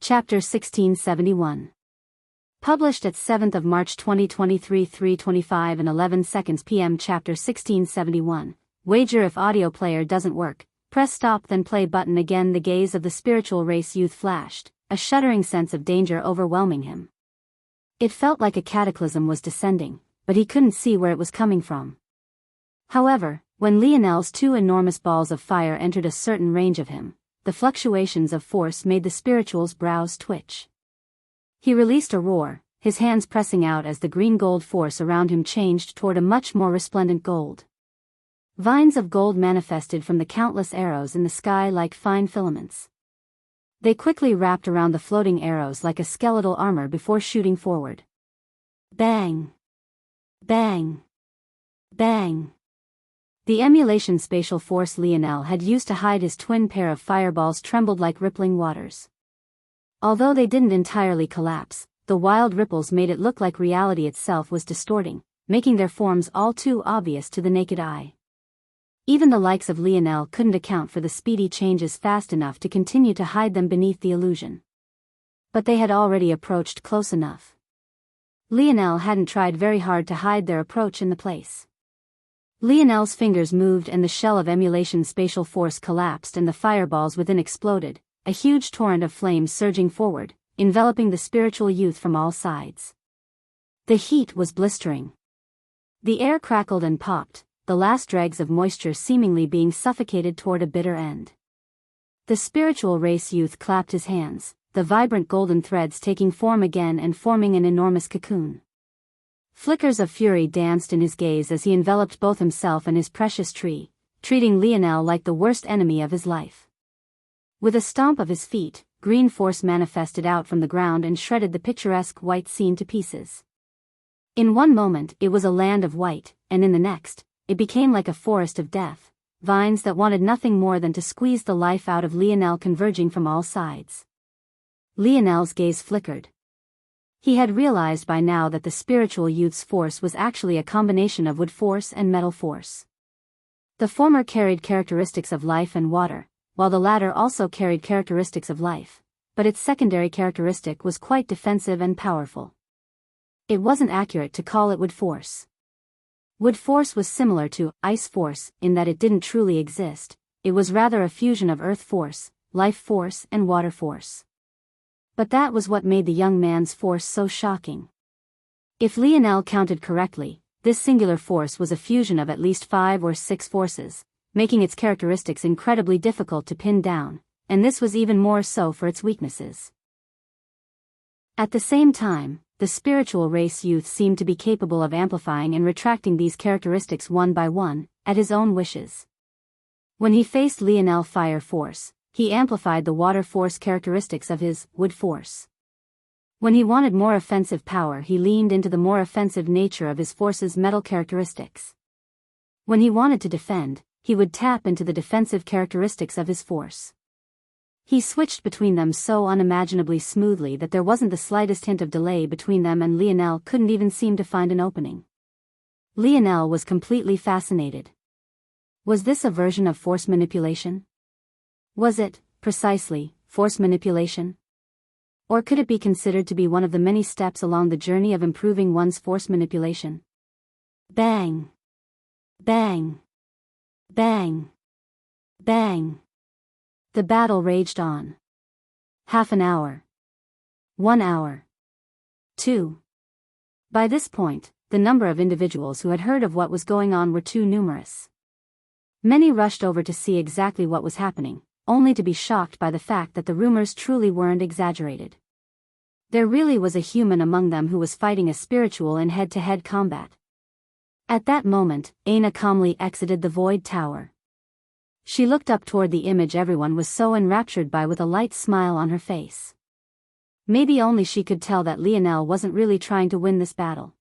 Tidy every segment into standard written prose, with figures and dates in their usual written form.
Chapter 1671. Published at 7th of March 2023 3:25 and 11 seconds p.m. Chapter 1671. Wager if audio player doesn't work, press stop then play button again. The gaze of the spiritual race youth flashed, a shuddering sense of danger overwhelming him. It felt like a cataclysm was descending, but he couldn't see where it was coming from. However, when Lionel's two enormous balls of fire entered a certain range of him, the fluctuations of force made the spiritual's brows twitch. He released a roar, his hands pressing out as the green-gold force around him changed toward a much more resplendent gold. Vines of gold manifested from the countless arrows in the sky like fine filaments. They quickly wrapped around the floating arrows like a skeletal armor before shooting forward. Bang! Bang! Bang! The emulation spatial force Lionel had used to hide his twin pair of fireballs trembled like rippling waters. Although they didn't entirely collapse, the wild ripples made it look like reality itself was distorting, making their forms all too obvious to the naked eye. Even the likes of Lionel couldn't account for the speedy changes fast enough to continue to hide them beneath the illusion. But they had already approached close enough. Lionel hadn't tried very hard to hide their approach in the place. Lionel's fingers moved and the shell of emulation spatial force collapsed and the fireballs within exploded, a huge torrent of flames surging forward, enveloping the spiritual youth from all sides. The heat was blistering. The air crackled and popped, the last dregs of moisture seemingly being suffocated toward a bitter end. The spiritual race youth clapped his hands, the vibrant golden threads taking form again and forming an enormous cocoon. Flickers of fury danced in his gaze as he enveloped both himself and his precious tree, treating Lionel like the worst enemy of his life. With a stomp of his feet, green force manifested out from the ground and shredded the picturesque white scene to pieces. In one moment it was a land of white, and in the next, it became like a forest of death, vines that wanted nothing more than to squeeze the life out of Lionel converging from all sides. Lionel's gaze flickered. He had realized by now that the spiritual youth's force was actually a combination of wood force and metal force. The former carried characteristics of life and water, while the latter also carried characteristics of life, but its secondary characteristic was quite defensive and powerful. It wasn't accurate to call it wood force. Wood force was similar to ice force in that it didn't truly exist, it was rather a fusion of earth force, life force and water force. But that was what made the young man's force so shocking. If Lionel counted correctly, this singular force was a fusion of at least 5 or 6 forces, making its characteristics incredibly difficult to pin down, and this was even more so for its weaknesses. At the same time, the spiritual race youth seemed to be capable of amplifying and retracting these characteristics one by one, at his own wishes. When he faced Lionel fire force, he amplified the water force characteristics of his wood force. When he wanted more offensive power, he leaned into the more offensive nature of his force's metal characteristics. When he wanted to defend, he would tap into the defensive characteristics of his force. He switched between them so unimaginably smoothly that there wasn't the slightest hint of delay between them, and Lionel couldn't even seem to find an opening. Lionel was completely fascinated. Was this a version of force manipulation? Was it, precisely, force manipulation? Or could it be considered to be one of the many steps along the journey of improving one's force manipulation? Bang! Bang! Bang! Bang! The battle raged on. Half an hour. 1 hour. 2. By this point, the number of individuals who had heard of what was going on were too numerous. Many rushed over to see exactly what was happening, only to be shocked by the fact that the rumors truly weren't exaggerated. There really was a human among them who was fighting a spiritual in head-to-head combat. At that moment, Aina calmly exited the void tower. She looked up toward the image everyone was so enraptured by with a light smile on her face. Maybe only she could tell that Lionel wasn't really trying to win this battle.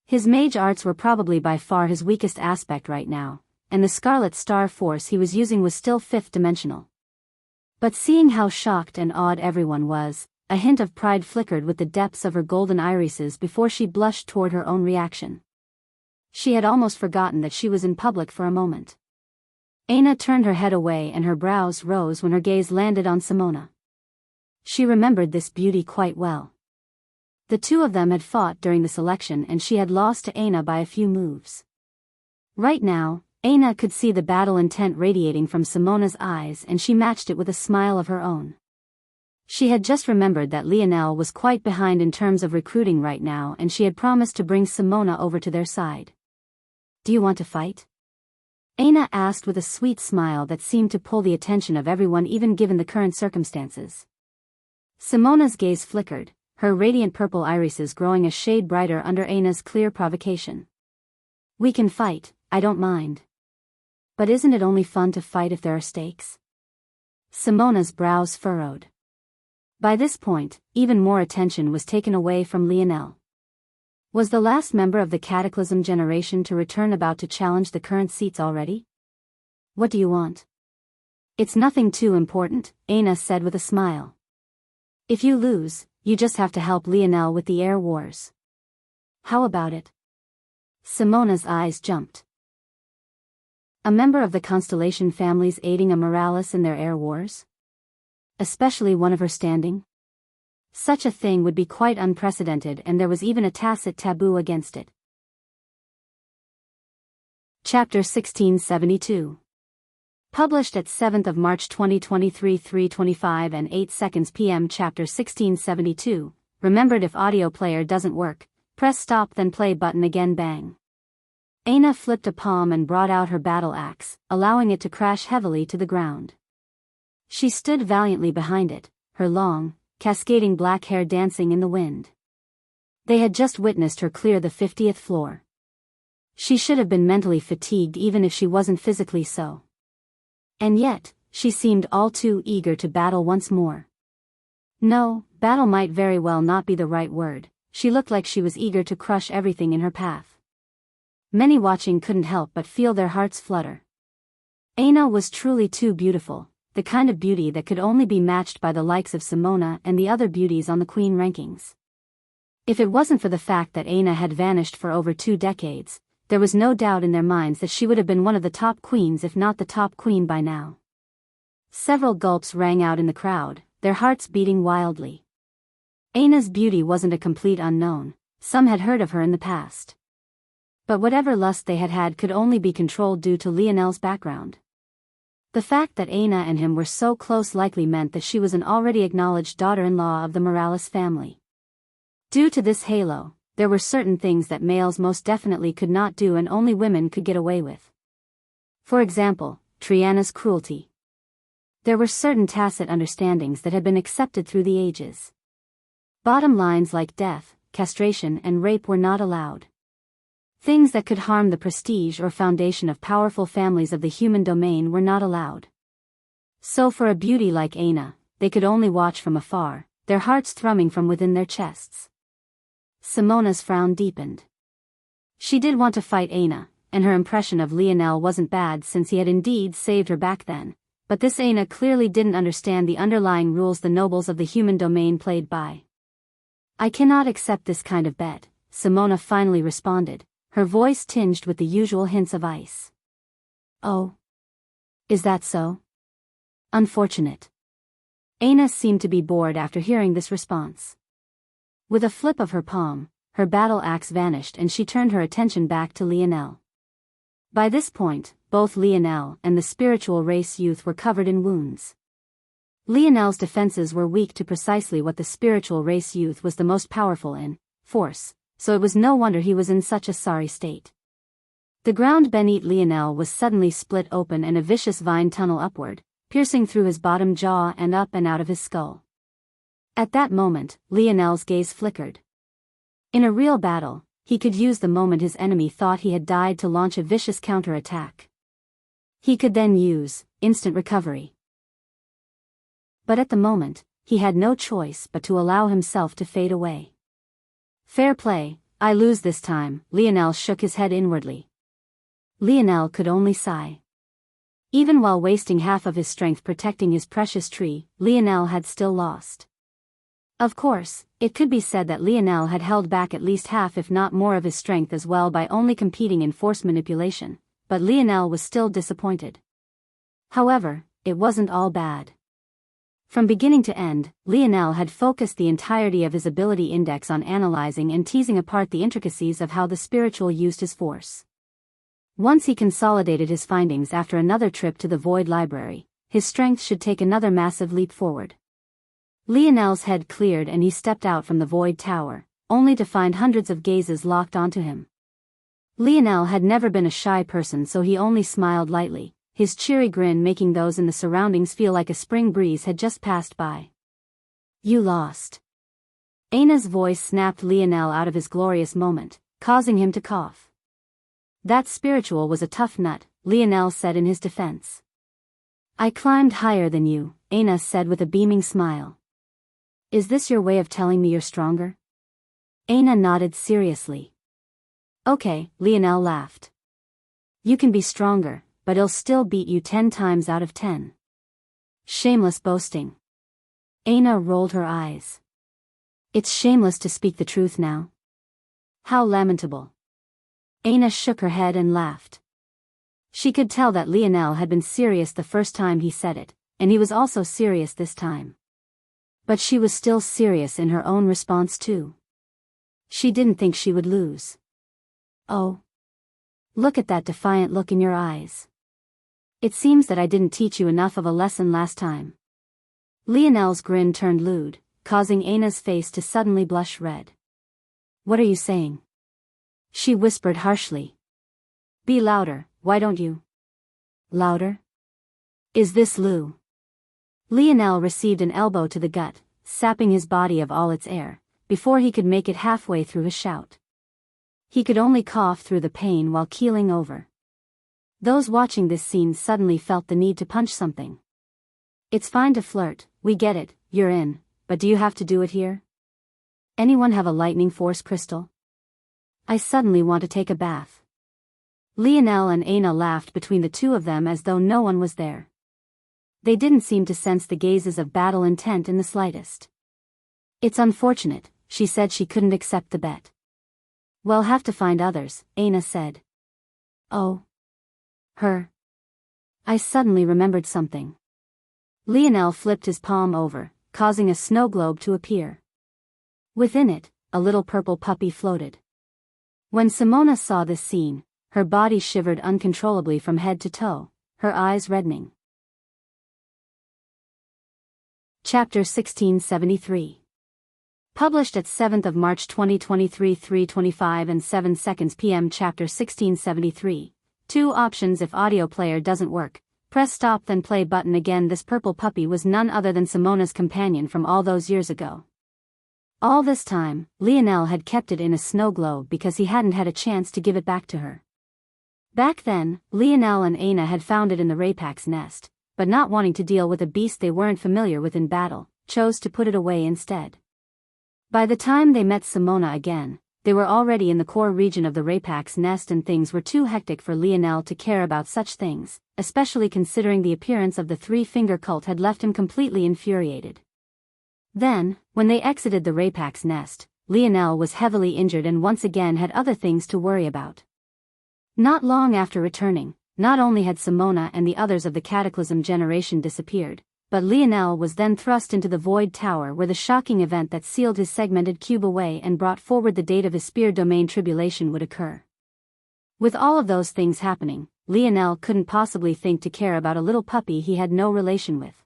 His mage arts were probably by far his weakest aspect right now, and the Scarlet Star force he was using was still 5th dimensional. But seeing how shocked and awed everyone was, a hint of pride flickered with the depths of her golden irises before she blushed toward her own reaction. She had almost forgotten that she was in public for a moment. Aina turned her head away and her brows rose when her gaze landed on Simona. She remembered this beauty quite well. The two of them had fought during the selection and she had lost to Aina by a few moves. Right now, Aina could see the battle intent radiating from Simona's eyes and she matched it with a smile of her own. She had just remembered that Lionel was quite behind in terms of recruiting right now and she had promised to bring Simona over to their side. "Do you want to fight?" Aina asked with a sweet smile that seemed to pull the attention of everyone even given the current circumstances. Simona's gaze flickered, her radiant purple irises growing a shade brighter under Aina's clear provocation. "We can fight, I don't mind. But isn't it only fun to fight if there are stakes?" Simona's brows furrowed. By this point, even more attention was taken away from Lionel. Was the last member of the Cataclysm generation to return about to challenge the current seats already? "What do you want?" "It's nothing too important," Aina said with a smile. "If you lose, you just have to help Lionel with the air wars." "How about it?" Simona's eyes jumped. A member of the Constellation families aiding a Morales in their air wars? Especially one of her standing? Such a thing would be quite unprecedented and there was even a tacit taboo against it. Chapter 1672. Published at 7th of March 2023 3:25 and 8 seconds p.m. Chapter 1672. Remembered if audio player doesn't work, press stop then play button again bang. Aina flipped a palm and brought out her battle axe, allowing it to crash heavily to the ground. She stood valiantly behind it, her long, cascading black hair dancing in the wind. They had just witnessed her clear the 50th floor. She should have been mentally fatigued even if she wasn't physically so. And yet, she seemed all too eager to battle once more. No, battle might very well not be the right word, she looked like she was eager to crush everything in her path. Many watching couldn't help but feel their hearts flutter. Aina was truly too beautiful, the kind of beauty that could only be matched by the likes of Simona and the other beauties on the queen rankings. If it wasn't for the fact that Aina had vanished for over 2 decades, there was no doubt in their minds that she would have been one of the top queens if not the top queen by now. Several gulps rang out in the crowd, their hearts beating wildly. Aina's beauty wasn't a complete unknown, some had heard of her in the past. But whatever lust they had had could only be controlled due to Lionel's background. The fact that Aina and him were so close likely meant that she was an already acknowledged daughter-in-law of the Morales family. Due to this halo, there were certain things that males most definitely could not do and only women could get away with. For example, Triana's cruelty. There were certain tacit understandings that had been accepted through the ages. Bottom lines like death, castration and rape were not allowed. Things that could harm the prestige or foundation of powerful families of the human domain were not allowed. So for a beauty like Aina, they could only watch from afar, their hearts thrumming from within their chests. Simona's frown deepened. She did want to fight Aina, and her impression of Lionel wasn't bad since he had indeed saved her back then, but this Aina clearly didn't understand the underlying rules the nobles of the human domain played by. "I cannot accept this kind of bet," Simona finally responded, her voice tinged with the usual hints of ice. "Oh? Is that so? Unfortunate." Aina seemed to be bored after hearing this response. With a flip of her palm, her battle axe vanished and she turned her attention back to Lionel. By this point, both Lionel and the spiritual race youth were covered in wounds. Lionel's defenses were weak to precisely what the spiritual race youth was the most powerful in, force, so it was no wonder he was in such a sorry state. The ground beneath Lionel was suddenly split open and a vicious vine tunnel upward, piercing through his bottom jaw and up and out of his skull. At that moment, Lionel's gaze flickered. In a real battle, he could use the moment his enemy thought he had died to launch a vicious counterattack. He could then use instant recovery. But at the moment, he had no choice but to allow himself to fade away. "Fair play, I lose this time," Lionel shook his head inwardly. Lionel could only sigh. Even while wasting half of his strength protecting his precious tree, Lionel had still lost. Of course, it could be said that Lionel had held back at least half if not more of his strength as well by only competing in force manipulation, but Lionel was still disappointed. However, it wasn't all bad. From beginning to end, Lionel had focused the entirety of his ability index on analyzing and teasing apart the intricacies of how the spiritual used his force. Once he consolidated his findings after another trip to the Void Library, his strength should take another massive leap forward. Lionel's head cleared and he stepped out from the Void Tower, only to find hundreds of gazes locked onto him. Lionel had never been a shy person, so he only smiled lightly, his cheery grin making those in the surroundings feel like a spring breeze had just passed by. You lost. Ana's voice snapped Lionel out of his glorious moment, causing him to cough. That spiritual was a tough nut, Lionel said in his defense. I climbed higher than you, Ana said with a beaming smile. Is this your way of telling me you're stronger? Ana nodded seriously. Okay, Lionel laughed. You can be stronger, but I'll still beat you 10 times out of 10. Shameless boasting. Ana rolled her eyes. It's shameless to speak the truth now. How lamentable. Ana shook her head and laughed. She could tell that Lionel had been serious the first time he said it, and he was also serious this time. But she was still serious in her own response too. She didn't think she would lose. Oh. Look at that defiant look in your eyes. It seems that I didn't teach you enough of a lesson last time. Lionel's grin turned lewd, causing Ana's face to suddenly blush red. What are you saying? She whispered harshly. Be louder, why don't you? Louder? Is this Lou? Lionel received an elbow to the gut, sapping his body of all its air, before he could make it halfway through his shout. He could only cough through the pain while keeling over. Those watching this scene suddenly felt the need to punch something. It's fine to flirt, we get it, you're in, but do you have to do it here? Anyone have a lightning force crystal? I suddenly want to take a bath. Lionel and Ana laughed between the two of them as though no one was there. They didn't seem to sense the gazes of battle intent in the slightest. It's unfortunate, she said she couldn't accept the bet. We'll have to find others, Ana said. Oh. Her. I suddenly remembered something. Lionel flipped his palm over, causing a snow globe to appear. Within it, a little purple puppy floated. When Simona saw this scene, her body shivered uncontrollably from head to toe, her eyes reddening. Chapter 1673. Published at 7th of March 2023 3:25 and 7 seconds p.m. Chapter 1673. 2 options if audio player doesn't work. Press stop then play button again. This purple puppy was none other than Simona's companion from all those years ago. All this time, Lionel had kept it in a snow globe because he hadn't had a chance to give it back to her. Back then, Lionel and Ana had found it in the Rapak's nest, but not wanting to deal with a beast they weren't familiar with in battle, chose to put it away instead. By the time they met Simona again, they were already in the core region of the Rapak's nest and things were too hectic for Lionel to care about such things, especially considering the appearance of the three-finger cult had left him completely infuriated. Then, when they exited the Rapak's nest, Lionel was heavily injured and once again had other things to worry about. Not long after returning, not only had Simona and the others of the Cataclysm generation disappeared, but Lionel was then thrust into the Void Tower where the shocking event that sealed his segmented cube away and brought forward the date of his spear domain tribulation would occur. With all of those things happening, Lionel couldn't possibly think to care about a little puppy he had no relation with.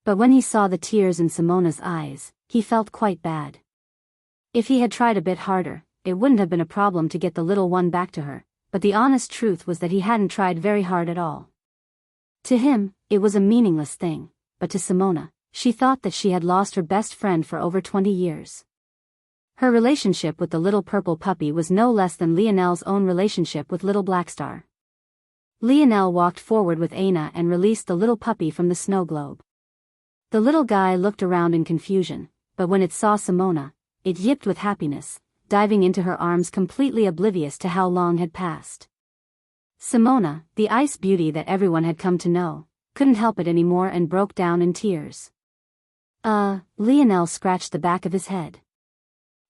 But when he saw the tears in Simona's eyes, he felt quite bad. If he had tried a bit harder, it wouldn't have been a problem to get the little one back to her, but the honest truth was that he hadn't tried very hard at all. To him, it was a meaningless thing, but to Simona, she thought that she had lost her best friend for over 20 years. Her relationship with the little purple puppy was no less than Lionel's own relationship with little Blackstar. Lionel walked forward with Ana and released the little puppy from the snow globe. The little guy looked around in confusion, but when it saw Simona, it yipped with happiness, diving into her arms completely oblivious to how long had passed. Simona, the ice beauty that everyone had come to know, couldn't help it anymore and broke down in tears. Lionel scratched the back of his head.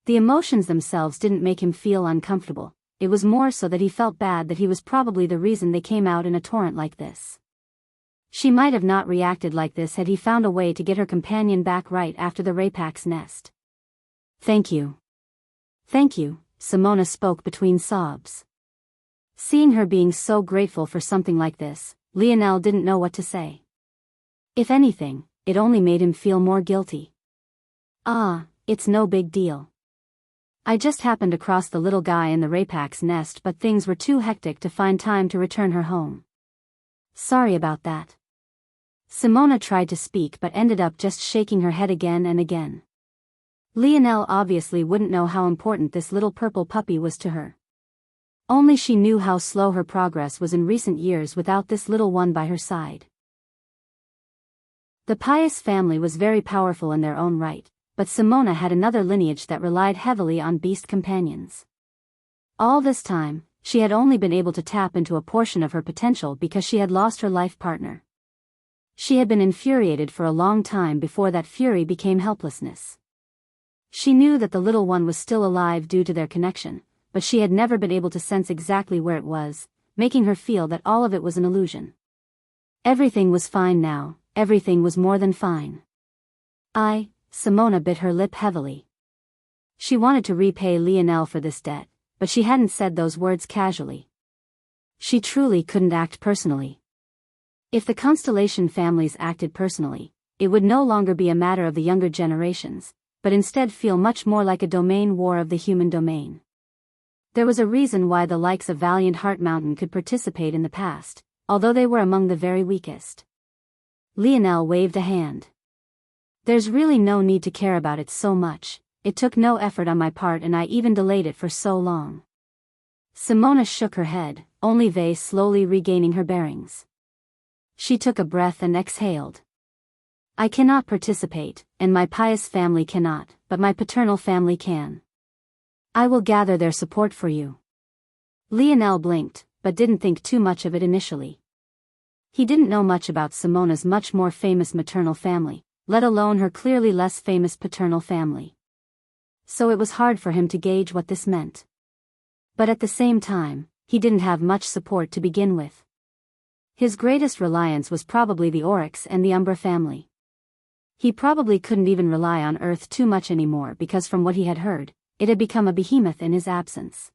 The emotions themselves didn't make him feel uncomfortable, it was more so that he felt bad that he was probably the reason they came out in a torrent like this. She might have not reacted like this had he found a way to get her companion back right after the Rapak's nest. Thank you. Thank you, Simona spoke between sobs. Seeing her being so grateful for something like this, Lionel didn't know what to say. If anything, it only made him feel more guilty. Ah, it's no big deal. I just happened across the little guy in the Rapak's nest, but things were too hectic to find time to return her home. Sorry about that. Simona tried to speak but ended up just shaking her head again and again. Lionel obviously wouldn't know how important this little purple puppy was to her. Only she knew how slow her progress was in recent years without this little one by her side. The Pious family was very powerful in their own right, but Simona had another lineage that relied heavily on beast companions. All this time, she had only been able to tap into a portion of her potential because she had lost her life partner. She had been infuriated for a long time before that fury became helplessness. She knew that the little one was still alive due to their connection, but she had never been able to sense exactly where it was, making her feel that all of it was an illusion. Everything was fine now, everything was more than fine. Simona bit her lip heavily. She wanted to repay Lionel for this debt, but she hadn't said those words casually. She truly couldn't act personally. If the Constellation families acted personally, it would no longer be a matter of the younger generations, but instead feel much more like a domain war of the human domain. There was a reason why the likes of Valiant Heart Mountain could participate in the past, although they were among the very weakest. Lionel waved a hand. There's really no need to care about it so much, it took no effort on my part and I even delayed it for so long. Simona shook her head, only Vei slowly regaining her bearings. She took a breath and exhaled. I cannot participate, and my Pious family cannot, but my paternal family can. I will gather their support for you. Lionel blinked, but didn't think too much of it initially. He didn't know much about Simona's much more famous maternal family, let alone her clearly less famous paternal family. So it was hard for him to gauge what this meant. But at the same time, he didn't have much support to begin with. His greatest reliance was probably the Oryx and the Umbra family. He probably couldn't even rely on Earth too much anymore because from what he had heard, it had become a behemoth in his absence.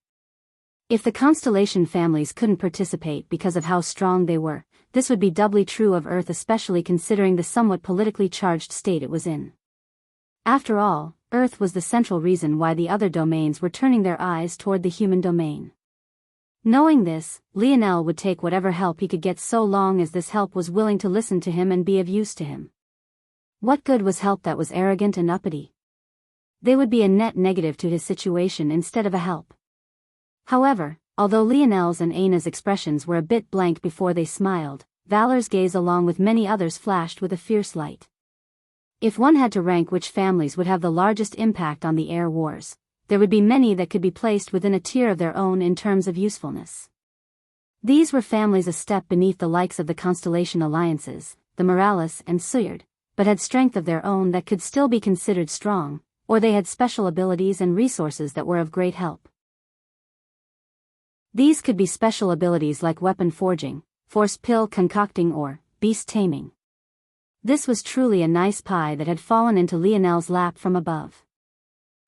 If the Constellation families couldn't participate because of how strong they were, this would be doubly true of Earth, especially considering the somewhat politically charged state it was in. After all, Earth was the central reason why the other domains were turning their eyes toward the human domain. Knowing this, Lionel would take whatever help he could get so long as this help was willing to listen to him and be of use to him. What good was help that was arrogant and uppity? They would be a net negative to his situation instead of a help. However, although Lionel's and Aina's expressions were a bit blank before they smiled, Valor's gaze along with many others flashed with a fierce light. If one had to rank which families would have the largest impact on the air wars, there would be many that could be placed within a tier of their own in terms of usefulness. These were families a step beneath the likes of the Constellation Alliances, the Morales and Suyard, but had strength of their own that could still be considered strong, or they had special abilities and resources that were of great help. These could be special abilities like weapon forging, force pill concocting or beast taming. This was truly a nice pie that had fallen into Lionel's lap from above.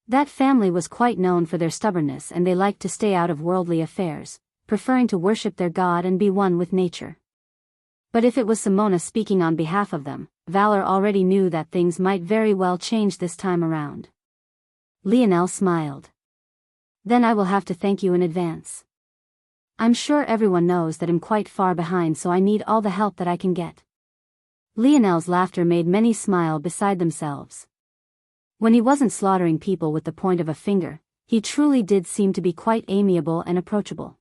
That family was quite known for their stubbornness and they liked to stay out of worldly affairs, preferring to worship their god and be one with nature. But if it was Simona speaking on behalf of them, Valor already knew that things might very well change this time around. Lionel smiled. Then I will have to thank you in advance. I'm sure everyone knows that I'm quite far behind, so I need all the help that I can get. Lionel's laughter made many smile beside themselves. When he wasn't slaughtering people with the point of a finger, he truly did seem to be quite amiable and approachable.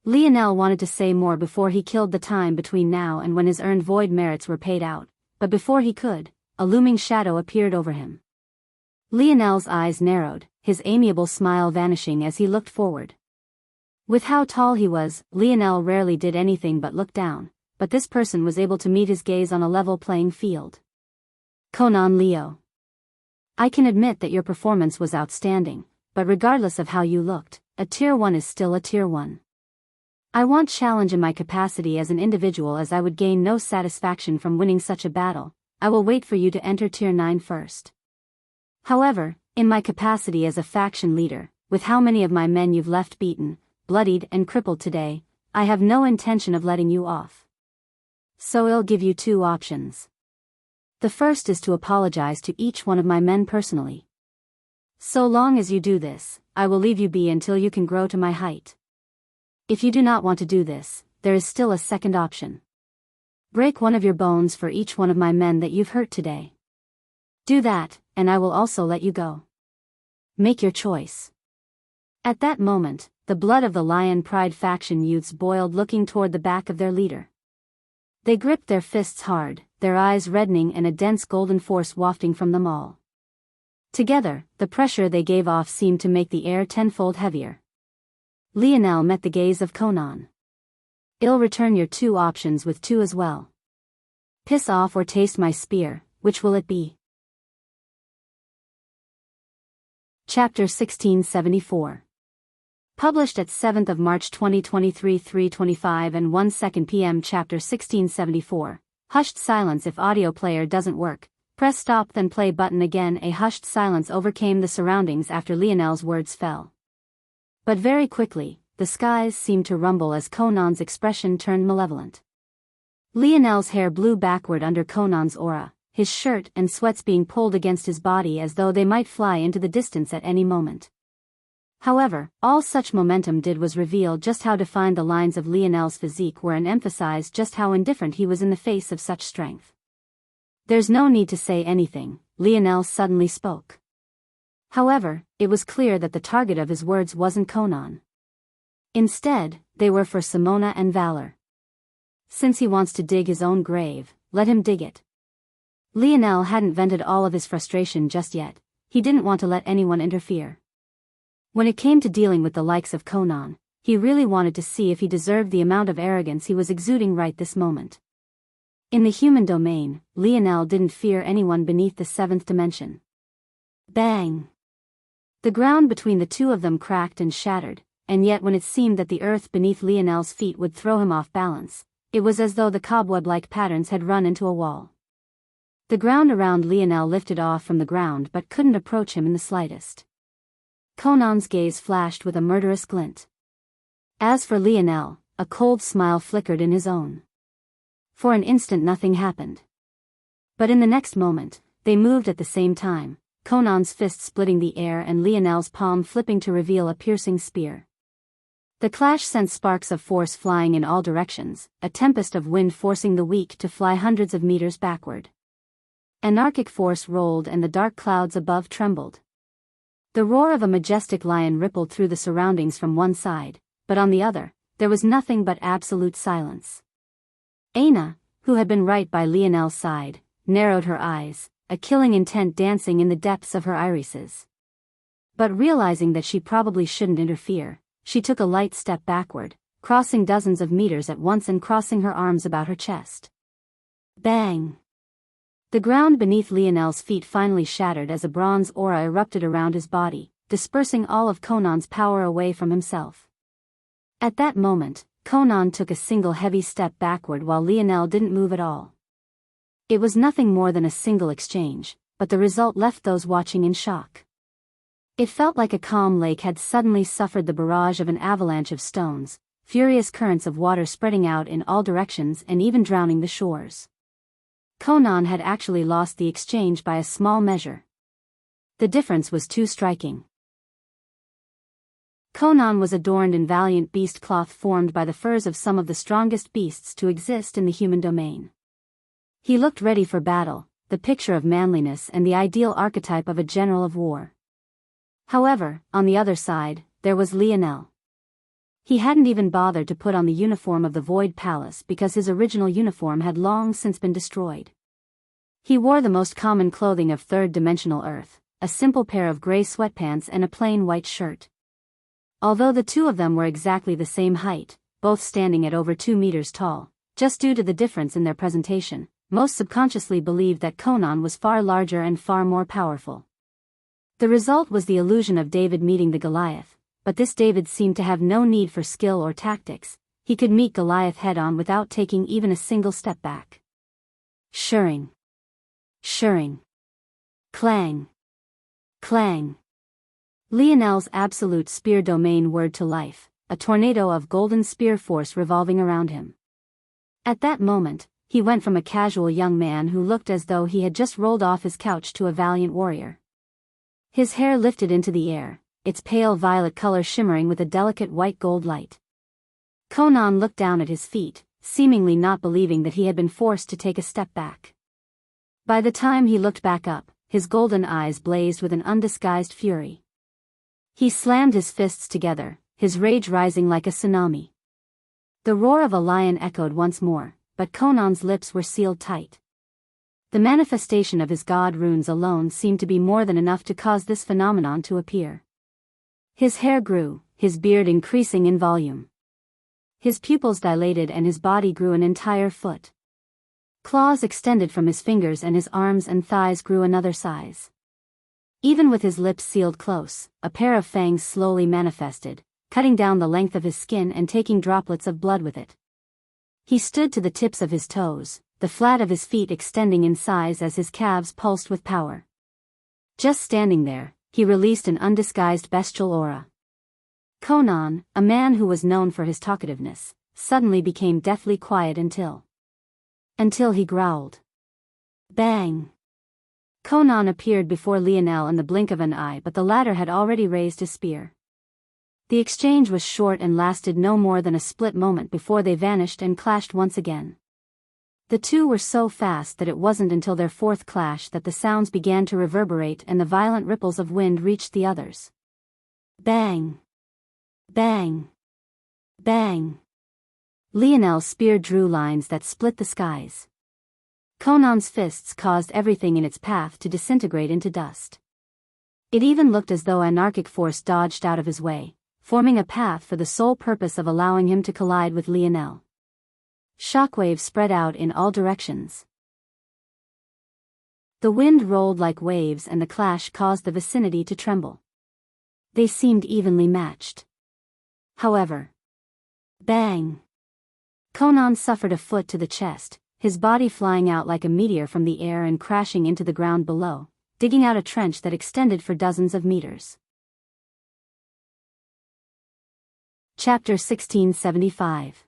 Lionel wanted to say more before he killed the time between now and when his earned void merits were paid out, but before he could, a looming shadow appeared over him. Lionel's eyes narrowed, his amiable smile vanishing as he looked forward. With how tall he was, Lionel rarely did anything but look down, but this person was able to meet his gaze on a level playing field. Conan Leo. I can admit that your performance was outstanding, but regardless of how you looked, a tier 1 is still a tier 1. I want challenge in my capacity as an individual, as I would gain no satisfaction from winning such a battle. I will wait for you to enter Tier 9 first. However, in my capacity as a faction leader, with how many of my men you've left beaten, bloodied and crippled today, I have no intention of letting you off. So I'll give you two options. The first is to apologize to each one of my men personally. So long as you do this, I will leave you be until you can grow to my height. If you do not want to do this, there is still a second option. Break one of your bones for each one of my men that you've hurt today. Do that, and I will also let you go. Make your choice. At that moment, the blood of the Lion Pride faction youths boiled, looking toward the back of their leader. They gripped their fists hard, their eyes reddening and a dense golden force wafting from them all. Together, the pressure they gave off seemed to make the air tenfold heavier. Lionel met the gaze of Conan. I'll return your two options with two as well. Piss off or taste my spear, which will it be? Chapter 1674. Published at 7th of March 2023 3:25 and 1 p.m. Chapter 1674. Hushed silence. If audio player doesn't work, press stop then play button again. A hushed silence overcame the surroundings after Lionel's words fell. But very quickly, the skies seemed to rumble as Conan's expression turned malevolent. Lionel's hair blew backward under Conan's aura, his shirt and sweats being pulled against his body as though they might fly into the distance at any moment. However, all such momentum did was reveal just how defined the lines of Lionel's physique were and emphasized just how indifferent he was in the face of such strength. There's no need to say anything, Lionel suddenly spoke. However, it was clear that the target of his words wasn't Conan. Instead, they were for Simona and Valor. Since he wants to dig his own grave, let him dig it. Lionel hadn't vented all of his frustration just yet. He didn't want to let anyone interfere. When it came to dealing with the likes of Conan, he really wanted to see if he deserved the amount of arrogance he was exuding right this moment. In the human domain, Lionel didn't fear anyone beneath the seventh dimension. Bang! The ground between the two of them cracked and shattered, and yet when it seemed that the earth beneath Lionel's feet would throw him off balance, it was as though the cobweb-like patterns had run into a wall. The ground around Lionel lifted off from the ground but couldn't approach him in the slightest. Conan's gaze flashed with a murderous glint. As for Lionel, a cold smile flickered in his own. For an instant nothing happened. But in the next moment, they moved at the same time, Conan's fist splitting the air and Lionel's palm flipping to reveal a piercing spear. The clash sent sparks of force flying in all directions, a tempest of wind forcing the weak to fly hundreds of meters backward. Anarchic force rolled and the dark clouds above trembled. The roar of a majestic lion rippled through the surroundings from one side, but on the other, there was nothing but absolute silence. Aina, who had been right by Lionel's side, narrowed her eyes, a killing intent dancing in the depths of her irises. But realizing that she probably shouldn't interfere, she took a light step backward, crossing dozens of meters at once and crossing her arms about her chest. Bang! The ground beneath Lionel's feet finally shattered as a bronze aura erupted around his body, dispersing all of Conan's power away from himself. At that moment, Conan took a single heavy step backward while Lionel didn't move at all. It was nothing more than a single exchange, but the result left those watching in shock. It felt like a calm lake had suddenly suffered the barrage of an avalanche of stones, furious currents of water spreading out in all directions and even drowning the shores. Conan had actually lost the exchange by a small measure. The difference was too striking. Conan was adorned in valiant beast cloth formed by the furs of some of the strongest beasts to exist in the human domain. He looked ready for battle, the picture of manliness and the ideal archetype of a general of war. However, on the other side, there was Lionel. He hadn't even bothered to put on the uniform of the Void Palace because his original uniform had long since been destroyed. He wore the most common clothing of third-dimensional Earth, a simple pair of gray sweatpants and a plain white shirt. Although the two of them were exactly the same height, both standing at over 2 meters tall, just due to the difference in their presentation, most subconsciously believed that Conan was far larger and far more powerful. The result was the illusion of David meeting the Goliath, but this David seemed to have no need for skill or tactics. he could meet Goliath head-on without taking even a single step back. Shirring. Shirring. Clang. Clang. Lionel's absolute spear domain whirred to life, a tornado of golden spear force revolving around him. At that moment, he went from a casual young man who looked as though he had just rolled off his couch to a valiant warrior. His hair lifted into the air, its pale violet color shimmering with a delicate white gold light. Conan looked down at his feet, seemingly not believing that he had been forced to take a step back. By the time he looked back up, his golden eyes blazed with an undisguised fury. He slammed his fists together, his rage rising like a tsunami. The roar of a lion echoed once more, but Conan's lips were sealed tight. The manifestation of his god runes alone seemed to be more than enough to cause this phenomenon to appear. His hair grew, his beard increasing in volume. His pupils dilated and his body grew an entire foot. Claws extended from his fingers and his arms and thighs grew another size. Even with his lips sealed close, a pair of fangs slowly manifested, cutting down the length of his skin and taking droplets of blood with it. He stood to the tips of his toes, the flat of his feet extending in size as his calves pulsed with power. Just standing there, he released an undisguised bestial aura. Conan, a man who was known for his talkativeness, suddenly became deathly quiet until he growled. Bang! Conan appeared before Lionel in the blink of an eye, but the latter had already raised his spear. The exchange was short and lasted no more than a split moment before they vanished and clashed once again. The two were so fast that it wasn't until their fourth clash that the sounds began to reverberate and the violent ripples of wind reached the others. Bang! Bang! Bang! Lionel's spear drew lines that split the skies. Conan's fists caused everything in its path to disintegrate into dust. It even looked as though anarchic force dodged out of his way, forming a path for the sole purpose of allowing him to collide with Lionel. Shockwaves spread out in all directions. The wind rolled like waves and the clash caused the vicinity to tremble. They seemed evenly matched. However, bang! Conan suffered a foot to the chest, his body flying out like a meteor from the air and crashing into the ground below, digging out a trench that extended for dozens of meters. Chapter 1675.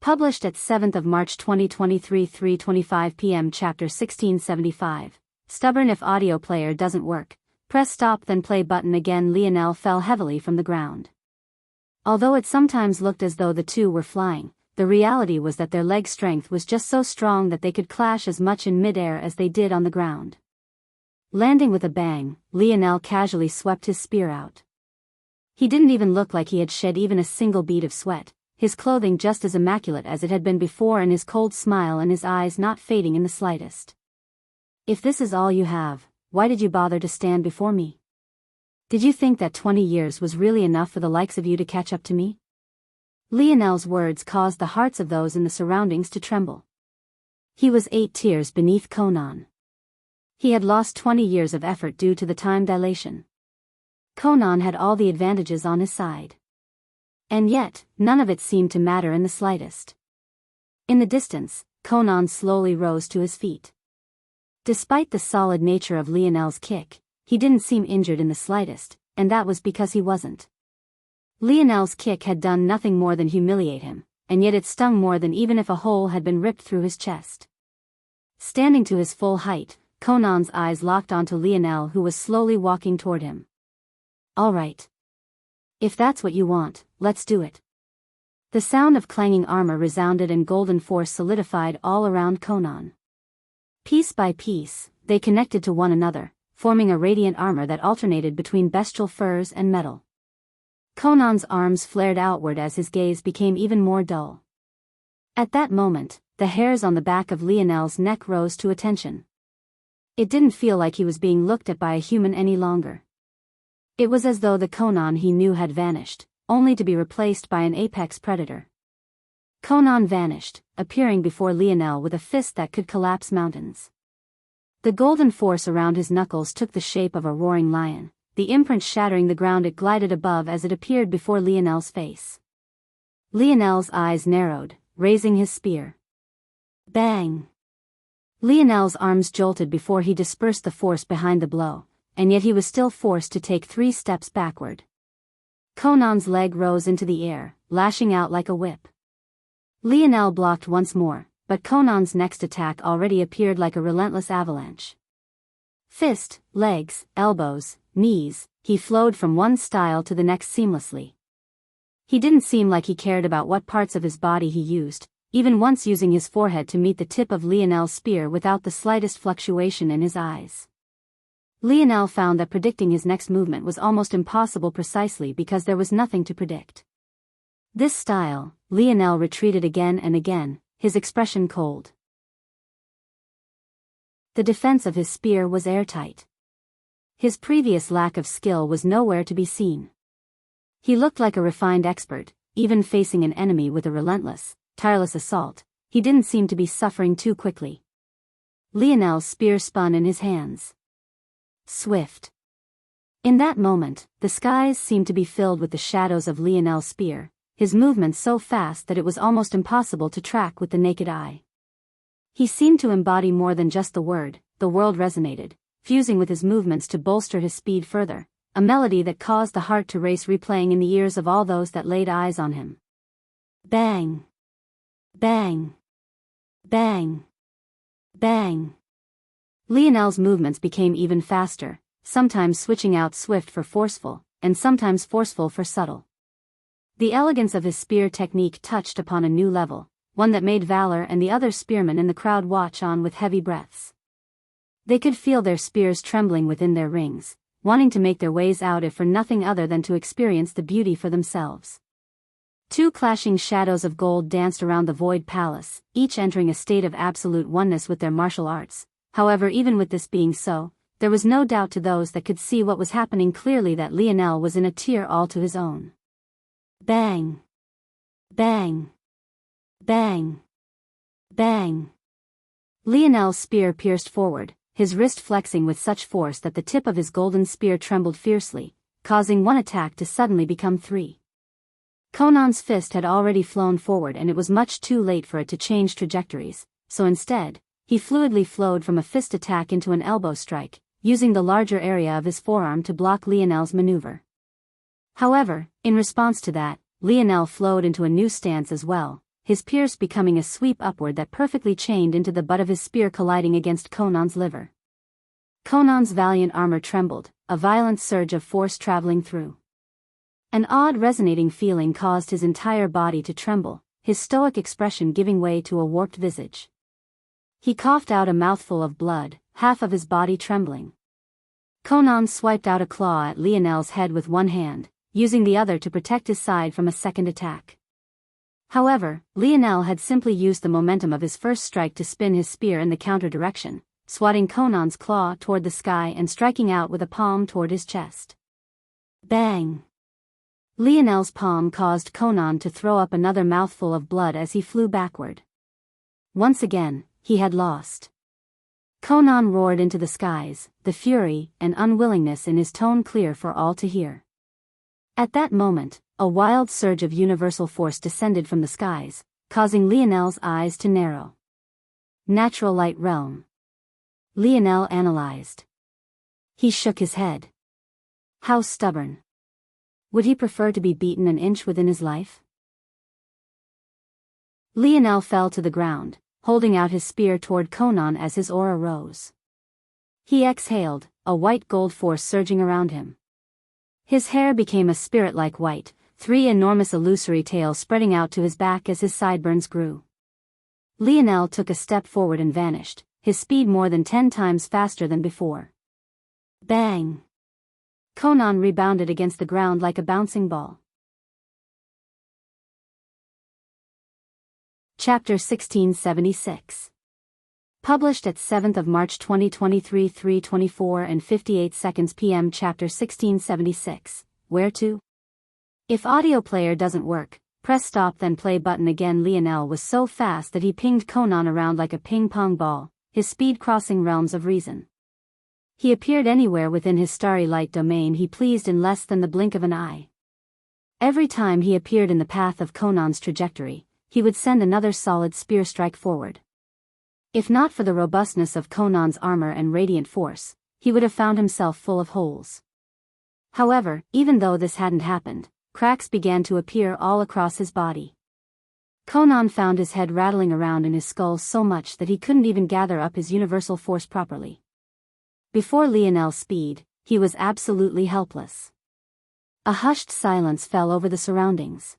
Published at 7th of March 2023 3:25 p.m. Chapter 1675. Stubborn. If audio player doesn't work, press stop then play button again. Lionel fell heavily from the ground. Although it sometimes looked as though the two were flying, the reality was that their leg strength was just so strong that they could clash as much in midair as they did on the ground. Landing with a bang, Lionel casually swept his spear out. He didn't even look like he had shed even a single bead of sweat, his clothing just as immaculate as it had been before and his cold smile and his eyes not fading in the slightest. If this is all you have, why did you bother to stand before me? Did you think that 20 years was really enough for the likes of you to catch up to me? Lionel's words caused the hearts of those in the surroundings to tremble. He was 8 tiers beneath Conan. He had lost 20 years of effort due to the time dilation. Conan had all the advantages on his side. And yet, none of it seemed to matter in the slightest. In the distance, Conan slowly rose to his feet. Despite the solid nature of Lionel's kick, he didn't seem injured in the slightest, and that was because he wasn't. Lionel's kick had done nothing more than humiliate him, and yet it stung more than even if a hole had been ripped through his chest. Standing to his full height, Conan's eyes locked onto Lionel, who was slowly walking toward him. All right. If that's what you want, let's do it. The sound of clanging armor resounded and golden force solidified all around Conan. Piece by piece, they connected to one another, forming a radiant armor that alternated between bestial furs and metal. Conan's arms flared outward as his gaze became even more dull. At that moment, the hairs on the back of Lionel's neck rose to attention. It didn't feel like he was being looked at by a human any longer. It was as though the Conan he knew had vanished, only to be replaced by an apex predator. Conan vanished, appearing before Lionel with a fist that could collapse mountains. The golden force around his knuckles took the shape of a roaring lion, the imprint shattering the ground it glided above as it appeared before Lionel's face. Lionel's eyes narrowed, raising his spear. Bang! Lionel's arms jolted before he dispersed the force behind the blow, and yet he was still forced to take 3 steps backward. Conan's leg rose into the air, lashing out like a whip. Lionel blocked once more, but Conan's next attack already appeared like a relentless avalanche. Fist, legs, elbows, knees, he flowed from one style to the next seamlessly. He didn't seem like he cared about what parts of his body he used, even once using his forehead to meet the tip of Lionel's spear without the slightest fluctuation in his eyes. Lionel found that predicting his next movement was almost impossible precisely because there was nothing to predict. This style, Lionel retreated again and again, his expression cold. The defense of his spear was airtight. His previous lack of skill was nowhere to be seen. He looked like a refined expert, even facing an enemy with a relentless, tireless assault. He didn't seem to be suffering too quickly. Lionel's spear spun in his hands. Swift. In that moment, the skies seemed to be filled with the shadows of Lionel's spear, his movements so fast that it was almost impossible to track with the naked eye. He seemed to embody more than just the world resonated, fusing with his movements to bolster his speed further, a melody that caused the heart to race, replaying in the ears of all those that laid eyes on him. Bang! Bang! Bang! Bang! Lionel's movements became even faster, sometimes switching out swift for forceful, and sometimes forceful for subtle. The elegance of his spear technique touched upon a new level, one that made Valor and the other spearmen in the crowd watch on with heavy breaths. They could feel their spears trembling within their rings, wanting to make their ways out if for nothing other than to experience the beauty for themselves. 2 clashing shadows of gold danced around the void palace, each entering a state of absolute oneness with their martial arts. However, even with this being so, there was no doubt to those that could see what was happening clearly that Lionel was in a tier all to his own. Bang! Bang! Bang! Bang! Lionel's spear pierced forward, his wrist flexing with such force that the tip of his golden spear trembled fiercely, causing one attack to suddenly become 3. Conan's fist had already flown forward and it was much too late for it to change trajectories, so instead, he fluidly flowed from a fist attack into an elbow strike, using the larger area of his forearm to block Lionel's maneuver. However, in response to that, Lionel flowed into a new stance as well, his pierce becoming a sweep upward that perfectly chained into the butt of his spear, colliding against Conan's liver. Conan's valiant armor trembled, a violent surge of force traveling through. An odd resonating feeling caused his entire body to tremble, his stoic expression giving way to a warped visage. He coughed out a mouthful of blood, half of his body trembling. Conan swiped out a claw at Lionel's head with one hand, using the other to protect his side from a second attack. However, Lionel had simply used the momentum of his first strike to spin his spear in the counter direction, swatting Conan's claw toward the sky and striking out with a palm toward his chest. Bang! Lionel's palm caused Conan to throw up another mouthful of blood as he flew backward. Once again, he had lost. Conan roared into the skies, the fury and unwillingness in his tone clear for all to hear. At that moment, a wild surge of universal force descended from the skies, causing Lionel's eyes to narrow. Natural light realm. Lionel analyzed. He shook his head. How stubborn. Would he prefer to be beaten an inch within his life? Lionel fell to the ground, holding out his spear toward Conan as his aura rose. He exhaled, a white gold force surging around him. His hair became a spirit-like white, 3 enormous illusory tails spreading out to his back as his sideburns grew. Lionel took a step forward and vanished, his speed more than 10 times faster than before. Bang! Conan rebounded against the ground like a bouncing ball. Chapter 1676. Published at 7th of March 2023, 3:24 and 58 seconds p.m. Chapter 1676. Where to? If audio player doesn't work, press stop then play button again. Lionel was so fast that he pinged Conan around like a ping-pong ball, his speed crossing realms of reason. He appeared anywhere within his starry light domain he pleased in less than the blink of an eye. Every time he appeared in the path of Conan's trajectory, he would send another solid spear strike forward. If not for the robustness of Conan's armor and radiant force, he would have found himself full of holes. However, even though this hadn't happened, cracks began to appear all across his body. Conan found his head rattling around in his skull so much that he couldn't even gather up his universal force properly. Before Lionel's speed, he was absolutely helpless. A hushed silence fell over the surroundings.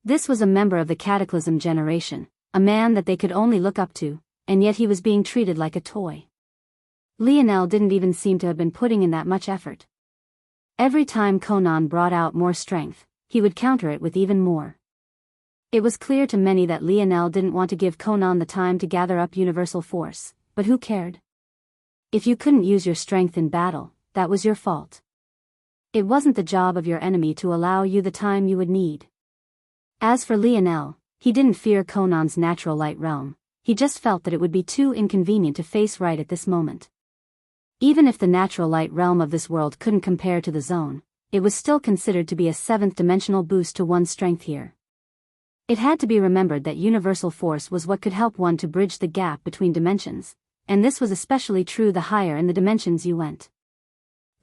This was a member of the Cataclysm generation, a man that they could only look up to, and yet he was being treated like a toy. Lionel didn't even seem to have been putting in that much effort. Every time Conan brought out more strength, he would counter it with even more. It was clear to many that Lionel didn't want to give Conan the time to gather up universal force, but who cared? If you couldn't use your strength in battle, that was your fault. It wasn't the job of your enemy to allow you the time you would need. As for Lionel, he didn't fear Conan's natural light realm, he just felt that it would be too inconvenient to face right at this moment. Even if the natural light realm of this world couldn't compare to the zone, it was still considered to be a seventh-dimensional boost to one's strength here. It had to be remembered that universal force was what could help one to bridge the gap between dimensions, and this was especially true the higher in the dimensions you went.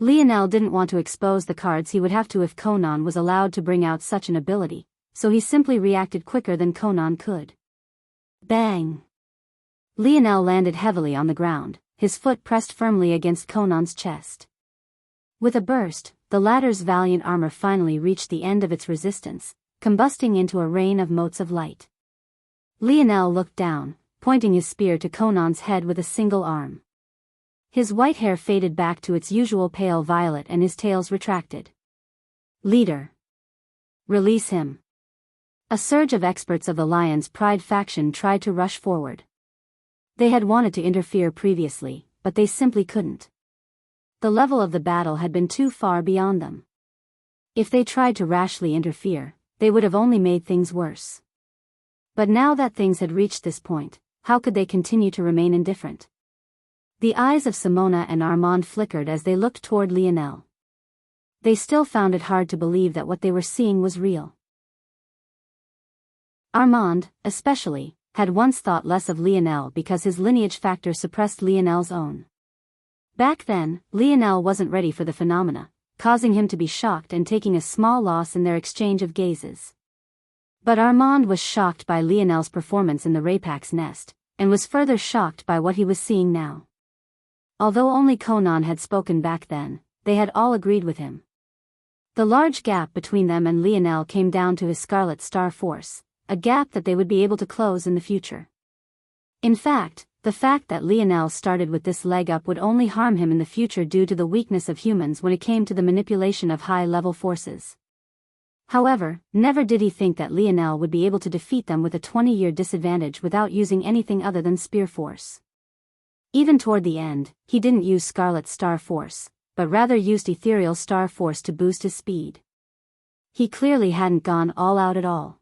Lionel didn't want to expose the cards he would have to if Conan was allowed to bring out such an ability, so he simply reacted quicker than Conan could. Bang! Lionel landed heavily on the ground, his foot pressed firmly against Conan's chest. With a burst, the latter's valiant armor finally reached the end of its resistance, combusting into a rain of motes of light. Lionel looked down, pointing his spear to Conan's head with a single arm. His white hair faded back to its usual pale violet and his tails retracted. Leader! Release him! A surge of experts of the Lion's Pride faction tried to rush forward. They had wanted to interfere previously, but they simply couldn't. The level of the battle had been too far beyond them. If they tried to rashly interfere, they would have only made things worse. But now that things had reached this point, how could they continue to remain indifferent? The eyes of Simona and Armand flickered as they looked toward Lionel. They still found it hard to believe that what they were seeing was real. Armand, especially, had once thought less of Lionel because his lineage factor suppressed Lionel's own. Back then, Lionel wasn't ready for the phenomena, causing him to be shocked and taking a small loss in their exchange of gazes. But Armand was shocked by Lionel's performance in the Rapak's nest, and was further shocked by what he was seeing now. Although only Conan had spoken back then, they had all agreed with him. The large gap between them and Lionel came down to his Scarlet Star Force, a gap that they would be able to close in the future. In fact, the fact that Lionel started with this leg up would only harm him in the future due to the weakness of humans when it came to the manipulation of high-level forces. However, never did he think that Lionel would be able to defeat them with a 20-year disadvantage without using anything other than Spear Force. Even toward the end, he didn't use Scarlet Star Force, but rather used Ethereal Star Force to boost his speed. He clearly hadn't gone all out at all.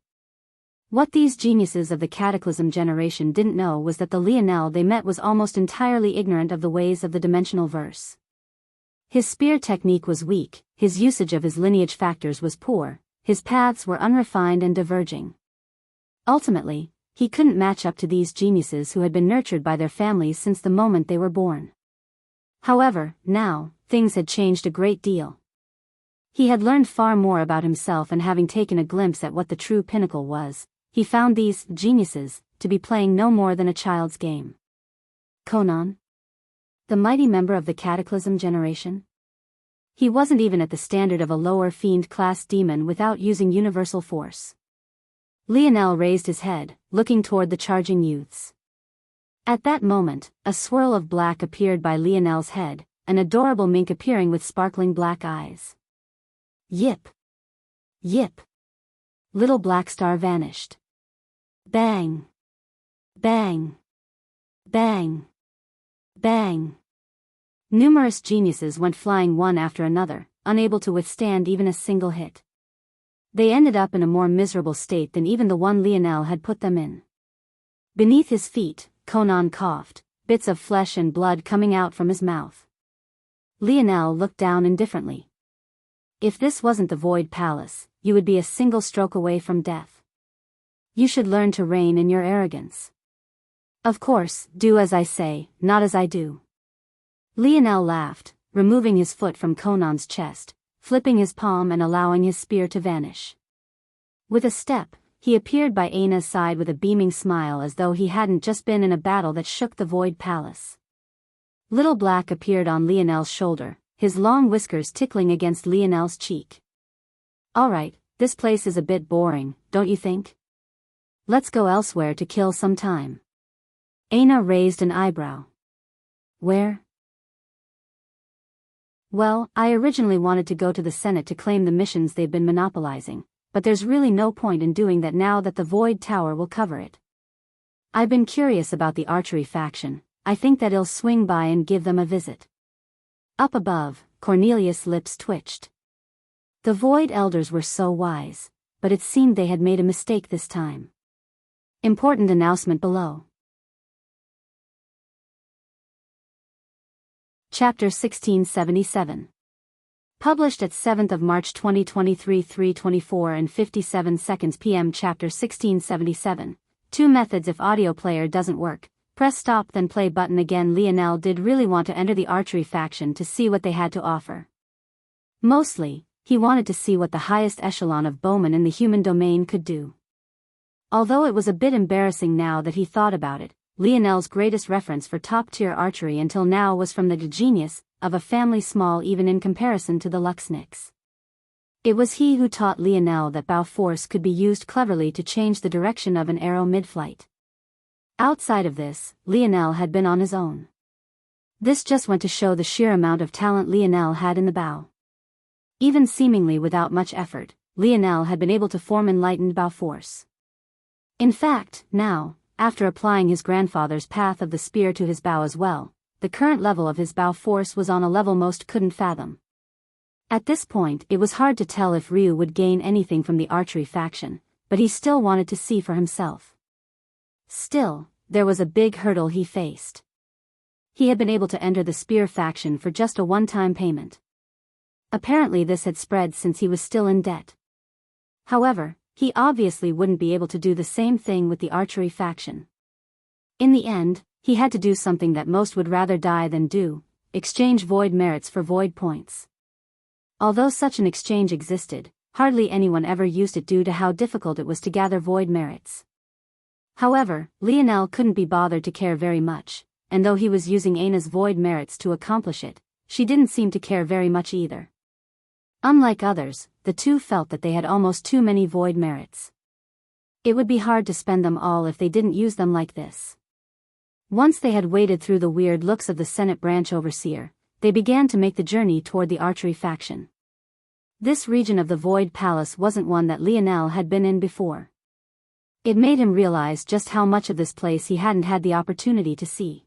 What these geniuses of the Cataclysm generation didn't know was that the Lionel they met was almost entirely ignorant of the ways of the dimensional verse. His spear technique was weak, his usage of his lineage factors was poor, his paths were unrefined and diverging. Ultimately, he couldn't match up to these geniuses who had been nurtured by their families since the moment they were born. However, now, things had changed a great deal. He had learned far more about himself, and having taken a glimpse at what the true pinnacle was, he found these geniuses to be playing no more than a child's game. Conan? The mighty member of the Cataclysm generation? He wasn't even at the standard of a lower fiend-class demon without using universal force. Lionel raised his head, looking toward the charging youths. At that moment, a swirl of black appeared by Lionel's head, an adorable mink appearing with sparkling black eyes. Yip! Yip! Little Black Star vanished. Bang! Bang! Bang! Bang! Numerous geniuses went flying one after another, unable to withstand even a single hit. They ended up in a more miserable state than even the one Lionel had put them in. Beneath his feet, Conan coughed, bits of flesh and blood coming out from his mouth. Lionel looked down indifferently. If this wasn't the Void Palace, you would be a single stroke away from death. You should learn to rein in your arrogance. Of course, do as I say, not as I do. Lionel laughed, removing his foot from Conan's chest, flipping his palm and allowing his spear to vanish. With a step, he appeared by Aina's side with a beaming smile as though he hadn't just been in a battle that shook the Void Palace. Little Black appeared on Lionel's shoulder, his long whiskers tickling against Lionel's cheek. Alright, this place is a bit boring, don't you think? Let's go elsewhere to kill some time. Aina raised an eyebrow. Where? Well, I originally wanted to go to the Senate to claim the missions they've been monopolizing, but there's really no point in doing that now that the Void Tower will cover it. I've been curious about the archery faction. I think that I'll swing by and give them a visit. Up above, Cornelius' lips twitched. The Void Elders were so wise, but it seemed they had made a mistake this time. Important announcement below. Chapter 1677. Published at 7th of March 2023 3:24 and 57 seconds p.m. Chapter 1677. 2 methods if audio player doesn't work. Press stop then play button again. Lionel did really want to enter the archery faction to see what they had to offer. Mostly, he wanted to see what the highest echelon of bowmen in the human domain could do. Although it was a bit embarrassing now that he thought about it, Lionel's greatest reference for top-tier archery until now was from the genius of a family small even in comparison to the Luxniks. It was he who taught Lionel that bow force could be used cleverly to change the direction of an arrow mid-flight. Outside of this, Lionel had been on his own. This just went to show the sheer amount of talent Lionel had in the bow. Even seemingly without much effort, Lionel had been able to form enlightened bow force. In fact, now, after applying his grandfather's path of the spear to his bow as well, the current level of his bow force was on a level most couldn't fathom. At this point it was hard to tell if Ryu would gain anything from the archery faction, but he still wanted to see for himself. Still, there was a big hurdle he faced. He had been able to enter the spear faction for just a one-time payment. Apparently this had spread since he was still in debt. However, he obviously wouldn't be able to do the same thing with the archery faction. In the end, he had to do something that most would rather die than do: exchange void merits for void points. Although such an exchange existed, hardly anyone ever used it due to how difficult it was to gather void merits. However, Lionel couldn't be bothered to care very much, and though he was using Aina's void merits to accomplish it, she didn't seem to care very much either. Unlike others, the two felt that they had almost too many void merits. It would be hard to spend them all if they didn't use them like this. Once they had waded through the weird looks of the Senate branch overseer, they began to make the journey toward the archery faction. This region of the Void Palace wasn't one that Lionel had been in before. It made him realize just how much of this place he hadn't had the opportunity to see.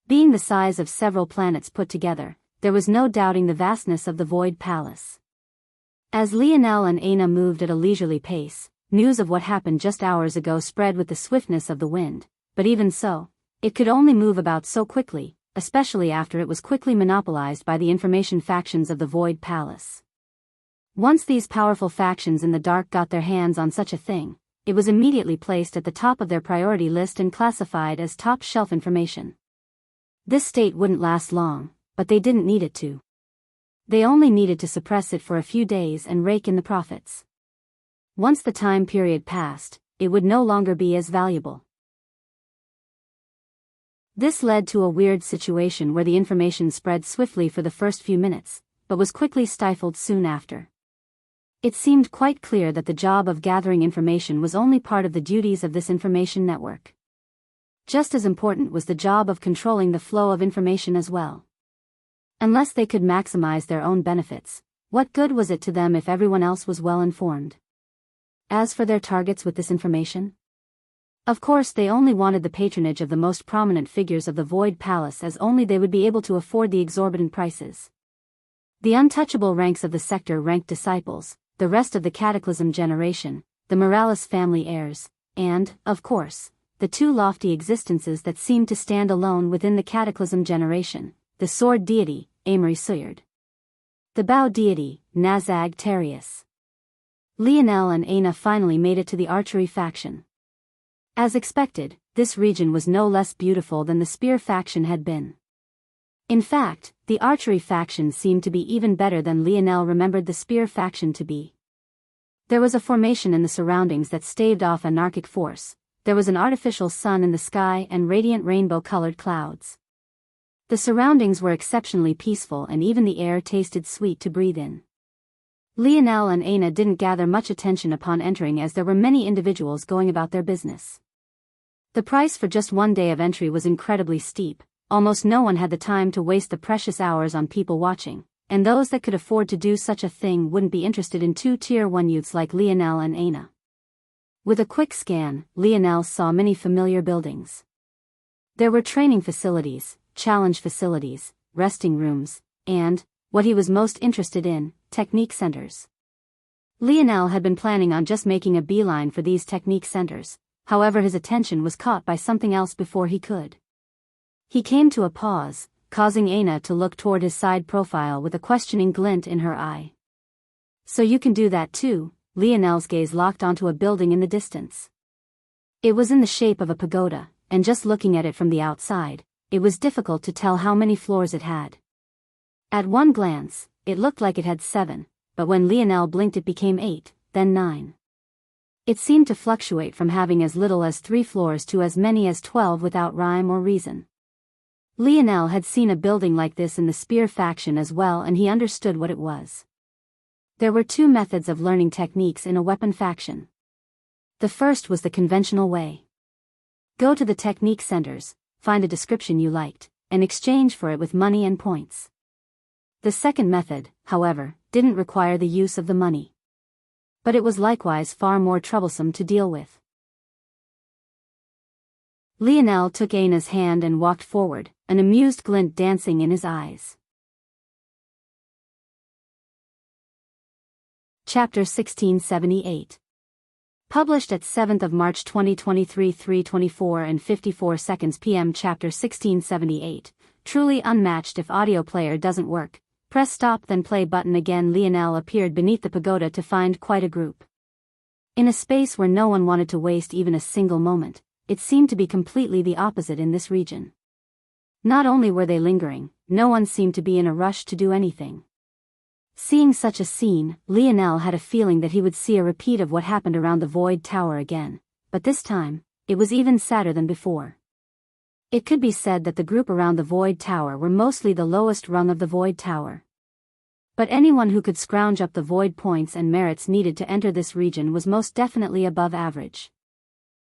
Being the size of several planets put together, there was no doubting the vastness of the Void Palace. As Lionel and Aina moved at a leisurely pace, news of what happened just hours ago spread with the swiftness of the wind, but even so, it could only move about so quickly, especially after it was quickly monopolized by the information factions of the Void Palace. Once these powerful factions in the dark got their hands on such a thing, it was immediately placed at the top of their priority list and classified as top-shelf information. This state wouldn't last long, but they didn't need it to. They only needed to suppress it for a few days and rake in the profits. Once the time period passed, it would no longer be as valuable. This led to a weird situation where the information spread swiftly for the first few minutes, but was quickly stifled soon after. It seemed quite clear that the job of gathering information was only part of the duties of this information network. Just as important was the job of controlling the flow of information as well. Unless they could maximize their own benefits, what good was it to them if everyone else was well informed? As for their targets with this information? Of course they only wanted the patronage of the most prominent figures of the Void Palace, as only they would be able to afford the exorbitant prices. The untouchable ranks of the sector-ranked disciples, the rest of the Cataclysm generation, the Morales family heirs, and, of course, the two lofty existences that seemed to stand alone within the Cataclysm generation, the sword deity, Amory Suyard. The Bao deity, Nazag Terius. Lionel and Aina finally made it to the archery faction. As expected, this region was no less beautiful than the spear faction had been. In fact, the archery faction seemed to be even better than Lionel remembered the spear faction to be. There was a formation in the surroundings that staved off anarchic force. There was an artificial sun in the sky and radiant rainbow-colored clouds. The surroundings were exceptionally peaceful and even the air tasted sweet to breathe in. Lionel and Aina didn't gather much attention upon entering as there were many individuals going about their business. The price for just one day of entry was incredibly steep. Almost no one had the time to waste the precious hours on people watching, and those that could afford to do such a thing wouldn't be interested in two Tier 1 youths like Lionel and Aina. With a quick scan, Lionel saw many familiar buildings. There were training facilities, challenge facilities, resting rooms, and, what he was most interested in, technique centers. Lionel had been planning on just making a beeline for these technique centers, however his attention was caught by something else before he could. He came to a pause, causing Aina to look toward his side profile with a questioning glint in her eye. So you can do that too? Lionel's gaze locked onto a building in the distance. It was in the shape of a pagoda, and just looking at it from the outside, it was difficult to tell how many floors it had. At one glance, it looked like it had 7, but when Lionel blinked it became 8, then 9. It seemed to fluctuate from having as little as 3 floors to as many as 12 without rhyme or reason. Lionel had seen a building like this in the spear faction as well and he understood what it was. There were 2 methods of learning techniques in a weapon faction. The first was the conventional way. Go to the technique centers, find a description you liked, and exchange for it with money and points. The second method, however, didn't require the use of the money. But it was likewise far more troublesome to deal with. Lionel took Aina's hand and walked forward, an amused glint dancing in his eyes. Chapter 1678. Published at 7th of March 2023 3:24 and 54 seconds p.m. Chapter 1678. Truly unmatched. If audio player doesn't work, press stop then play button again. Lionel appeared beneath the pagoda to find quite a group. In a space where no one wanted to waste even a single moment, it seemed to be completely the opposite in this region. Not only were they lingering, no one seemed to be in a rush to do anything. Seeing such a scene, Lionel had a feeling that he would see a repeat of what happened around the Void Tower again, but this time, it was even sadder than before. It could be said that the group around the Void Tower were mostly the lowest rung of the Void Tower. But anyone who could scrounge up the Void points and merits needed to enter this region was most definitely above average.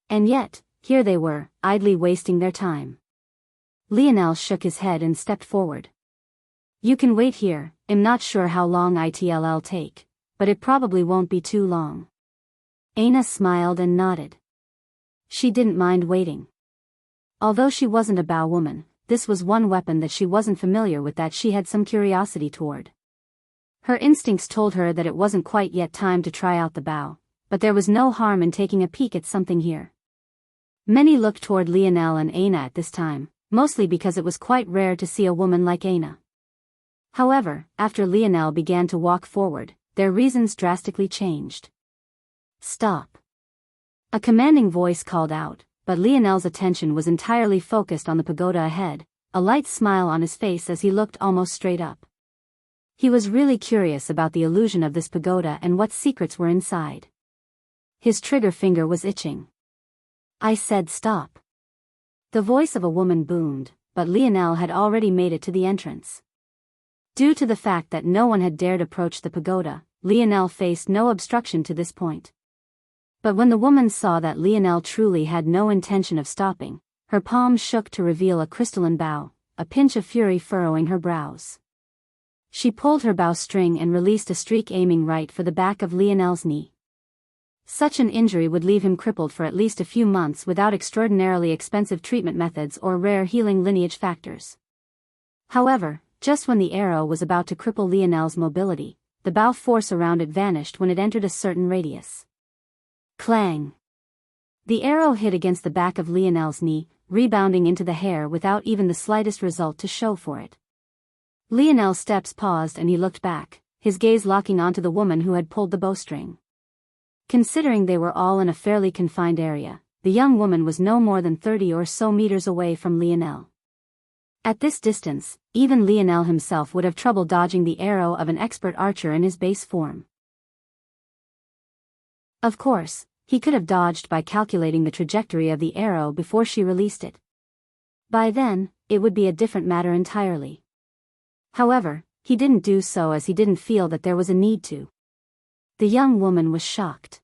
And yet, here they were, idly wasting their time. Lionel shook his head and stepped forward. You can wait here. I'm not sure how long it'll take, but it probably won't be too long. Aina smiled and nodded. She didn't mind waiting. Although she wasn't a Bao woman, this was one weapon that she wasn't familiar with that she had some curiosity toward. Her instincts told her that it wasn't quite yet time to try out the Bao, but there was no harm in taking a peek at something here. Many looked toward Lionel and Aina at this time, mostly because it was quite rare to see a woman like Aina. However, after Lionel began to walk forward, their reasons drastically changed. Stop. A commanding voice called out, but Lionel's attention was entirely focused on the pagoda ahead, a light smile on his face as he looked almost straight up. He was really curious about the illusion of this pagoda and what secrets were inside. His trigger finger was itching. I said stop. The voice of a woman boomed, but Lionel had already made it to the entrance. Due to the fact that no one had dared approach the pagoda, Lionel faced no obstruction to this point. But when the woman saw that Lionel truly had no intention of stopping, her palms shook to reveal a crystalline Bao, a pinch of fury furrowing her brows. She pulled her Bao string and released a streak aiming right for the back of Lionel's knee. Such an injury would leave him crippled for at least a few months without extraordinarily expensive treatment methods or rare healing lineage factors. However, just when the arrow was about to cripple Lionel's mobility, the Bao force around it vanished when it entered a certain radius. Clang! The arrow hit against the back of Lionel's knee, rebounding into the hair without even the slightest result to show for it. Lionel's steps paused and he looked back, his gaze locking onto the woman who had pulled the bowstring. Considering they were all in a fairly confined area, the young woman was no more than 30 or so meters away from Lionel. At this distance, even Lionel himself would have trouble dodging the arrow of an expert archer in his base form. Of course, he could have dodged by calculating the trajectory of the arrow before she released it. By then, it would be a different matter entirely. However, he didn't do so as he didn't feel that there was a need to. The young woman was shocked.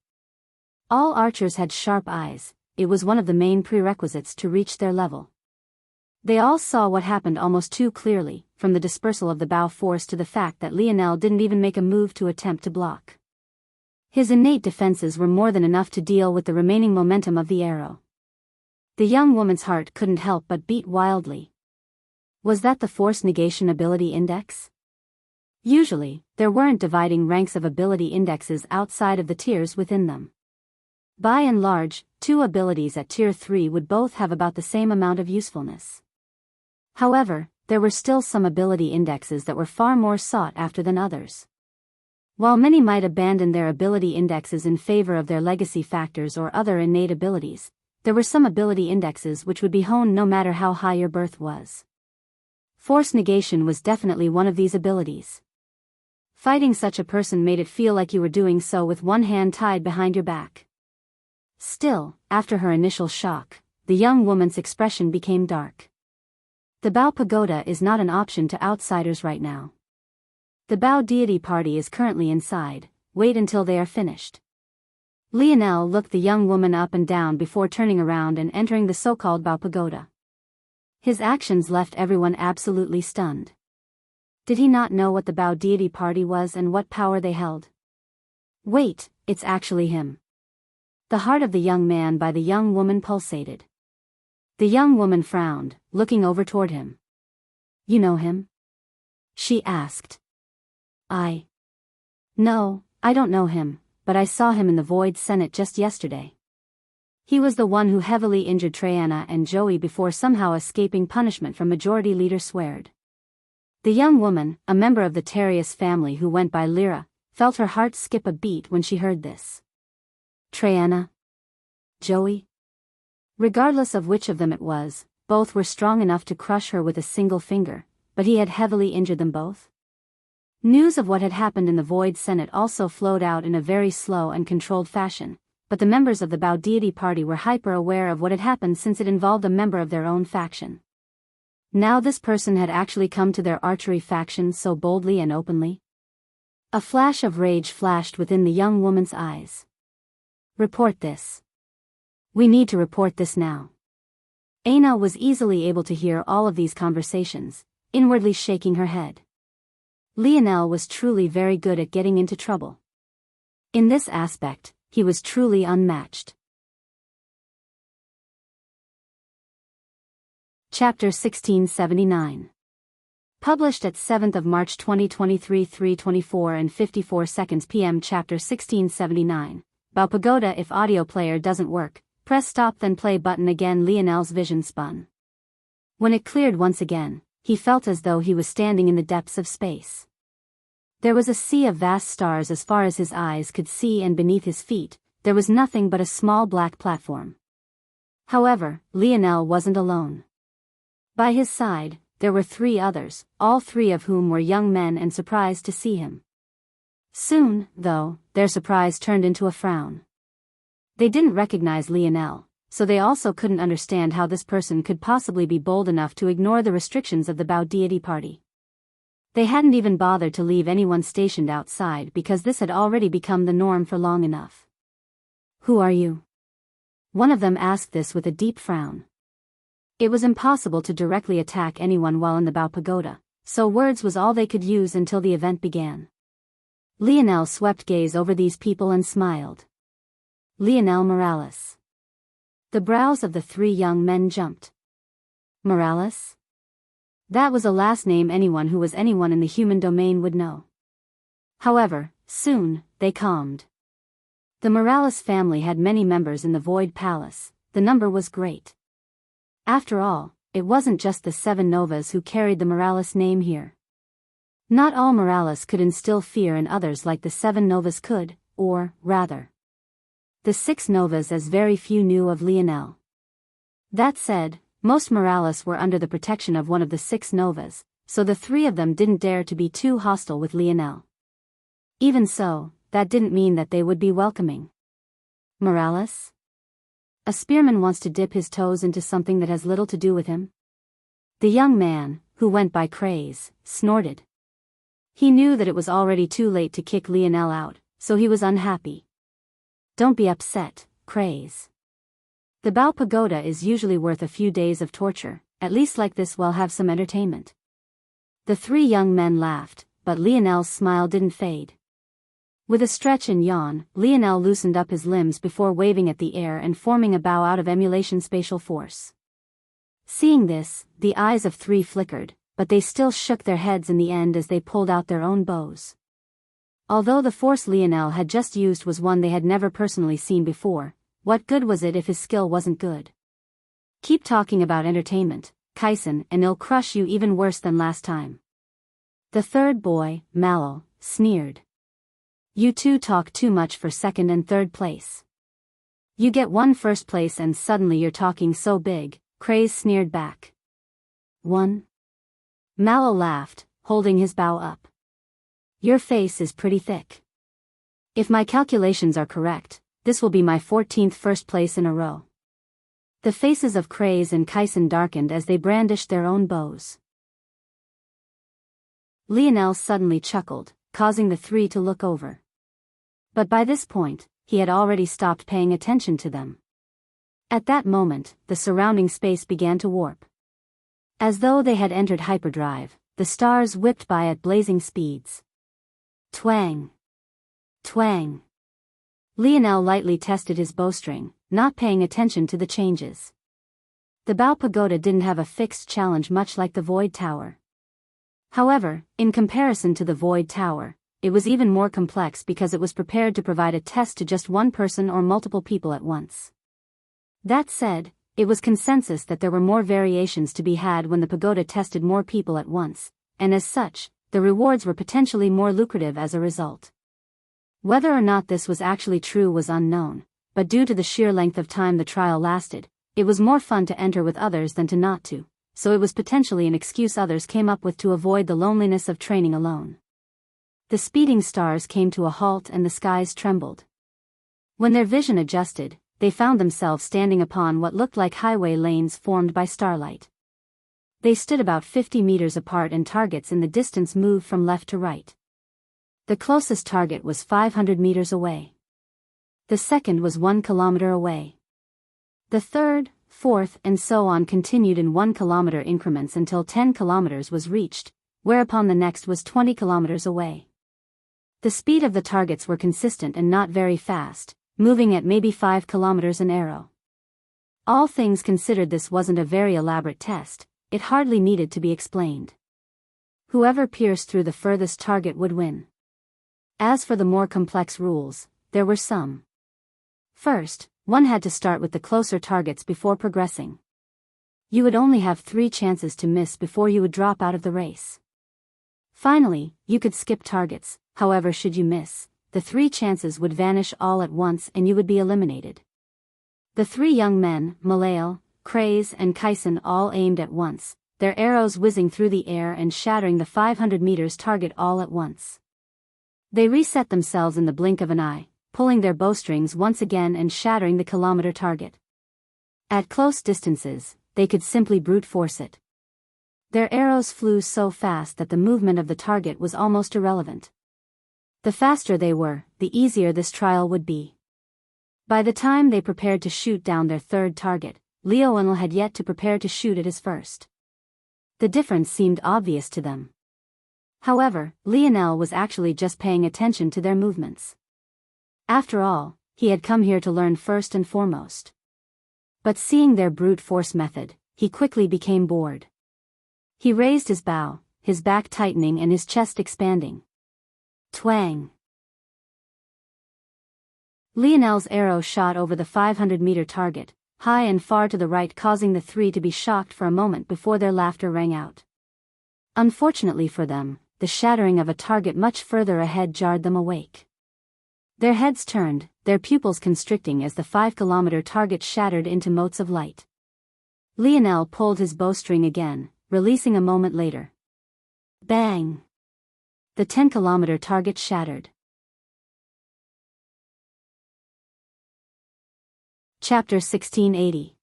All archers had sharp eyes, it was one of the main prerequisites to reach their level. They all saw what happened almost too clearly, from the dispersal of the bow force to the fact that Lionel didn't even make a move to attempt to block. His innate defenses were more than enough to deal with the remaining momentum of the arrow. The young woman's heart couldn't help but beat wildly. Was that the Force Negation Ability Index? Usually, there weren't dividing ranks of ability indexes outside of the tiers within them. By and large, two abilities at Tier 3 would both have about the same amount of usefulness. However, there were still some ability indexes that were far more sought after than others. While many might abandon their ability indexes in favor of their legacy factors or other innate abilities, there were some ability indexes which would be honed no matter how high your birth was. Force negation was definitely one of these abilities. Fighting such a person made it feel like you were doing so with one hand tied behind your back. Still, after her initial shock, the young woman's expression became dark. The Bao Pagoda is not an option to outsiders right now. The Bao deity party is currently inside, wait until they are finished. Lionel looked the young woman up and down before turning around and entering the so-called Bao Pagoda. His actions left everyone absolutely stunned. Did he not know what the Bao deity party was and what power they held? Wait, it's actually him. The heart of the young man by the young woman pulsated. The young woman frowned, looking over toward him. You know him? She asked. No, I don't know him, but I saw him in the Void Senate just yesterday. He was the one who heavily injured Triana and Joey before somehow escaping punishment from Majority Leader Sweard. The young woman, a member of the Terrius family who went by Lyra, felt her heart skip a beat when she heard this. Triana? Joey? Regardless of which of them it was, both were strong enough to crush her with a single finger, but he had heavily injured them both? News of what had happened in the Void Senate also flowed out in a very slow and controlled fashion, but the members of the Bao deity party were hyper-aware of what had happened since it involved a member of their own faction. Now this person had actually come to their archery faction so boldly and openly. A flash of rage flashed within the young woman's eyes. Report this. We need to report this now. Aina was easily able to hear all of these conversations, inwardly shaking her head. Lionel was truly very good at getting into trouble. In this aspect, he was truly unmatched. Chapter 1679. Published at 7th of March 2023 3:24 and 54 seconds p.m. Chapter 1679. Bao Pagoda. If audio player doesn't work, press stop then play button again. Lionel's vision spun. When it cleared once again, he felt as though he was standing in the depths of space. There was a sea of vast stars as far as his eyes could see, and beneath his feet, there was nothing but a small black platform. However, Lionel wasn't alone. By his side, there were 3 others, all 3 of whom were young men and surprised to see him. Soon, though, their surprise turned into a frown. They didn't recognize Lionel, so they also couldn't understand how this person could possibly be bold enough to ignore the restrictions of the Bao deity party. They hadn't even bothered to leave anyone stationed outside because this had already become the norm for long enough. Who are you? One of them asked this with a deep frown. It was impossible to directly attack anyone while in the Bao Pagoda, so words was all they could use until the event began. Lionel swept gaze over these people and smiled. Lionel Morales. The brows of the 3 young men jumped. Morales? That was a last name anyone who was anyone in the human domain would know. However, soon, they calmed. The Morales family had many members in the Void Palace, the number was great. After all, it wasn't just the 7 Novas who carried the Morales name here. Not all Morales could instill fear in others like the 7 novas could, or, rather, the 6 novas, as very few knew of Lionel. That said, most Morales were under the protection of one of the 6 novas, so the 3 of them didn't dare to be too hostile with Lionel. Even so, that didn't mean that they would be welcoming. Morales? A spearman wants to dip his toes into something that has little to do with him? The young man, who went by Craze, snorted. He knew that it was already too late to kick Lionel out, so he was unhappy. Don't be upset, Craze. The Bao Pagoda is usually worth a few days of torture, at least like this we'll have some entertainment. The 3 young men laughed, but Lionel's smile didn't fade. With a stretch and yawn, Lionel loosened up his limbs before waving at the air and forming a bow out of emulation spatial force. Seeing this, the eyes of 3 flickered, but they still shook their heads in the end as they pulled out their own bows. Although the force Lionel had just used was one they had never personally seen before, what good was it if his skill wasn't good? Keep talking about entertainment, Kaisen, and it'll crush you even worse than last time. The 3rd boy, Mallow, sneered. You 2 talk too much for 2nd and 3rd place. You get 1 first place and suddenly you're talking so big, Craze sneered back. 1. Mallow laughed, holding his bow up. Your face is pretty thick. If my calculations are correct, this will be my 14th first place in a row. The faces of Craze and Kaisen darkened as they brandished their own bows. Lionel suddenly chuckled, causing the 3 to look over. But by this point, he had already stopped paying attention to them. At that moment, the surrounding space began to warp. As though they had entered hyperdrive, the stars whipped by at blazing speeds. Twang! Twang! Lionel lightly tested his bowstring, not paying attention to the changes. The Bao Pagoda didn't have a fixed challenge much like the Void Tower. However, in comparison to the Void Tower, it was even more complex because it was prepared to provide a test to just one person or multiple people at once. That said, it was consensus that there were more variations to be had when the pagoda tested more people at once, and as such, the rewards were potentially more lucrative as a result. Whether or not this was actually true was unknown, but due to the sheer length of time the trial lasted, it was more fun to enter with others than to not to, so it was potentially an excuse others came up with to avoid the loneliness of training alone. The speeding stars came to a halt and the skies trembled. When their vision adjusted, they found themselves standing upon what looked like highway lanes formed by starlight. They stood about 50 meters apart and targets in the distance moved from left to right. The closest target was 500 meters away. The second was 1 kilometer away. The third, fourth and so on continued in 1 kilometer increments until 10 kilometers was reached, whereupon the next was 20 kilometers away. The speed of the targets were consistent and not very fast, moving at maybe 5 kilometers an arrow. All things considered, this wasn't a very elaborate test, it hardly needed to be explained. Whoever pierced through the furthest target would win. As for the more complex rules, there were some. First, one had to start with the closer targets before progressing. You would only have 3 chances to miss before you would drop out of the race. Finally, you could skip targets, however should you miss, the 3 chances would vanish all at once and you would be eliminated. The 3 young men, Malail, Craze and Kaisen all aimed at once, their arrows whizzing through the air and shattering the 500 meters target all at once. They reset themselves in the blink of an eye, pulling their bowstrings once again and shattering the kilometer target. At close distances, they could simply brute force it. Their arrows flew so fast that the movement of the target was almost irrelevant. The faster they were, the easier this trial would be. By the time they prepared to shoot down their third target, Lionel had yet to prepare to shoot at his first. The difference seemed obvious to them. However, Lionel was actually just paying attention to their movements. After all, he had come here to learn first and foremost. But seeing their brute force method, he quickly became bored. He raised his bow, his back tightening and his chest expanding. Twang! Lionel's arrow shot over the 500-meter target, high and far to the right, causing the 3 to be shocked for a moment before their laughter rang out. Unfortunately for them, the shattering of a target much further ahead jarred them awake. Their heads turned, their pupils constricting as the 5-kilometer target shattered into motes of light. Lionel pulled his bowstring again, releasing a moment later. Bang! The 10-kilometer target shattered. Chapter 1680.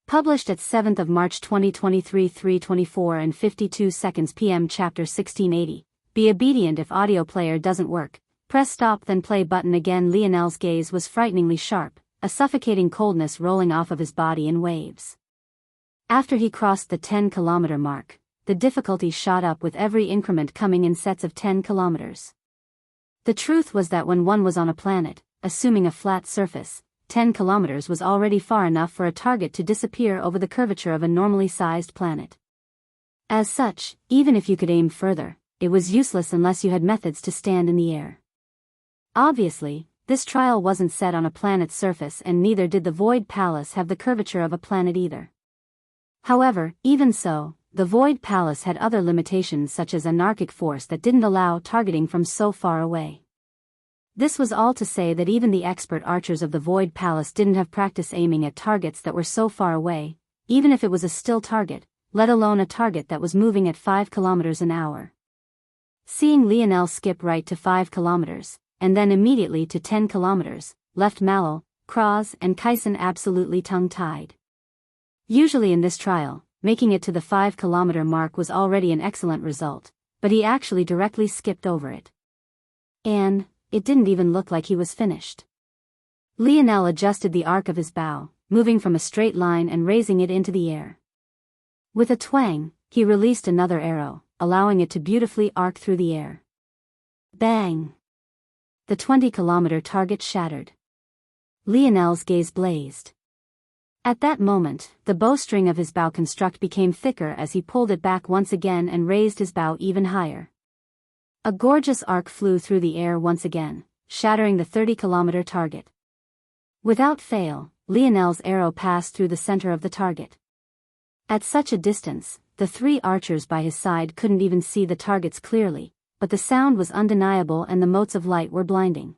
Published at 7th of March 2023 3:24 and 52 seconds p.m. Chapter 1680. Be obedient if audio player doesn't work. Press stop then play button again. Lionel's gaze was frighteningly sharp, a suffocating coldness rolling off of his body in waves. After he crossed the 10-kilometer mark, the difficulty shot up with every increment coming in sets of 10 kilometers. The truth was that when one was on a planet, assuming a flat surface, 10 kilometers was already far enough for a target to disappear over the curvature of a normally sized planet. As such, even if you could aim further, it was useless unless you had methods to stand in the air. Obviously, this trial wasn't set on a planet's surface, and neither did the Void Palace have the curvature of a planet either. However, even so, the Void Palace had other limitations such as anarchic force that didn't allow targeting from so far away. This was all to say that even the expert archers of the Void Palace didn't have practice aiming at targets that were so far away, even if it was a still target, let alone a target that was moving at 5 kilometers an hour. Seeing Lionel skip right to 5 kilometers, and then immediately to 10 kilometers, left Mallow, Kraz and Kyson absolutely tongue-tied. Usually in this trial, making it to the 5-kilometer mark was already an excellent result, but he actually directly skipped over it. And it didn't even look like he was finished. Lionel adjusted the arc of his bow, moving from a straight line and raising it into the air. With a twang, he released another arrow, allowing it to beautifully arc through the air. Bang! The 20-kilometer target shattered. Lionel's gaze blazed. At that moment, the bowstring of his bow construct became thicker as he pulled it back once again and raised his bow even higher. A gorgeous arc flew through the air once again, shattering the 30-kilometer target. Without fail, Lionel's arrow passed through the center of the target. At such a distance, the 3 archers by his side couldn't even see the targets clearly, but the sound was undeniable and the motes of light were blinding.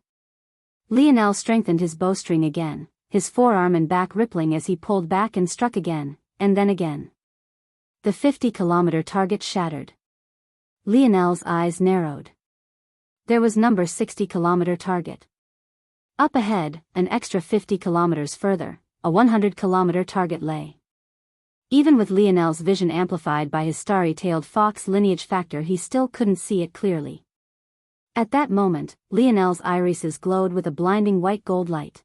Lionel strengthened his bowstring again, his forearm and back rippling as he pulled back and struck again, and then again. The 50-kilometer target shattered. Lionel's eyes narrowed. There was number 60-kilometer target. Up ahead, an extra 50 kilometers further, a 100-kilometer target lay. Even with Lionel's vision amplified by his starry-tailed fox lineage factor, he still couldn't see it clearly. At that moment, Lionel's irises glowed with a blinding white-gold light.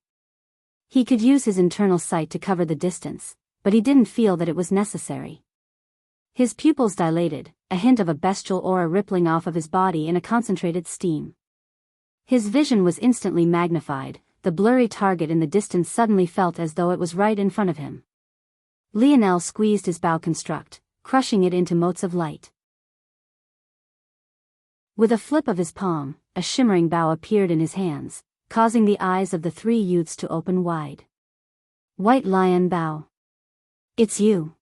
He could use his internal sight to cover the distance, but he didn't feel that it was necessary. His pupils dilated, a hint of a bestial aura rippling off of his body in a concentrated steam. His vision was instantly magnified, the blurry target in the distance suddenly felt as though it was right in front of him. Lionel squeezed his bow construct, crushing it into motes of light. With a flip of his palm, a shimmering bow appeared in his hands, causing the eyes of the 3 youths to open wide. White Lion Bow. It's you.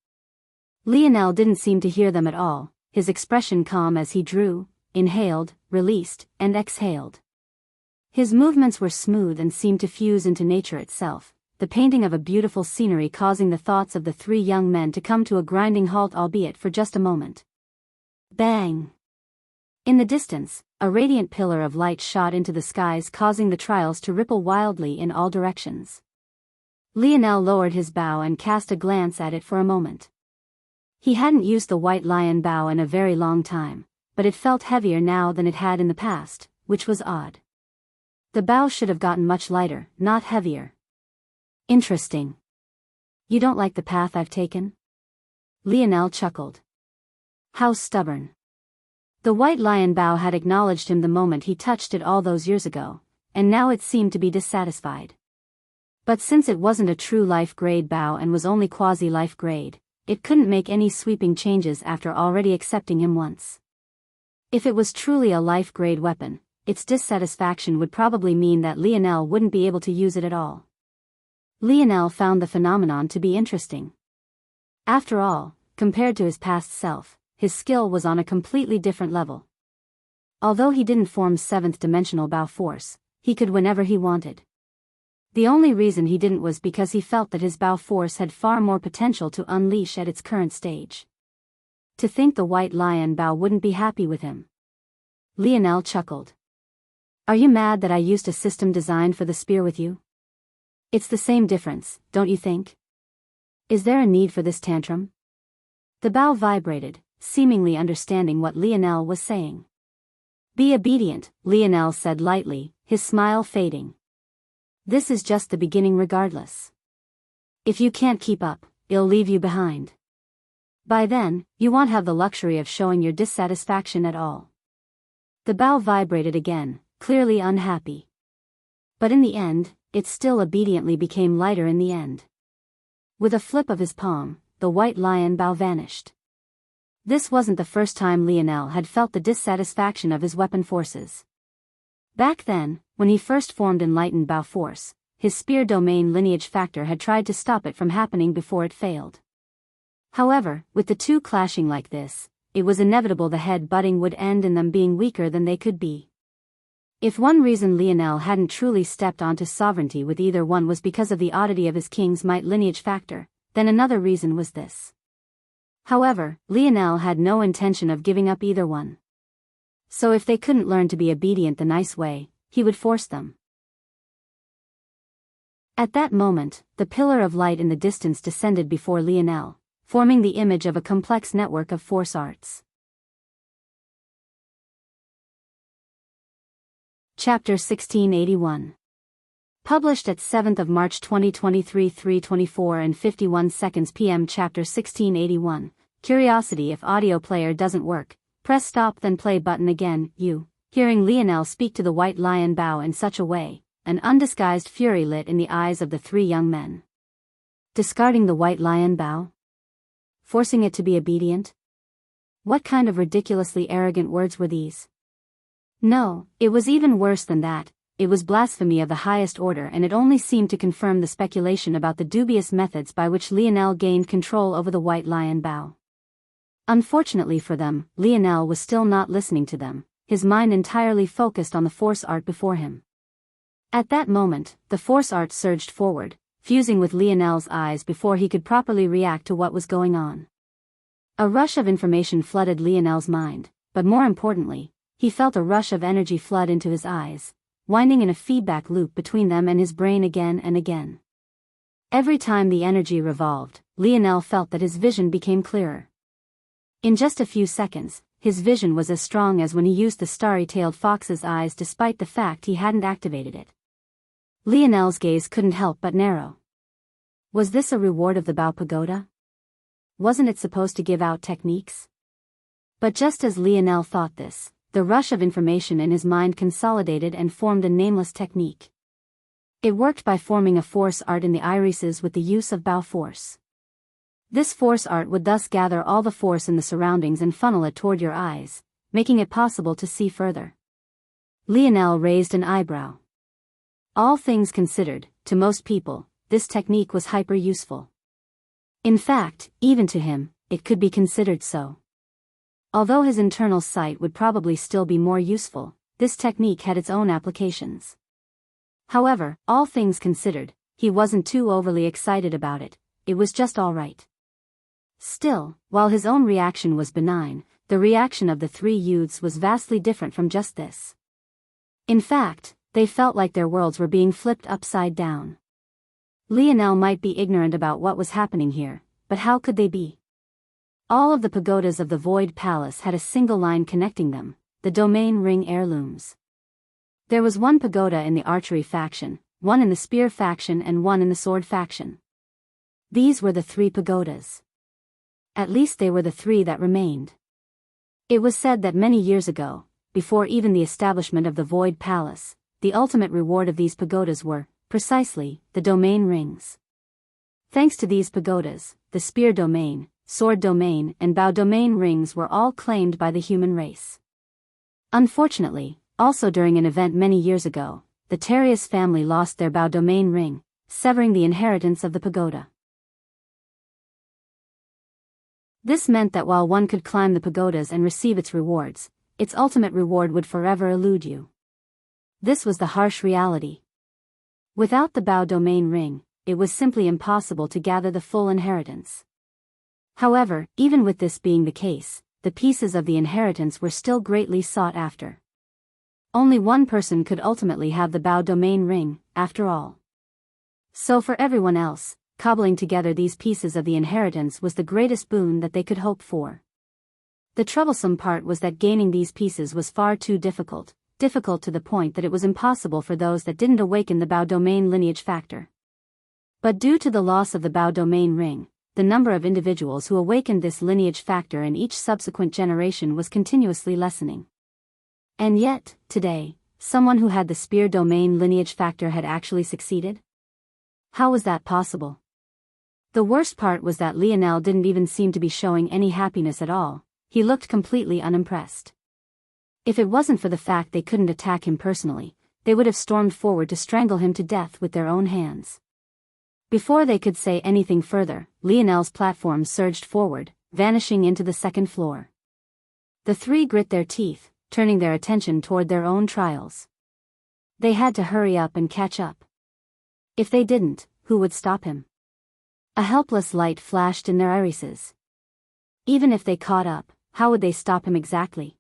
Lionel didn't seem to hear them at all, his expression calm as he drew, inhaled, released, and exhaled. His movements were smooth and seemed to fuse into nature itself, the painting of a beautiful scenery causing the thoughts of the 3 young men to come to a grinding halt, albeit for just a moment. Bang! In the distance, a radiant pillar of light shot into the skies, causing the trials to ripple wildly in all directions. Lionel lowered his bow and cast a glance at it for a moment. He hadn't used the White Lion Bow in a very long time, but it felt heavier now than it had in the past, which was odd. The bow should have gotten much lighter, not heavier. Interesting. You don't like the path I've taken? Lionel chuckled. How stubborn. The White Lion Bow had acknowledged him the moment he touched it all those years ago, and now it seemed to be dissatisfied. But since it wasn't a true life-grade bow and was only quasi-life grade, it couldn't make any sweeping changes after already accepting him once. If it was truly a life-grade weapon, its dissatisfaction would probably mean that Lionel wouldn't be able to use it at all. Lionel found the phenomenon to be interesting. After all, compared to his past self, his skill was on a completely different level. Although he didn't form 7th dimensional Bao force, he could whenever he wanted. The only reason he didn't was because he felt that his Bao force had far more potential to unleash at its current stage. To think the White Lion Bao wouldn't be happy with him. Lionel chuckled. Are you mad that I used a system designed for the spear with you? It's the same difference, don't you think? Is there a need for this tantrum? The Bao vibrated, seemingly understanding what Lionel was saying. Be obedient, Lionel said lightly, his smile fading. This is just the beginning regardless. If you can't keep up, it'll leave you behind. By then, you won't have the luxury of showing your dissatisfaction at all. The Bao vibrated again, clearly unhappy. But in the end, it still obediently became lighter in the end. With a flip of his palm, the White Lion Bao vanished. This wasn't the first time Lionel had felt the dissatisfaction of his weapon forces. Back then, when he first formed Enlightened Bao Force, his spear domain lineage factor had tried to stop it from happening before it failed. However, with the two clashing like this, it was inevitable the head butting would end in them being weaker than they could be. If one reason Lionel hadn't truly stepped onto sovereignty with either one was because of the oddity of his king's might lineage factor, then another reason was this. However, Lionel had no intention of giving up either one. So if they couldn't learn to be obedient the nice way, he would force them. At that moment, the pillar of light in the distance descended before Lionel, forming the image of a complex network of force arts. Chapter 1681. Published at 7th of March 2023 3:24 and 51 seconds p.m. Chapter 1681. Curiosity. If audio player doesn't work, press stop then play button again. Hearing Lionel speak to the White Lion Bao in such a way, an undisguised fury lit in the eyes of the three young men. Discarding the White Lion Bao? Forcing it to be obedient? What kind of ridiculously arrogant words were these? No, it was even worse than that. It was blasphemy of the highest order, and it only seemed to confirm the speculation about the dubious methods by which Lionel gained control over the White Lion Bao. Unfortunately for them, Lionel was still not listening to them, his mind entirely focused on the force art before him. At that moment, the force art surged forward, fusing with Lionel's eyes before he could properly react to what was going on. A rush of information flooded Lionel's mind, but more importantly, he felt a rush of energy flood into his eyes, winding in a feedback loop between them and his brain again and again. Every time the energy revolved, Lionel felt that his vision became clearer. In just a few seconds, his vision was as strong as when he used the starry-tailed fox's eyes despite the fact he hadn't activated it. Lionel's gaze couldn't help but narrow. Was this a reward of the Bao Pagoda? Wasn't it supposed to give out techniques? But just as Lionel thought this, the rush of information in his mind consolidated and formed a nameless technique. It worked by forming a force art in the irises with the use of Bao force. This force art would thus gather all the force in the surroundings and funnel it toward your eyes, making it possible to see further. Lionel raised an eyebrow. All things considered, to most people, this technique was hyper-useful. In fact, even to him, it could be considered so. Although his internal sight would probably still be more useful, this technique had its own applications. However, all things considered, he wasn't too overly excited about it, it was just all right. Still, while his own reaction was benign, the reaction of the three youths was vastly different from just this. In fact, they felt like their worlds were being flipped upside down. Lionel might be ignorant about what was happening here, but how could they be? All of the pagodas of the Void Palace had a single line connecting them, the domain ring heirlooms. There was one pagoda in the archery faction, one in the spear faction and one in the sword faction. These were the three pagodas. At least they were the three that remained. It was said that many years ago, before even the establishment of the Void Palace, the ultimate reward of these pagodas were, precisely, the domain rings. Thanks to these pagodas, the spear domain, sword domain and Bao domain rings were all claimed by the human race. Unfortunately, also during an event many years ago, the Terrius family lost their Bao domain ring, severing the inheritance of the pagoda. This meant that while one could climb the pagodas and receive its rewards, its ultimate reward would forever elude you. This was the harsh reality. Without the Bao domain ring, it was simply impossible to gather the full inheritance. However, even with this being the case, the pieces of the inheritance were still greatly sought after. Only one person could ultimately have the Bao domain ring, after all. So for everyone else, cobbling together these pieces of the inheritance was the greatest boon that they could hope for. The troublesome part was that gaining these pieces was far too difficult to the point that it was impossible for those that didn't awaken the Bao domain lineage factor. But due to the loss of the Bao domain ring, the number of individuals who awakened this lineage factor in each subsequent generation was continuously lessening. And yet, today, someone who had the spear domain lineage factor had actually succeeded? How was that possible? The worst part was that Lionel didn't even seem to be showing any happiness at all. He looked completely unimpressed. If it wasn't for the fact they couldn't attack him personally, they would have stormed forward to strangle him to death with their own hands. Before they could say anything further, Lionel's platform surged forward, vanishing into the second floor. The three grit their teeth, turning their attention toward their own trials. They had to hurry up and catch up. If they didn't, who would stop him? A helpless light flashed in their irises. Even if they caught up, how would they stop him exactly?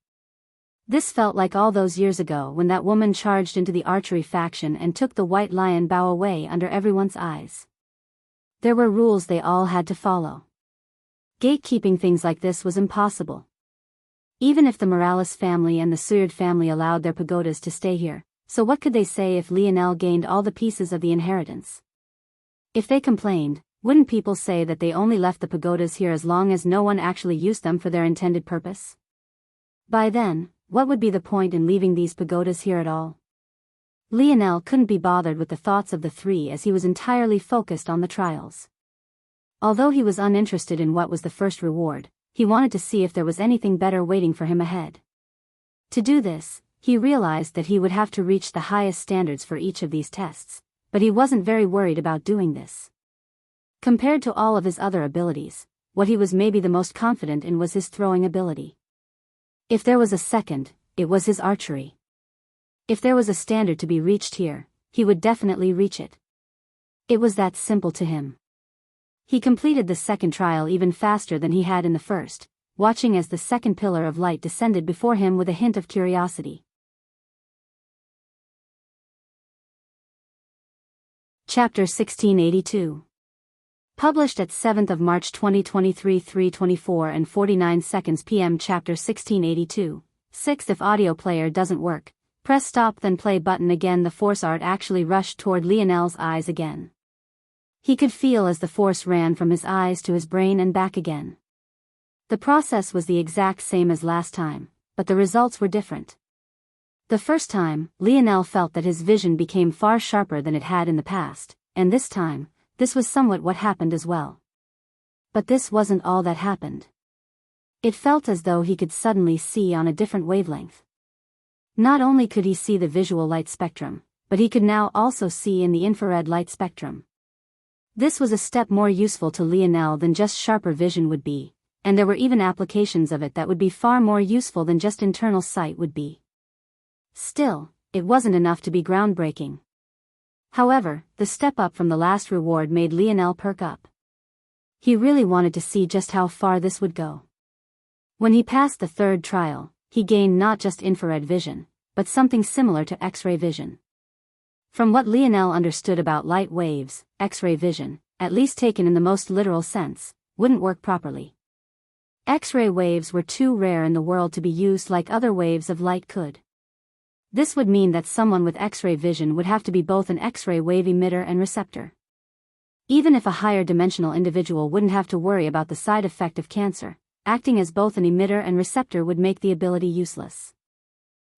This felt like all those years ago when that woman charged into the archery faction and took the white lion Bao away under everyone's eyes. There were rules they all had to follow. Gatekeeping things like this was impossible. Even if the Morales family and the Suyard family allowed their pagodas to stay here, so what could they say if Lionel gained all the pieces of the inheritance? If they complained, wouldn't people say that they only left the pagodas here as long as no one actually used them for their intended purpose? By then, what would be the point in leaving these pagodas here at all? Lionel couldn't be bothered with the thoughts of the three as he was entirely focused on the trials. Although he was uninterested in what was the first reward, he wanted to see if there was anything better waiting for him ahead. To do this, he realized that he would have to reach the highest standards for each of these tests, but he wasn't very worried about doing this. Compared to all of his other abilities, what he was maybe the most confident in was his throwing ability. If there was a second, it was his archery. If there was a standard to be reached here, he would definitely reach it. It was that simple to him. He completed the second trial even faster than he had in the first, watching as the second pillar of light descended before him with a hint of curiosity. Chapter 1682. Published at 7th of March 2023 3:24 and 49 seconds p.m. Chapter 1682. 6. If audio player doesn't work, press stop then play button again. The force art actually rushed toward Lionel's eyes again. He could feel as the force ran from his eyes to his brain and back again. The process was the exact same as last time, but the results were different. The first time, Lionel felt that his vision became far sharper than it had in the past, and this time, this was somewhat what happened as well. But this wasn't all that happened. It felt as though he could suddenly see on a different wavelength. Not only could he see the visual light spectrum, but he could now also see in the infrared light spectrum. This was a step more useful to Lionel than just sharper vision would be, and there were even applications of it that would be far more useful than just internal sight would be. Still, it wasn't enough to be groundbreaking. However, the step up from the last reward made Lionel perk up. He really wanted to see just how far this would go. When he passed the third trial, he gained not just infrared vision, but something similar to X-ray vision. From what Lionel understood about light waves, X-ray vision, at least taken in the most literal sense, wouldn't work properly. X-ray waves were too rare in the world to be used like other waves of light could. This would mean that someone with X-ray vision would have to be both an X-ray wave emitter and receptor. Even if a higher dimensional individual wouldn't have to worry about the side effect of cancer, acting as both an emitter and receptor would make the ability useless.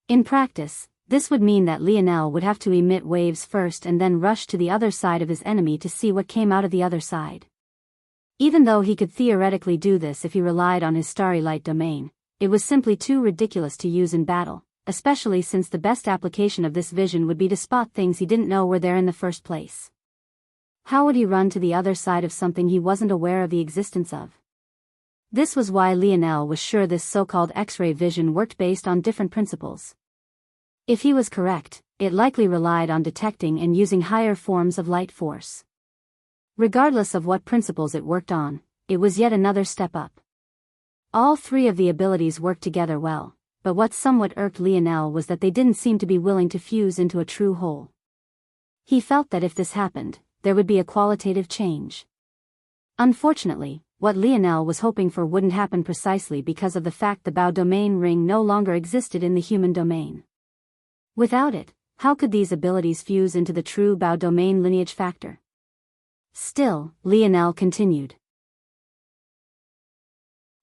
In practice, this would mean that Lionel would have to emit waves first and then rush to the other side of his enemy to see what came out of the other side. Even though he could theoretically do this if he relied on his starry light domain, it was simply too ridiculous to use in battle, especially since the best application of this vision would be to spot things he didn't know were there in the first place. How would he run to the other side of something he wasn't aware of the existence of? This was why Lionel was sure this so-called X-ray vision worked based on different principles. If he was correct, it likely relied on detecting and using higher forms of light force. Regardless of what principles it worked on, it was yet another step up. All three of the abilities worked together well, but what somewhat irked Lionel was that they didn't seem to be willing to fuse into a true whole. He felt that if this happened, there would be a qualitative change. Unfortunately, what Lionel was hoping for wouldn't happen precisely because of the fact the Bao domain ring no longer existed in the human domain. Without it, how could these abilities fuse into the true Bao domain lineage factor? Still, Lionel continued.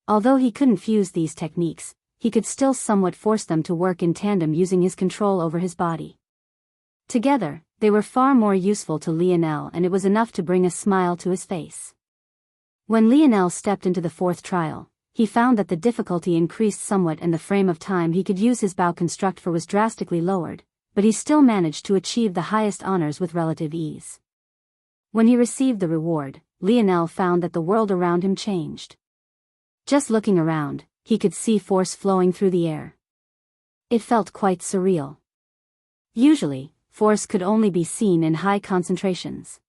Although he couldn't fuse these techniques, he could still somewhat force them to work in tandem using his control over his body. Together, they were far more useful to Lionel, and it was enough to bring a smile to his face. When Lionel stepped into the fourth trial, he found that the difficulty increased somewhat and the frame of time he could use his Bao construct for was drastically lowered, but he still managed to achieve the highest honors with relative ease. When he received the reward, Lionel found that the world around him changed. Just looking around, he could see force flowing through the air. It felt quite surreal. Usually, force could only be seen in high concentrations.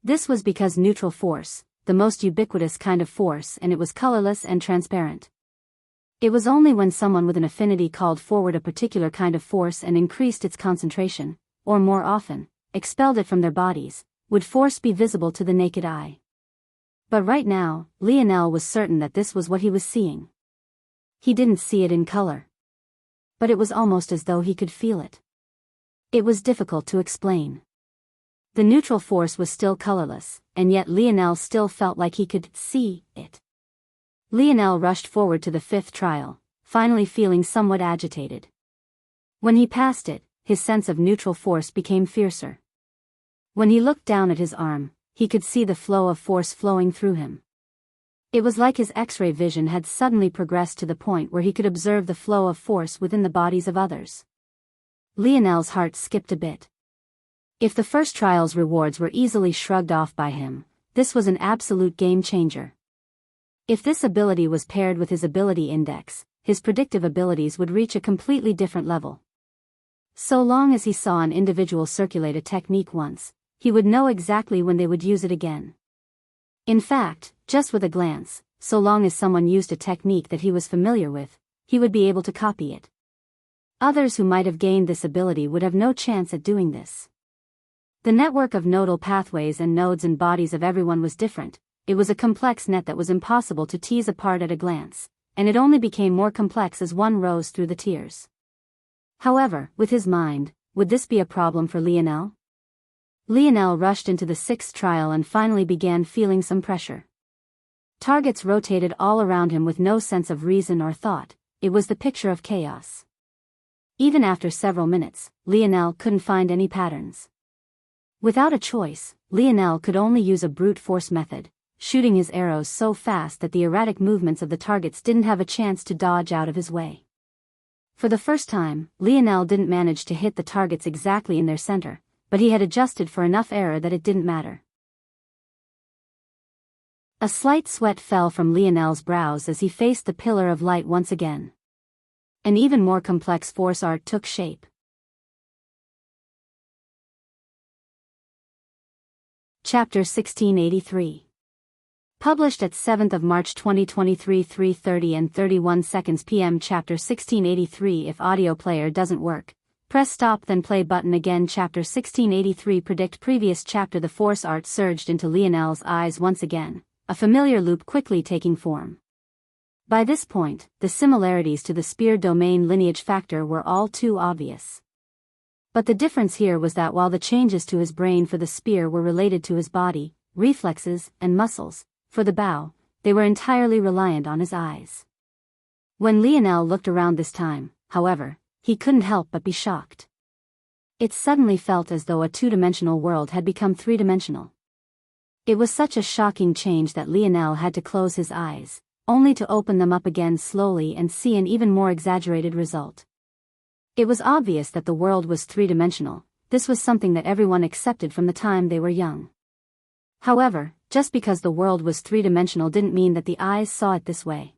This was because neutral force, the most ubiquitous kind of force, and it was colorless and transparent. It was only when someone with an affinity called forward a particular kind of force and increased its concentration, or more often, expelled it from their bodies, would force be visible to the naked eye. But right now, Lionel was certain that this was what he was seeing. He didn't see it in color. But it was almost as though he could feel it. It was difficult to explain. The neutral force was still colorless, and yet Lionel still felt like he could see it. Lionel rushed forward to the fifth trial, finally feeling somewhat agitated. When he passed it, his sense of neutral force became fiercer. When he looked down at his arm, he could see the flow of force flowing through him. It was like his X-ray vision had suddenly progressed to the point where he could observe the flow of force within the bodies of others. Lionel's heart skipped a bit. If the first trial's rewards were easily shrugged off by him, this was an absolute game changer. If this ability was paired with his ability index, his predictive abilities would reach a completely different level. So long as he saw an individual circulate a technique once, he would know exactly when they would use it again. In fact, just with a glance, so long as someone used a technique that he was familiar with, he would be able to copy it. Others who might have gained this ability would have no chance at doing this. The network of nodal pathways and nodes and bodies of everyone was different. It was a complex net that was impossible to tease apart at a glance, and it only became more complex as one rose through the tiers. However, with his mind, would this be a problem for Lionel? Lionel rushed into the sixth trial and finally began feeling some pressure. Targets rotated all around him with no sense of reason or thought. It was the picture of chaos. Even after several minutes, Lionel couldn't find any patterns. Without a choice, Lionel could only use a brute force method, shooting his arrows so fast that the erratic movements of the targets didn't have a chance to dodge out of his way. For the first time, Lionel didn't manage to hit the targets exactly in their center, but he had adjusted for enough error that it didn't matter. A slight sweat fell from Lionel's brows as he faced the pillar of light once again. An even more complex force art took shape. Chapter 1683. Published at 7th of March 2023 3:30 and 31 seconds p.m. Chapter 1683. If audio player doesn't work, press stop then play button again. Chapter 1683. Predict previous chapter. The force art surged into Lionel's eyes once again, a familiar loop quickly taking form. By this point, the similarities to the spear domain lineage factor were all too obvious. But the difference here was that while the changes to his brain for the spear were related to his body, reflexes, and muscles, for the Bao, they were entirely reliant on his eyes. When Lionel looked around this time, however, he couldn't help but be shocked. It suddenly felt as though a two-dimensional world had become three-dimensional. It was such a shocking change that Lionel had to close his eyes, only to open them up again slowly and see an even more exaggerated result. It was obvious that the world was three-dimensional. This was something that everyone accepted from the time they were young. However, just because the world was three-dimensional didn't mean that the eyes saw it this way.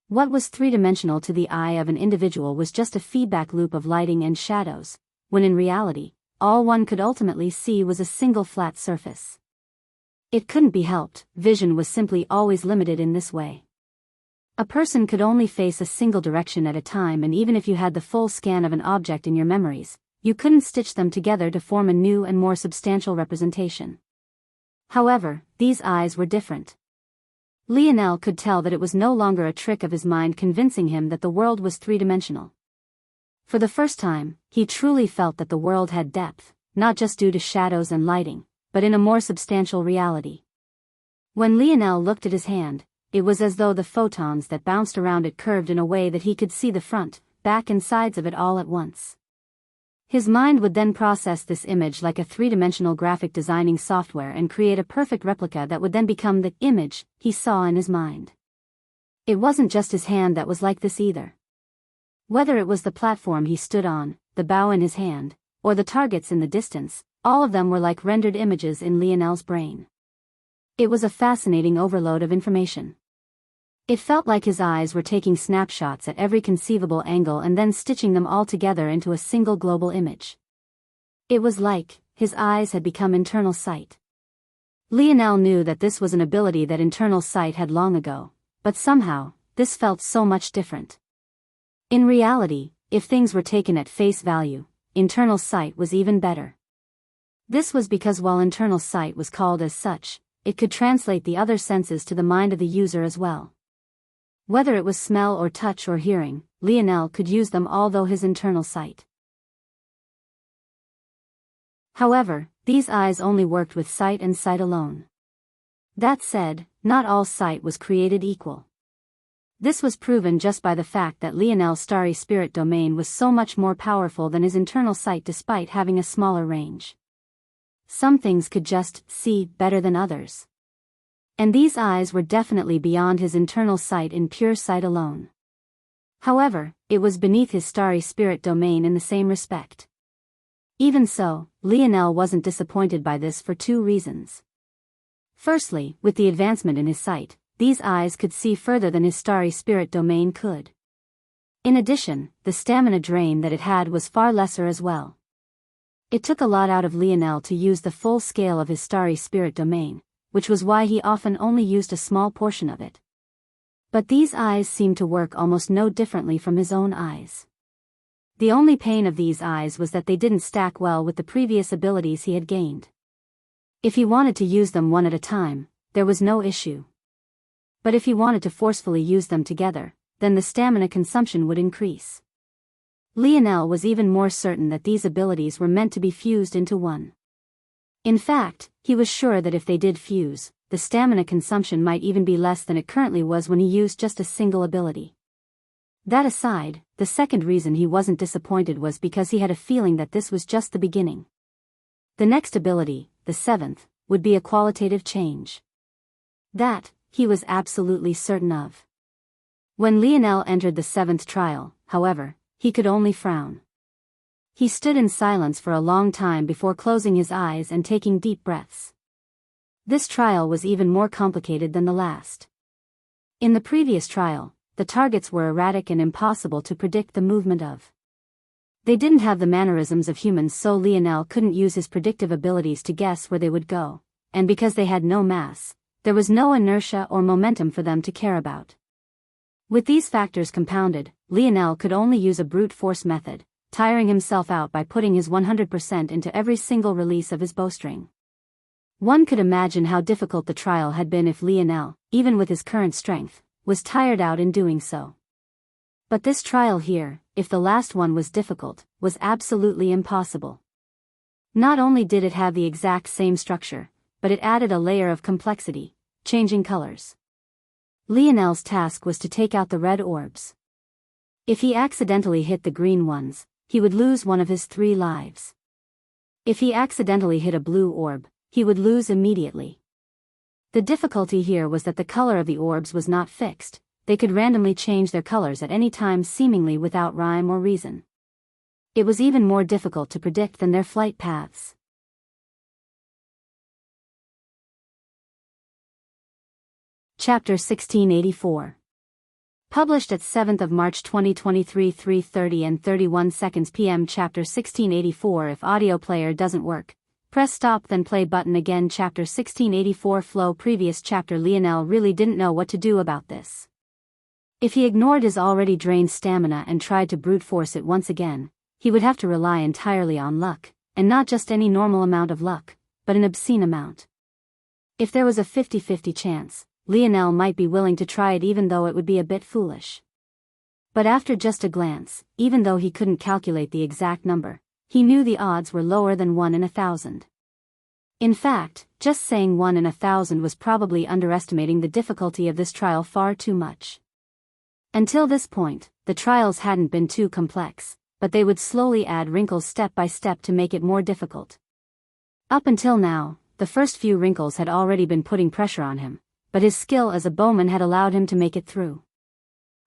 What was three-dimensional to the eye of an individual was just a feedback loop of lighting and shadows, when in reality, all one could ultimately see was a single flat surface. It couldn't be helped, vision was simply always limited in this way. A person could only face a single direction at a time, and even if you had the full scan of an object in your memories, you couldn't stitch them together to form a new and more substantial representation. However, these eyes were different. Lionel could tell that it was no longer a trick of his mind convincing him that the world was three-dimensional. For the first time, he truly felt that the world had depth, not just due to shadows and lighting, but in a more substantial reality. When Lionel looked at his hand, it was as though the photons that bounced around it curved in a way that he could see the front, back and sides of it all at once. His mind would then process this image like a three-dimensional graphic designing software and create a perfect replica that would then become the image he saw in his mind. It wasn't just his hand that was like this either. Whether it was the platform he stood on, the bow in his hand, or the targets in the distance, all of them were like rendered images in Lionel's brain. It was a fascinating overload of information. It felt like his eyes were taking snapshots at every conceivable angle and then stitching them all together into a single global image. It was like his eyes had become internal sight. Lionel knew that this was an ability that internal sight had long ago, but somehow, this felt so much different. In reality, if things were taken at face value, internal sight was even better. This was because while internal sight was called as such, it could translate the other senses to the mind of the user as well. Whether it was smell or touch or hearing, Lionel could use them all through his internal sight. However, these eyes only worked with sight and sight alone. That said, not all sight was created equal. This was proven just by the fact that Lionel's starry spirit domain was so much more powerful than his internal sight despite having a smaller range. Some things could just see better than others. And these eyes were definitely beyond his internal sight in pure sight alone. However, it was beneath his starry spirit domain in the same respect. Even so, Lionel wasn't disappointed by this for two reasons. Firstly, with the advancement in his sight, these eyes could see further than his starry spirit domain could. In addition, the stamina drain that it had was far lesser as well. It took a lot out of Lionel to use the full scale of his starry spirit domain, which was why he often only used a small portion of it. But these eyes seemed to work almost no differently from his own eyes. The only pain of these eyes was that they didn't stack well with the previous abilities he had gained. If he wanted to use them one at a time, there was no issue. But if he wanted to forcefully use them together, then the stamina consumption would increase. Lionel was even more certain that these abilities were meant to be fused into one. In fact, he was sure that if they did fuse, the stamina consumption might even be less than it currently was when he used just a single ability. That aside, the second reason he wasn't disappointed was because he had a feeling that this was just the beginning. The next ability, the seventh, would be a qualitative change. That, he was absolutely certain of. When Lionel entered the seventh trial, however, he could only frown. He stood in silence for a long time before closing his eyes and taking deep breaths. This trial was even more complicated than the last. In the previous trial, the targets were erratic and impossible to predict the movement of. They didn't have the mannerisms of humans, so Lionel couldn't use his predictive abilities to guess where they would go, and because they had no mass, there was no inertia or momentum for them to care about. With these factors compounded, Lionel could only use a brute force method, tiring himself out by putting his 100% into every single release of his bowstring. One could imagine how difficult the trial had been if Lionel, even with his current strength, was tired out in doing so. But this trial here, if the last one was difficult, was absolutely impossible. Not only did it have the exact same structure, but it added a layer of complexity, changing colors. Lionel's task was to take out the red orbs. If he accidentally hit the green ones, he would lose one of his 3 lives. If he accidentally hit a blue orb, he would lose immediately. The difficulty here was that the color of the orbs was not fixed, they could randomly change their colors at any time seemingly without rhyme or reason. It was even more difficult to predict than their flight paths. Chapter 1684. Published at 7th of March 2023 3:30 and 31 seconds p.m. Chapter 1684. If audio player doesn't work, press stop then play button again. Chapter 1684 Flow. Previous chapter. Lionel really didn't know what to do about this. If he ignored his already drained stamina and tried to brute force it once again, he would have to rely entirely on luck, and not just any normal amount of luck, but an obscene amount. If there was a 50-50 chance, Lionel might be willing to try it even though it would be a bit foolish. But after just a glance, even though he couldn't calculate the exact number, he knew the odds were lower than 1 in 1,000. In fact, just saying 1 in 1,000 was probably underestimating the difficulty of this trial far too much. Until this point, the trials hadn't been too complex, but they would slowly add wrinkles step by step to make it more difficult. Up until now, the first few wrinkles had already been putting pressure on him, but his skill as a bowman had allowed him to make it through.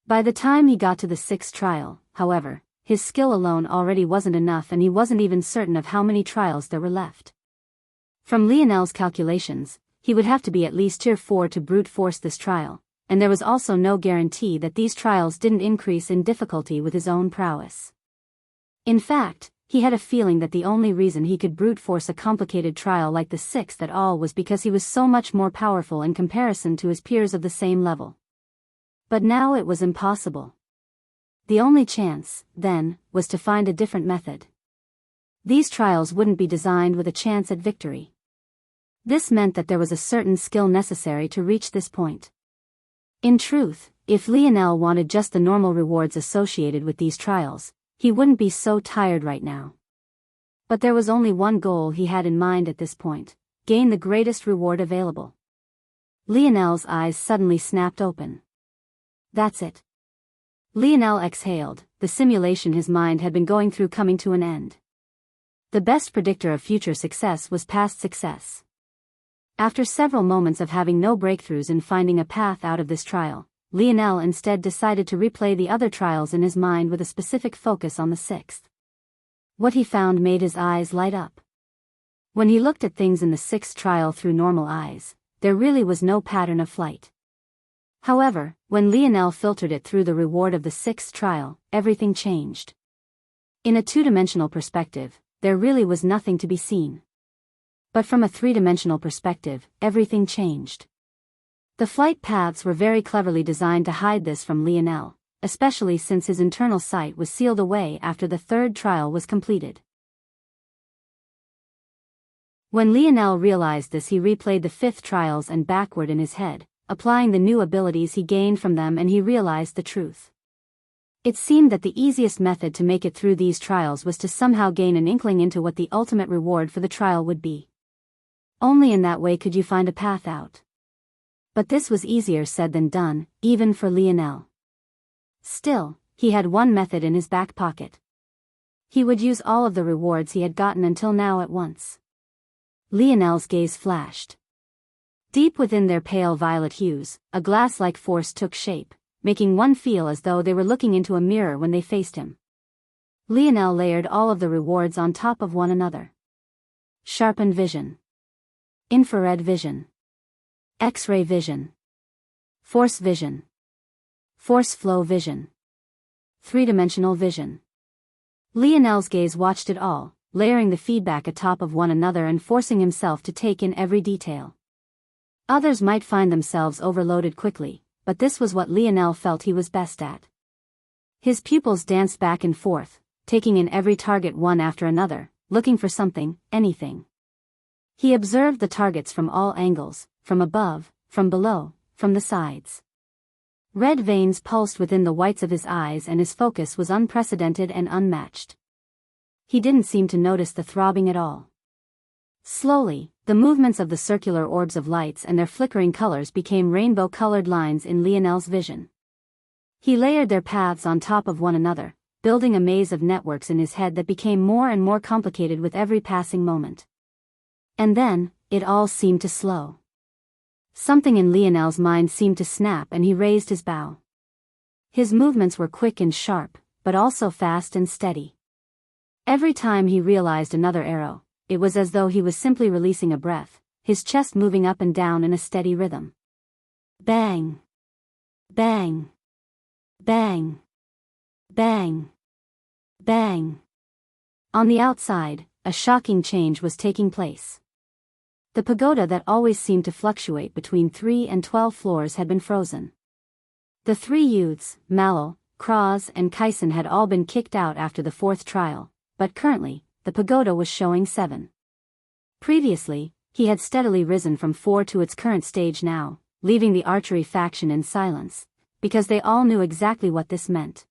By the time he got to the 6th trial, however, his skill alone already wasn't enough and he wasn't even certain of how many trials there were left. From Lionel's calculations, he would have to be at least tier 4 to brute force this trial, and there was also no guarantee that these trials didn't increase in difficulty with his own prowess. In fact, he had a feeling that the only reason he could brute force a complicated trial like the 6th at all was because he was so much more powerful in comparison to his peers of the same level. But now it was impossible. The only chance, then, was to find a different method. These trials wouldn't be designed with a chance at victory. This meant that there was a certain skill necessary to reach this point. In truth, if Lionel wanted just the normal rewards associated with these trials, he wouldn't be so tired right now. But there was only one goal he had in mind at this point: gain the greatest reward available. Lionel's eyes suddenly snapped open. That's it. Lionel exhaled, the simulation his mind had been going through coming to an end. The best predictor of future success was past success. After several moments of having no breakthroughs in finding a path out of this trial, Lionel instead decided to replay the other trials in his mind with a specific focus on the 6th. What he found made his eyes light up. When he looked at things in the 6th trial through normal eyes, there really was no pattern of flight. However, when Lionel filtered it through the reward of the 6th trial, everything changed. In a two-dimensional perspective, there really was nothing to be seen. But from a three-dimensional perspective, everything changed. The flight paths were very cleverly designed to hide this from Lionel, especially since his internal sight was sealed away after the 3rd trial was completed. When Lionel realized this, he replayed the 5th trials and backward in his head, applying the new abilities he gained from them, and he realized the truth. It seemed that the easiest method to make it through these trials was to somehow gain an inkling into what the ultimate reward for the trial would be. Only in that way could you find a path out. But this was easier said than done, even for Lionel. Still, he had one method in his back pocket. He would use all of the rewards he had gotten until now at once. Lionel's gaze flashed. Deep within their pale violet hues, a glass-like force took shape, making one feel as though they were looking into a mirror when they faced him. Lionel layered all of the rewards on top of one another. Sharpened vision. Infrared vision. X-ray vision. Force vision. Force flow vision. Three-dimensional vision. Lionel's gaze watched it all, layering the feedback atop of one another and forcing himself to take in every detail. Others might find themselves overloaded quickly, but this was what Lionel felt he was best at. His pupils danced back and forth, taking in every target one after another, looking for something, anything. He observed the targets from all angles, from above, from below, from the sides. Red veins pulsed within the whites of his eyes and his focus was unprecedented and unmatched. He didn't seem to notice the throbbing at all. Slowly, the movements of the circular orbs of lights and their flickering colors became rainbow-colored lines in Lionel's vision. He layered their paths on top of one another, building a maze of networks in his head that became more and more complicated with every passing moment. And then, it all seemed to slow. Something in Lionel's mind seemed to snap and he raised his bow. His movements were quick and sharp, but also fast and steady. Every time he realized another arrow, it was as though he was simply releasing a breath, his chest moving up and down in a steady rhythm. Bang! Bang! Bang! Bang! Bang! On the outside, a shocking change was taking place. The pagoda that always seemed to fluctuate between 3 and 12 floors had been frozen. The 3 youths, Malol, Kraz and Kaisen, had all been kicked out after the 4th trial, but currently, the pagoda was showing 7. Previously, he had steadily risen from 4 to its current stage now, leaving the archery faction in silence, because they all knew exactly what this meant.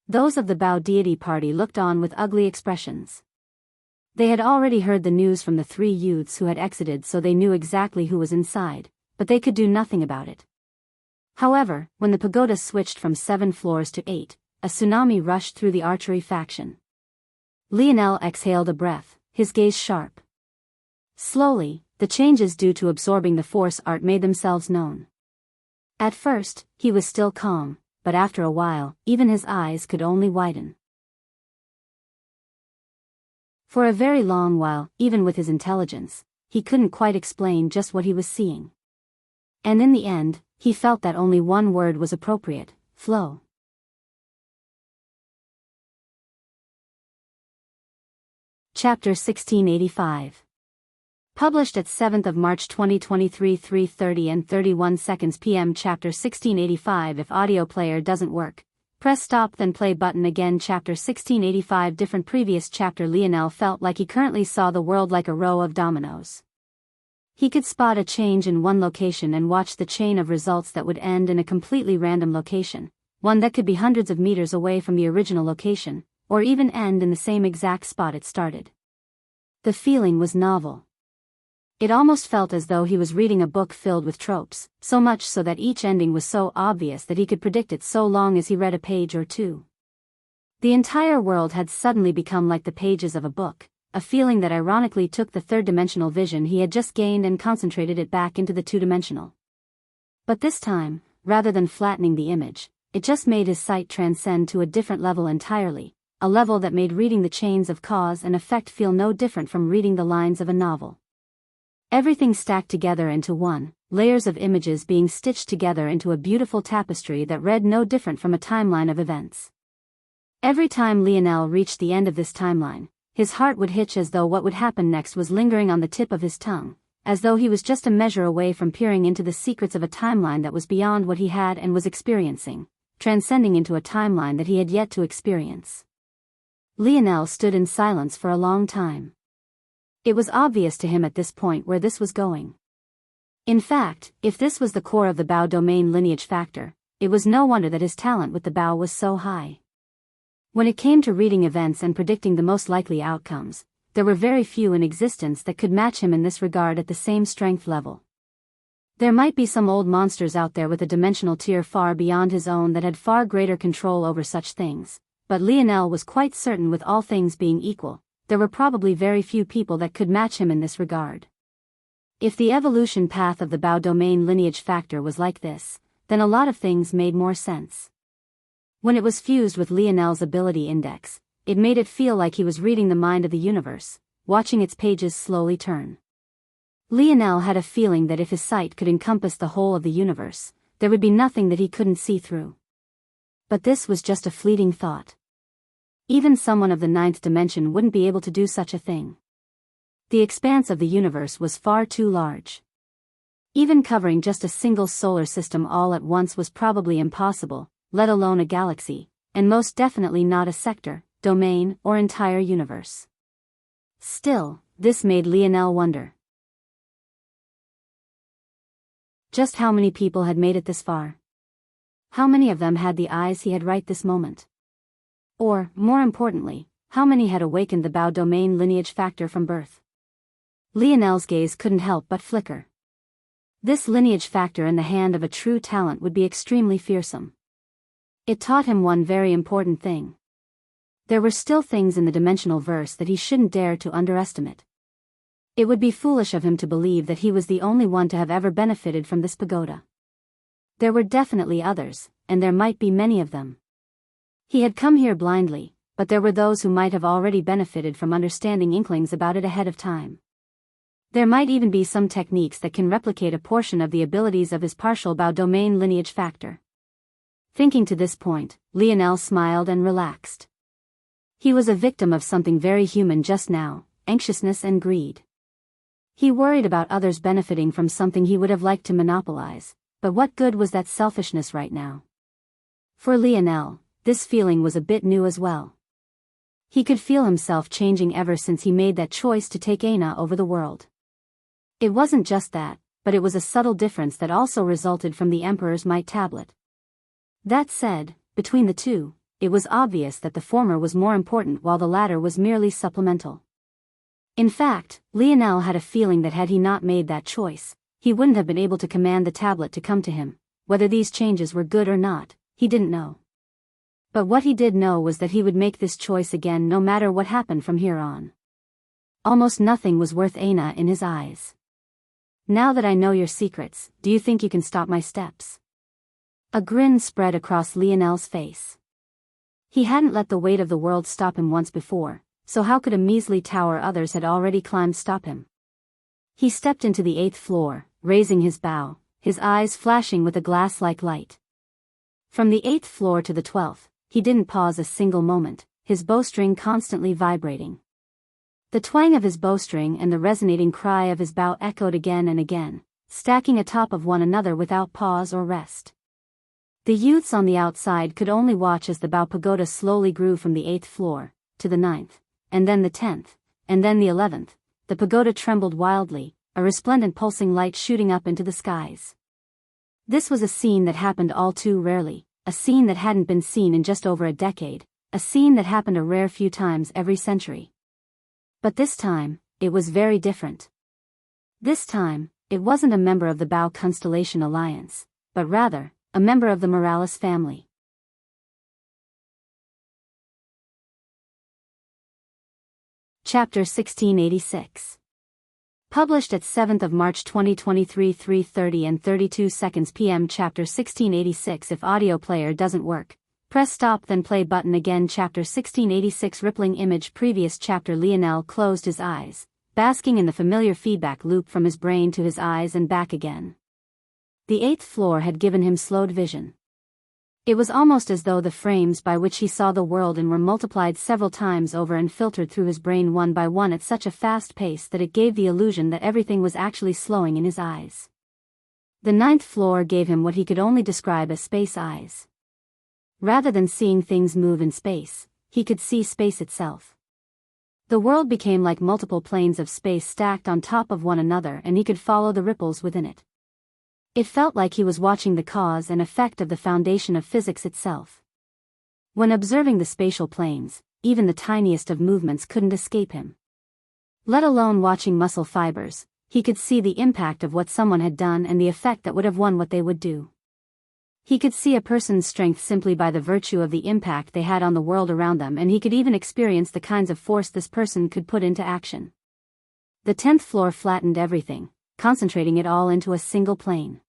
Those of the Bao deity party looked on with ugly expressions. They had already heard the news from the 3 youths who had exited, so they knew exactly who was inside, but they could do nothing about it. However, when the pagoda switched from 7 floors to 8, a tsunami rushed through the archery faction. Lionel exhaled a breath, his gaze sharp. Slowly, the changes due to absorbing the force art made themselves known. At first, he was still calm, but after a while, even his eyes could only widen. For a very long while, even with his intelligence, he couldn't quite explain just what he was seeing. And in the end, he felt that only one word was appropriate: flow. Chapter 1685. Published at 7th of March 2023, 3:30 and 31 seconds p.m. Chapter 1685. If audio player doesn't work, press stop then play button again. Chapter 1685. Different previous chapter. Lionel felt like he currently saw the world like a row of dominoes. He could spot a change in one location and watch the chain of results that would end in a completely random location, one that could be hundreds of meters away from the original location, or even end in the same exact spot it started. The feeling was novel. It almost felt as though he was reading a book filled with tropes, so much so that each ending was so obvious that he could predict it so long as he read a page or two. The entire world had suddenly become like the pages of a book, a feeling that ironically took the third-dimensional vision he had just gained and concentrated it back into the two-dimensional. But this time, rather than flattening the image, it just made his sight transcend to a different level entirely, a level that made reading the chains of cause and effect feel no different from reading the lines of a novel. Everything stacked together into one, layers of images being stitched together into a beautiful tapestry that read no different from a timeline of events. Every time Lionel reached the end of this timeline, his heart would hitch as though what would happen next was lingering on the tip of his tongue, as though he was just a measure away from peering into the secrets of a timeline that was beyond what he had and was experiencing, transcending into a timeline that he had yet to experience. Lionel stood in silence for a long time. It was obvious to him at this point where this was going. In fact, if this was the core of the Bao domain lineage factor, it was no wonder that his talent with the Bao was so high. When it came to reading events and predicting the most likely outcomes, there were very few in existence that could match him in this regard at the same strength level. There might be some old monsters out there with a dimensional tier far beyond his own that had far greater control over such things, but Lionel was quite certain, with all things being equal, there were probably very few people that could match him in this regard. If the evolution path of the Bao domain lineage factor was like this, then a lot of things made more sense. When it was fused with Lionel's ability index, it made it feel like he was reading the mind of the universe, watching its pages slowly turn. Lionel had a feeling that if his sight could encompass the whole of the universe, there would be nothing that he couldn't see through. But this was just a fleeting thought. Even someone of the 9th dimension wouldn't be able to do such a thing. The expanse of the universe was far too large. Even covering just a single solar system all at once was probably impossible, let alone a galaxy, and most definitely not a sector, domain, or entire universe. Still, this made Lionel wonder. Just how many people had made it this far? How many of them had the eyes he had right this moment? Or, more importantly, how many had awakened the Bao domain lineage factor from birth? Lionel's gaze couldn't help but flicker. This lineage factor in the hand of a true talent would be extremely fearsome. It taught him one very important thing. There were still things in the dimensional verse that he shouldn't dare to underestimate. It would be foolish of him to believe that he was the only one to have ever benefited from this pagoda. There were definitely others, and there might be many of them. He had come here blindly, but there were those who might have already benefited from understanding inklings about it ahead of time. There might even be some techniques that can replicate a portion of the abilities of his partial Bao domain lineage factor. Thinking to this point, Lionel smiled and relaxed. He was a victim of something very human just now, anxiousness and greed. He worried about others benefiting from something he would have liked to monopolize, but what good was that selfishness right now? For Lionel, this feeling was a bit new as well. He could feel himself changing ever since he made that choice to take Aina over the world. It wasn't just that, but it was a subtle difference that also resulted from the Emperor's Might tablet. That said, between the two, it was obvious that the former was more important while the latter was merely supplemental. In fact, Lionel had a feeling that had he not made that choice, he wouldn't have been able to command the tablet to come to him. Whether these changes were good or not, he didn't know. But what he did know was that he would make this choice again no matter what happened from here on. Almost nothing was worth Aina in his eyes. Now that I know your secrets, do you think you can stop my steps? A grin spread across Lionel's face. He hadn't let the weight of the world stop him once before, so how could a measly tower others had already climbed stop him? He stepped into the 8th floor, raising his bow, his eyes flashing with a glass-like light. From the 8th floor to the 12th, he didn't pause a single moment, his bowstring constantly vibrating. The twang of his bowstring and the resonating cry of his bow echoed again and again, stacking atop of one another without pause or rest. The youths on the outside could only watch as the bow pagoda slowly grew from the 8th floor, to the 9th, and then the 10th, and then the 11th. The pagoda trembled wildly, a resplendent pulsing light shooting up into the skies. This was a scene that happened all too rarely, a scene that hadn't been seen in just over a decade, a scene that happened a rare few times every century. But this time, it was very different. This time, it wasn't a member of the Bao Constellation Alliance, but rather, a member of the Morales family. Chapter 1686. Published at 7th of March 2023 3:30 and 32 seconds p.m. Chapter 1686. If audio player doesn't work, press stop then play button again. Chapter 1686. Rippling image. Previous chapter. Lionel closed his eyes, basking in the familiar feedback loop from his brain to his eyes and back again. The 8th floor had given him slowed vision. It was almost as though the frames by which he saw the world in were multiplied several times over and filtered through his brain one by one at such a fast pace that it gave the illusion that everything was actually slowing in his eyes. The 9th floor gave him what he could only describe as space eyes. Rather than seeing things move in space, he could see space itself. The world became like multiple planes of space stacked on top of one another, and he could follow the ripples within it. It felt like he was watching the cause and effect of the foundation of physics itself. When observing the spatial planes, even the tiniest of movements couldn't escape him. Let alone watching muscle fibers, he could see the impact of what someone had done and the effect that would have won what they would do. He could see a person's strength simply by the virtue of the impact they had on the world around them, and he could even experience the kinds of force this person could put into action. The 10th floor flattened everything, concentrating it all into a single plane.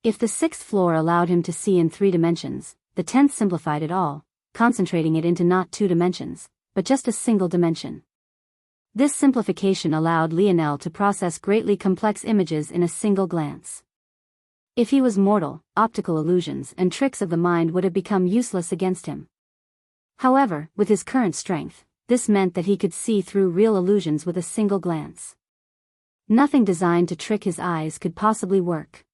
If the 6th floor allowed him to see in 3 dimensions, the 10th simplified it all, concentrating it into not 2 dimensions, but just a single dimension. This simplification allowed Lionel to process greatly complex images in a single glance. If he was mortal, optical illusions and tricks of the mind would have become useless against him. However, with his current strength, this meant that he could see through real illusions with a single glance. Nothing designed to trick his eyes could possibly work.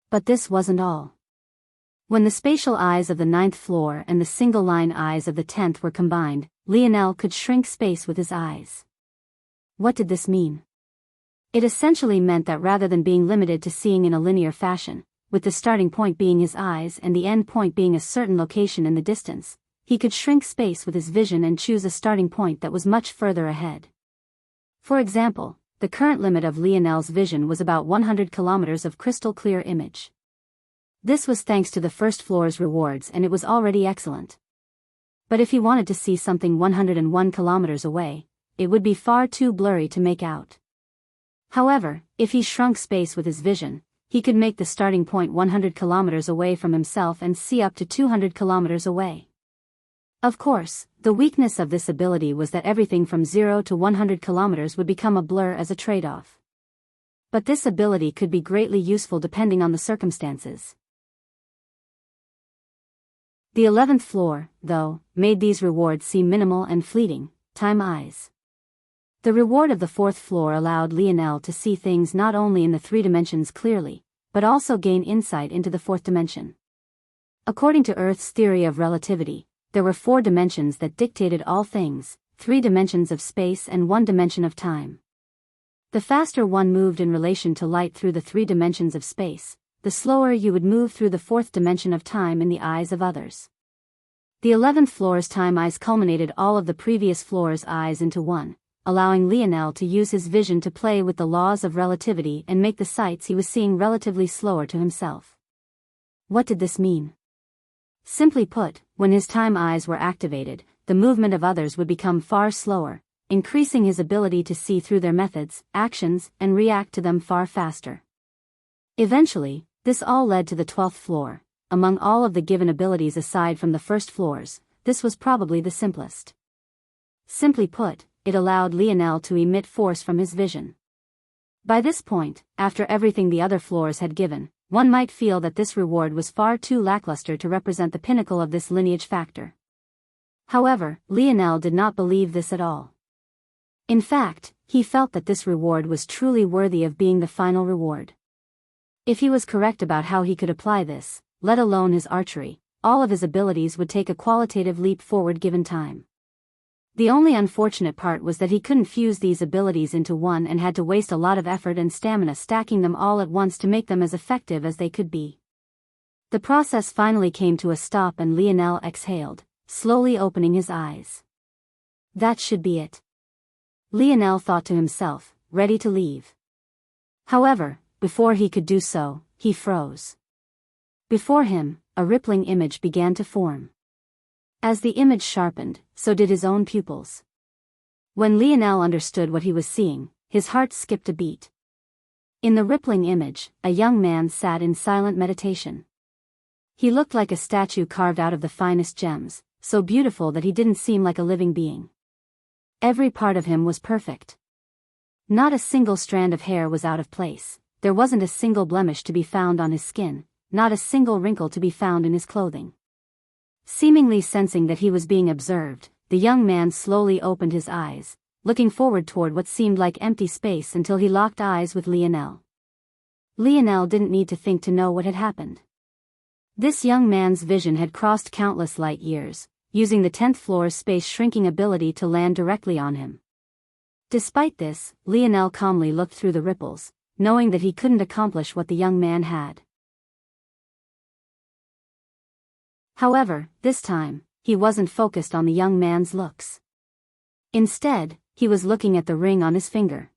But this wasn't all. When the spatial eyes of the 9th floor and the single-line eyes of the 10th were combined, Lionel could shrink space with his eyes. What did this mean? It essentially meant that rather than being limited to seeing in a linear fashion, with the starting point being his eyes and the end point being a certain location in the distance, he could shrink space with his vision and choose a starting point that was much further ahead. For example, the current limit of Lionel's vision was about 100 kilometers of crystal clear image. This was thanks to the 1st floor's rewards, and it was already excellent. But if he wanted to see something 101 kilometers away, it would be far too blurry to make out. However, if he shrunk space with his vision, he could make the starting point 100 kilometers away from himself and see up to 200 kilometers away. Of course, the weakness of this ability was that everything from 0 to 100 kilometers would become a blur as a trade-off. But this ability could be greatly useful depending on the circumstances. The 11th floor, though, made these rewards seem minimal and fleeting, time eyes. The reward of the 4th floor allowed Lionel to see things not only in the 3 dimensions clearly, but also gain insight into the 4th dimension. According to Earth's theory of relativity, there were 4 dimensions that dictated all things, 3 dimensions of space and 1 dimension of time. The faster one moved in relation to light through the 3 dimensions of space, the slower you would move through the 4th dimension of time in the eyes of others. The 11th floor's time eyes culminated all of the previous floor's eyes into one, allowing Lionel to use his vision to play with the laws of relativity and make the sights he was seeing relatively slower to himself. What did this mean? Simply put, when his time eyes were activated, the movement of others would become far slower, increasing his ability to see through their methods, actions, and react to them far faster. Eventually, this all led to the 12th floor. Among all of the given abilities aside from the first floors, this was probably the simplest. Simply put, it allowed Lionel to emit force from his vision. By this point, after everything the other floors had given, one might feel that this reward was far too lackluster to represent the pinnacle of this lineage factor. However, Lionel did not believe this at all. In fact, he felt that this reward was truly worthy of being the final reward. If he was correct about how he could apply this, let alone his archery, all of his abilities would take a qualitative leap forward given time. The only unfortunate part was that he couldn't fuse these abilities into one and had to waste a lot of effort and stamina stacking them all at once to make them as effective as they could be. The process finally came to a stop and Lionel exhaled, slowly opening his eyes. That should be it. Lionel thought to himself, ready to leave. However, before he could do so, he froze. Before him, a rippling image began to form. As the image sharpened, so did his own pupils. When Lionel understood what he was seeing, his heart skipped a beat. In the rippling image, a young man sat in silent meditation. He looked like a statue carved out of the finest gems, so beautiful that he didn't seem like a living being. Every part of him was perfect. Not a single strand of hair was out of place, there wasn't a single blemish to be found on his skin, not a single wrinkle to be found in his clothing. Seemingly sensing that he was being observed, the young man slowly opened his eyes, looking forward toward what seemed like empty space until he locked eyes with Lionel. Lionel didn't need to think to know what had happened. This young man's vision had crossed countless light years, using the 10th floor's space-shrinking ability to land directly on him. Despite this, Lionel calmly looked through the ripples, knowing that he couldn't accomplish what the young man had. However, this time, he wasn't focused on the young man's looks. Instead, he was looking at the ring on his finger.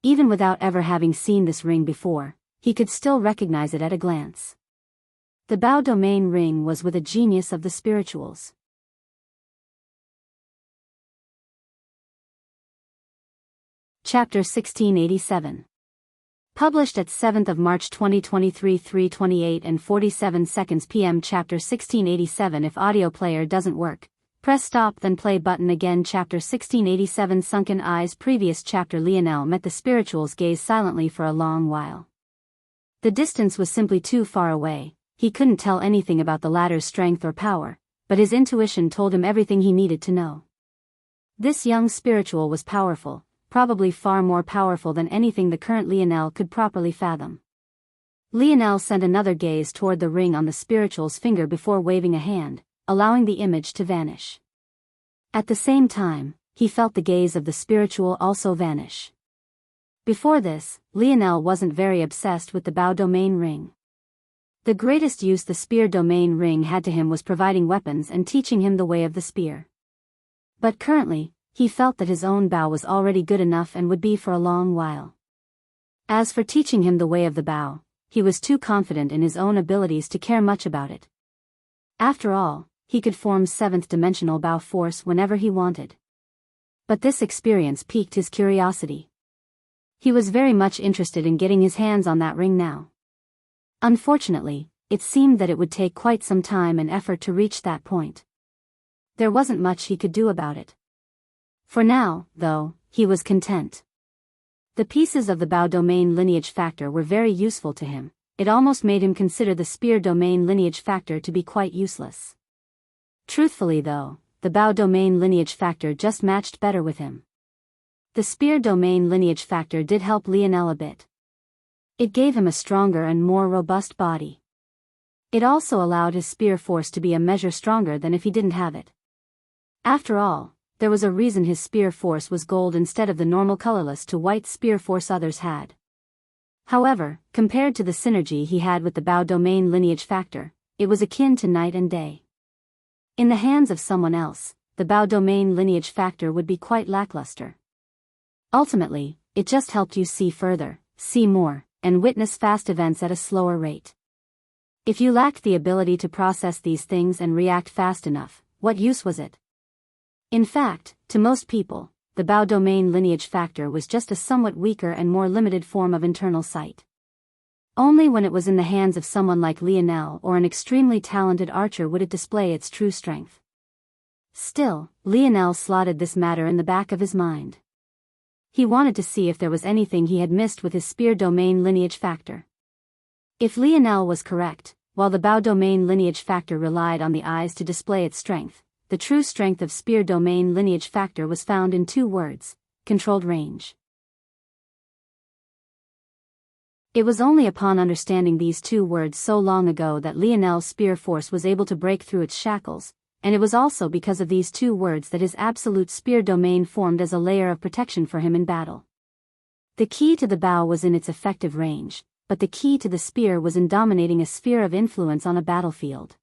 Even without ever having seen this ring before, he could still recognize it at a glance. The Biyao domain ring was with a genius of the spirituals. Chapter 1687. Published at 7th of March 2023 3:28 and 47 seconds p.m. Chapter 1687. If audio player doesn't work, press stop then play button again. Chapter 1687. Sunken eyes. Previous chapter. Lionel met the spiritual's gaze silently for a long while. The distance was simply too far away, he couldn't tell anything about the latter's strength or power, but his intuition told him everything he needed to know. This young spiritual was powerful, probably far more powerful than anything the current Lionel could properly fathom. Lionel sent another gaze toward the ring on the spiritual's finger before waving a hand, allowing the image to vanish. At the same time, he felt the gaze of the spiritual also vanish. Before this, Lionel wasn't very obsessed with the Biyao domain ring. The greatest use the spear domain ring had to him was providing weapons and teaching him the way of the spear. But currently, he felt that his own Biyao was already good enough and would be for a long while. As for teaching him the way of the Biyao, he was too confident in his own abilities to care much about it. After all, he could form 7th-dimensional Biyao force whenever he wanted. But this experience piqued his curiosity. He was very much interested in getting his hands on that ring now. Unfortunately, it seemed that it would take quite some time and effort to reach that point. There wasn't much he could do about it. For now, though, he was content. The pieces of the Bao domain lineage factor were very useful to him. It almost made him consider the spear domain lineage factor to be quite useless. Truthfully though, the Bao domain lineage factor just matched better with him. The spear domain lineage factor did help Lionel a bit. It gave him a stronger and more robust body. It also allowed his spear force to be a measure stronger than if he didn't have it. After all, there was a reason his spear force was gold instead of the normal colorless to white spear force others had. However, compared to the synergy he had with the Bao domain lineage factor, it was akin to night and day. In the hands of someone else, the Bao domain lineage factor would be quite lackluster. Ultimately, it just helped you see further, see more, and witness fast events at a slower rate. If you lacked the ability to process these things and react fast enough, what use was it? In fact, to most people, the Bao domain lineage factor was just a somewhat weaker and more limited form of internal sight. Only when it was in the hands of someone like Lionel or an extremely talented archer would it display its true strength. Still, Lionel slotted this matter in the back of his mind. He wanted to see if there was anything he had missed with his spear domain lineage factor. If Lionel was correct, while the Bao domain lineage factor relied on the eyes to display its strength, the true strength of spear domain lineage factor was found in two words: controlled range. It was only upon understanding these two words so long ago that Lionel's spear force was able to break through its shackles, and it was also because of these two words that his absolute spear domain formed as a layer of protection for him in battle. The key to the Bao was in its effective range, but the key to the spear was in dominating a sphere of influence on a battlefield.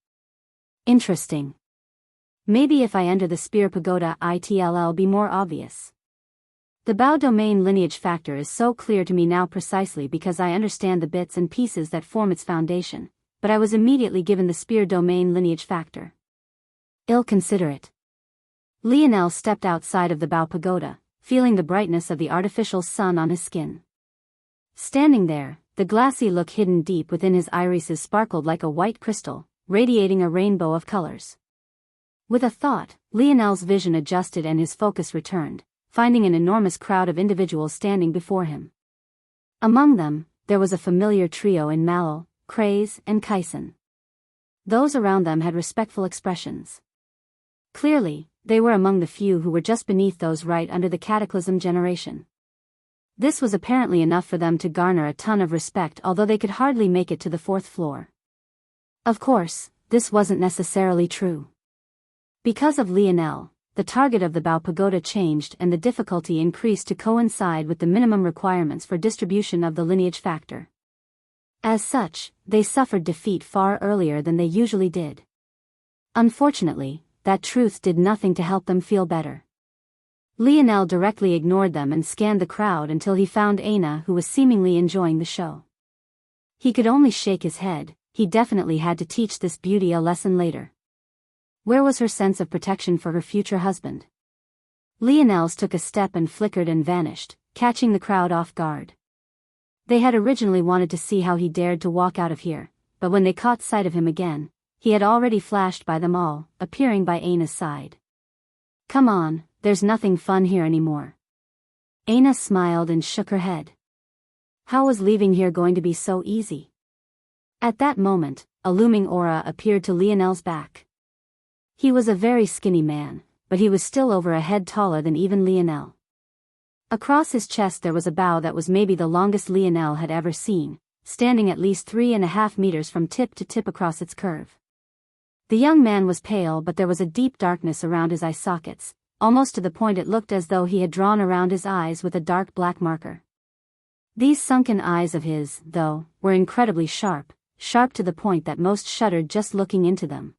Interesting. Maybe if I enter the spear pagoda it'll be more obvious. The Bao domain lineage factor is so clear to me now precisely because I understand the bits and pieces that form its foundation, but I was immediately given the spear domain lineage factor. I'll consider it. Lionel stepped outside of the Bao pagoda, feeling the brightness of the artificial sun on his skin. Standing there, the glassy look hidden deep within his irises sparkled like a white crystal, radiating a rainbow of colors. With a thought, Lionel's vision adjusted and his focus returned, finding an enormous crowd of individuals standing before him. Among them, there was a familiar trio in Mallow, Craze, and Kaisen. Those around them had respectful expressions. Clearly, they were among the few who were just beneath those right under the Cataclysm generation. This was apparently enough for them to garner a ton of respect, although they could hardly make it to the fourth floor. Of course, this wasn't necessarily true. Because of Lionel, the target of the Bao pagoda changed and the difficulty increased to coincide with the minimum requirements for distribution of the lineage factor. As such, they suffered defeat far earlier than they usually did. Unfortunately, that truth did nothing to help them feel better. Lionel directly ignored them and scanned the crowd until he found Aina, who was seemingly enjoying the show. He could only shake his head. He definitely had to teach this beauty a lesson later. Where was her sense of protection for her future husband? Lionel's took a step and flickered and vanished, catching the crowd off guard. They had originally wanted to see how he dared to walk out of here, but when they caught sight of him again, he had already flashed by them all, appearing by Aina's side. Come on, there's nothing fun here anymore. Aina smiled and shook her head. How was leaving here going to be so easy? At that moment, a looming aura appeared to Lionel's back. He was a very skinny man, but he was still over a head taller than even Lionel. Across his chest there was a Bao that was maybe the longest Lionel had ever seen, standing at least 3.5 meters from tip to tip across its curve. The young man was pale, but there was a deep darkness around his eye sockets, almost to the point it looked as though he had drawn around his eyes with a dark black marker. These sunken eyes of his, though, were incredibly sharp to the point that most shuddered just looking into them.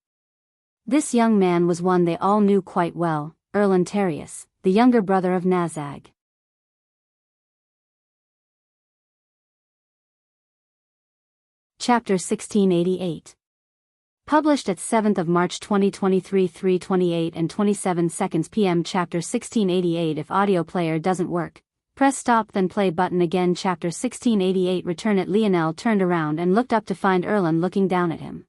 This young man was one they all knew quite well, Erland Terrius, the younger brother of Nazag. Chapter 1688. Published at 7th of March 2023 3:28 and 27 seconds p.m. Chapter 1688. If audio player doesn't work, press stop then play button again. Chapter 1688. Return it. Lionel turned around and looked up to find Erland looking down at him.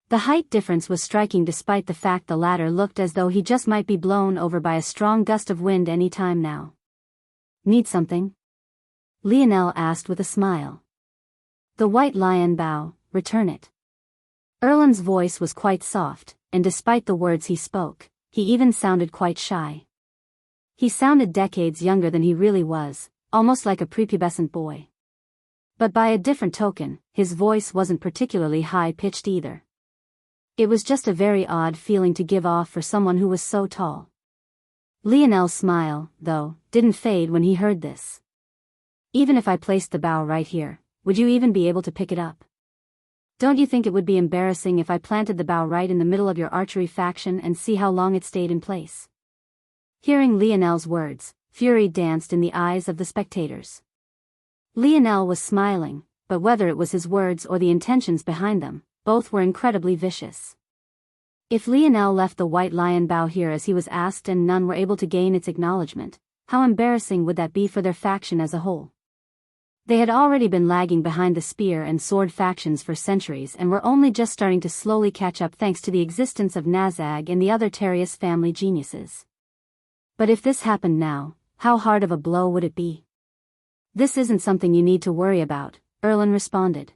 The height difference was striking despite the fact the latter looked as though he just might be blown over by a strong gust of wind any time now. Need something? Lionel asked with a smile. The White Lion bow, return it. Erland's voice was quite soft, and despite the words he spoke, he even sounded quite shy. He sounded decades younger than he really was, almost like a prepubescent boy. But by a different token, his voice wasn't particularly high-pitched either. It was just a very odd feeling to give off for someone who was so tall. Lionel's smile, though, didn't fade when he heard this. Even if I placed the bow right here, would you even be able to pick it up? Don't you think it would be embarrassing if I planted the bow right in the middle of your archery faction and see how long it stayed in place? Hearing Lionel's words, fury danced in the eyes of the spectators. Lionel was smiling, but whether it was his words or the intentions behind them, both were incredibly vicious. If Lionel left the White Lion bow here as he was asked and none were able to gain its acknowledgement, how embarrassing would that be for their faction as a whole? They had already been lagging behind the spear and sword factions for centuries and were only just starting to slowly catch up thanks to the existence of Nazag and the other Terius family geniuses. But if this happened now, how hard of a blow would it be? This isn't something you need to worry about, Erland responded.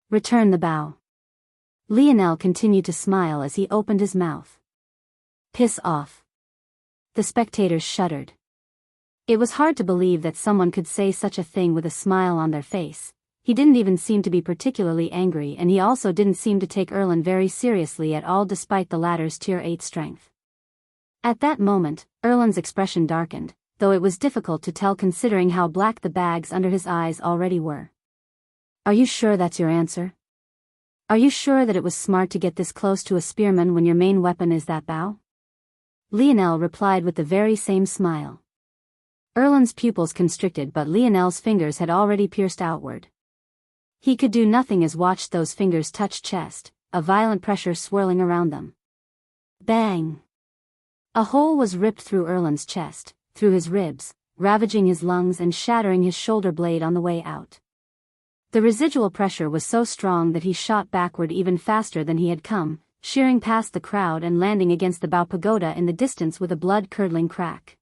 Return the bow. Lionel continued to smile as he opened his mouth. Piss off. The spectators shuddered. It was hard to believe that someone could say such a thing with a smile on their face. He didn't even seem to be particularly angry, and he also didn't seem to take Erland very seriously at all despite the latter's tier 8 strength. At that moment, Erland's expression darkened, though it was difficult to tell considering how black the bags under his eyes already were. Are you sure that's your answer? Are you sure that it was smart to get this close to a spearman when your main weapon is that bow? Lionel replied with the very same smile. Erland's pupils constricted, but Lionel's fingers had already pierced outward. He could do nothing as watched those fingers touch chest, a violent pressure swirling around them. Bang! A hole was ripped through Erland's chest, through his ribs, ravaging his lungs and shattering his shoulder blade on the way out. The residual pressure was so strong that he shot backward even faster than he had come, shearing past the crowd and landing against the Bao Pagoda in the distance with a blood-curdling crack.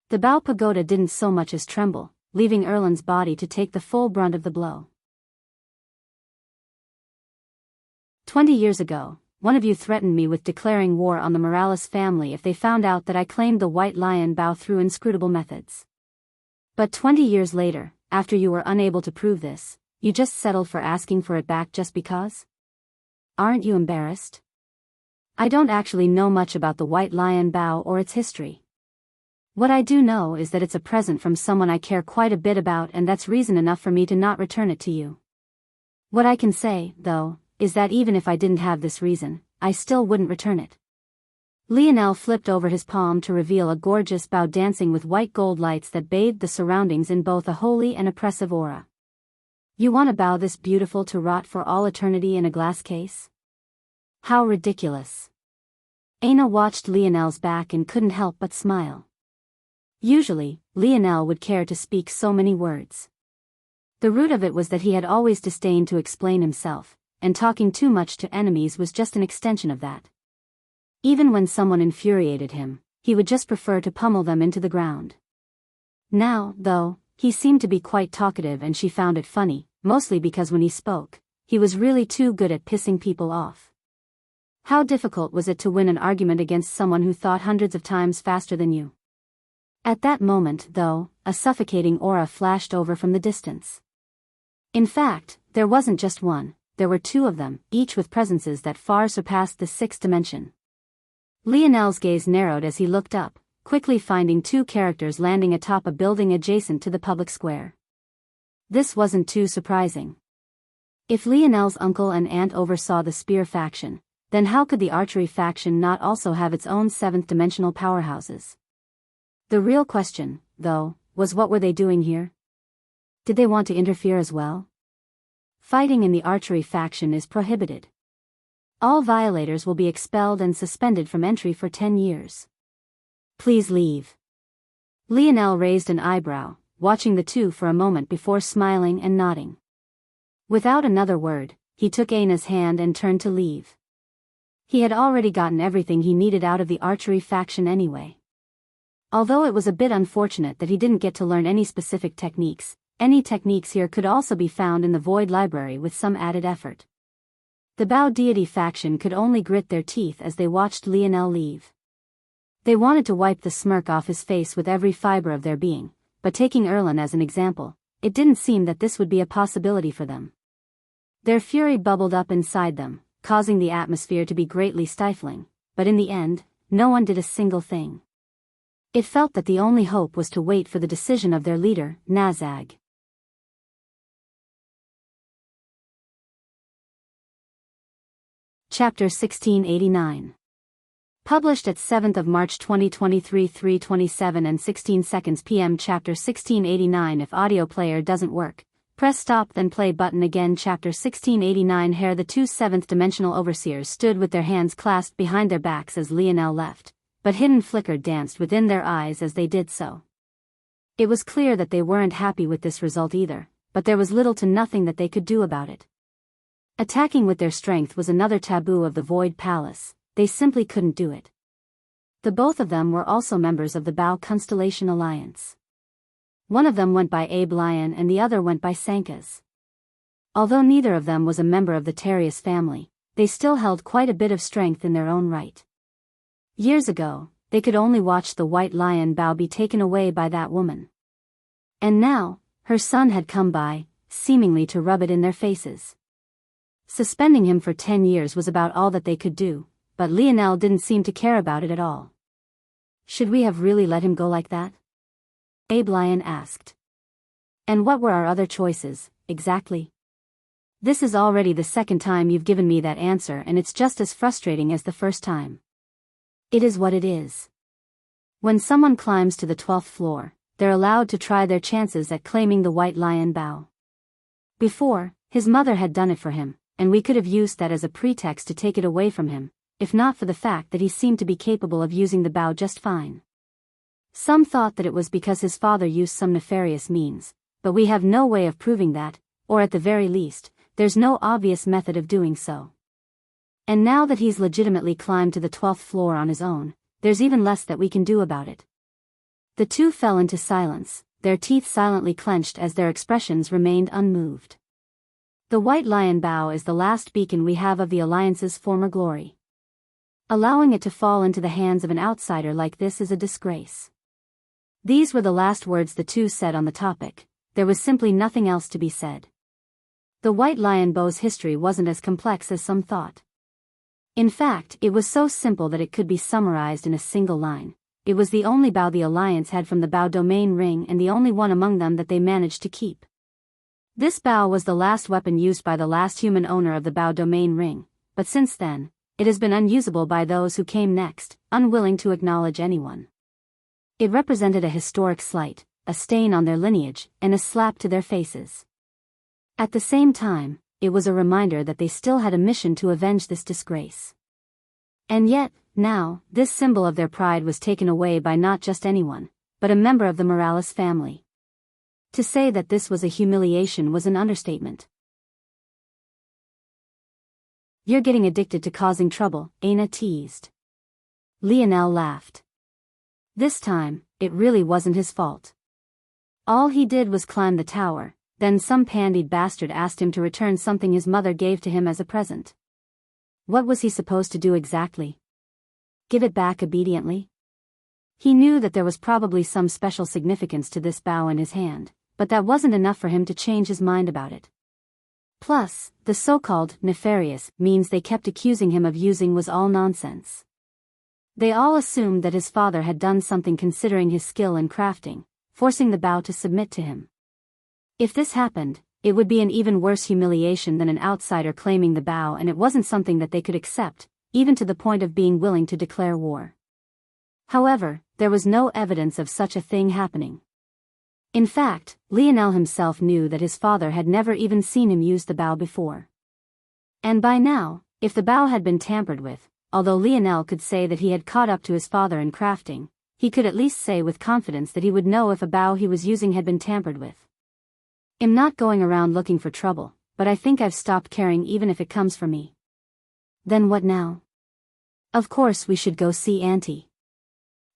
The Bao Pagoda didn't so much as tremble, leaving Erland's body to take the full brunt of the blow. 20 years ago, one of you threatened me with declaring war on the Morales family if they found out that I claimed the White Lion bow through inscrutable methods. But 20 years later, after you were unable to prove this, you just settled for asking for it back just because? Aren't you embarrassed? I don't actually know much about the White Lion bow or its history. What I do know is that it's a present from someone I care quite a bit about, and that's reason enough for me to not return it to you. What I can say, though, is that even if I didn't have this reason, I still wouldn't return it. Lionel flipped over his palm to reveal a gorgeous bow dancing with white gold lights that bathed the surroundings in both a holy and oppressive aura. You want a bow this beautiful to rot for all eternity in a glass case? How ridiculous. Aina watched Lionel's back and couldn't help but smile. Usually, Lionel would care to speak so many words. The root of it was that he had always disdained to explain himself, and talking too much to enemies was just an extension of that. Even when someone infuriated him, he would just prefer to pummel them into the ground. Now, though, he seemed to be quite talkative, and she found it funny, mostly because when he spoke, he was really too good at pissing people off. How difficult was it to win an argument against someone who thought hundreds of times faster than you? At that moment, though, a suffocating aura flashed over from the distance. In fact, there wasn't just one, there were two of them, each with presences that far surpassed the sixth dimension. Lionel's gaze narrowed as he looked up, quickly finding two characters landing atop a building adjacent to the public square. This wasn't too surprising. If Lionel's uncle and aunt oversaw the spear faction, then how could the archery faction not also have its own seventh-dimensional powerhouses? The real question, though, was what were they doing here? Did they want to interfere as well? Fighting in the archery faction is prohibited. All violators will be expelled and suspended from entry for 10 years. Please leave. Lionel raised an eyebrow, watching the two for a moment before smiling and nodding. Without another word, he took Ana's hand and turned to leave. He had already gotten everything he needed out of the archery faction anyway. Although it was a bit unfortunate that he didn't get to learn any specific techniques, any techniques here could also be found in the Void Library with some added effort. The Bao deity faction could only grit their teeth as they watched Lionel leave. They wanted to wipe the smirk off his face with every fiber of their being, but taking Erlen as an example, it didn't seem that this would be a possibility for them. Their fury bubbled up inside them, causing the atmosphere to be greatly stifling, but in the end, no one did a single thing. It felt that the only hope was to wait for the decision of their leader, Nazag. Chapter 1689. Published at 7th of March 2023 3:27 and 16 seconds p.m. Chapter 1689. If audio player doesn't work, press stop then play button again. Chapter 1689. Here the two seventh-dimensional overseers stood with their hands clasped behind their backs as Lionel left, but hidden flicker danced within their eyes as they did so. It was clear that they weren't happy with this result either, but there was little to nothing that they could do about it. Attacking with their strength was another taboo of the Void Palace. They simply couldn't do it. The both of them were also members of the Bao Constellation Alliance. One of them went by Abe Lion and the other went by Sankas. Although neither of them was a member of the Terius family, they still held quite a bit of strength in their own right. Years ago, they could only watch the White Lion Bao be taken away by that woman. And now, her son had come by, seemingly to rub it in their faces. Suspending him for 10 years was about all that they could do, but Lionel didn't seem to care about it at all. Should we have really let him go like that? Abe Lion asked. And what were our other choices, exactly? This is already the second time you've given me that answer and it's just as frustrating as the first time. It is what it is. When someone climbs to the 12th floor, they're allowed to try their chances at claiming the White Lion Bao. Before, his mother had done it for him, and we could have used that as a pretext to take it away from him, if not for the fact that he seemed to be capable of using the Bao just fine. Some thought that it was because his father used some nefarious means, but we have no way of proving that, or at the very least, there's no obvious method of doing so. And now that he's legitimately climbed to the 12th floor on his own, there's even less that we can do about it. The two fell into silence, their teeth silently clenched as their expressions remained unmoved. The White Lion Bao is the last beacon we have of the Alliance's former glory. Allowing it to fall into the hands of an outsider like this is a disgrace. These were the last words the two said on the topic. There was simply nothing else to be said. The White Lion Bao's history wasn't as complex as some thought. In fact, it was so simple that it could be summarized in a single line. It was the only Bao the Alliance had from the Bao domain ring and the only one among them that they managed to keep. This Bao was the last weapon used by the last human owner of the Bao domain ring, but since then, it has been unusable by those who came next, unwilling to acknowledge anyone. It represented a historic slight, a stain on their lineage, and a slap to their faces. At the same time, it was a reminder that they still had a mission to avenge this disgrace. And yet, now, this symbol of their pride was taken away by not just anyone, but a member of the Morales family. To say that this was a humiliation was an understatement. You're getting addicted to causing trouble, Ana teased. Lionel laughed. This time, it really wasn't his fault. All he did was climb the tower, then some pandied bastard asked him to return something his mother gave to him as a present. What was he supposed to do exactly? Give it back obediently? He knew that there was probably some special significance to this Bao in his hand, but that wasn't enough for him to change his mind about it. Plus, the so-called nefarious means they kept accusing him of using was all nonsense. They all assumed that his father had done something considering his skill in crafting, forcing the Bao to submit to him. If this happened, it would be an even worse humiliation than an outsider claiming the Bao, and it wasn't something that they could accept, even to the point of being willing to declare war. However, there was no evidence of such a thing happening. In fact, Lionel himself knew that his father had never even seen him use the Bao before. And by now, if the Bao had been tampered with, although Lionel could say that he had caught up to his father in crafting, he could at least say with confidence that he would know if a Bao he was using had been tampered with. I'm not going around looking for trouble, but I think I've stopped caring even if it comes for me. Then what now? Of course we should go see Auntie.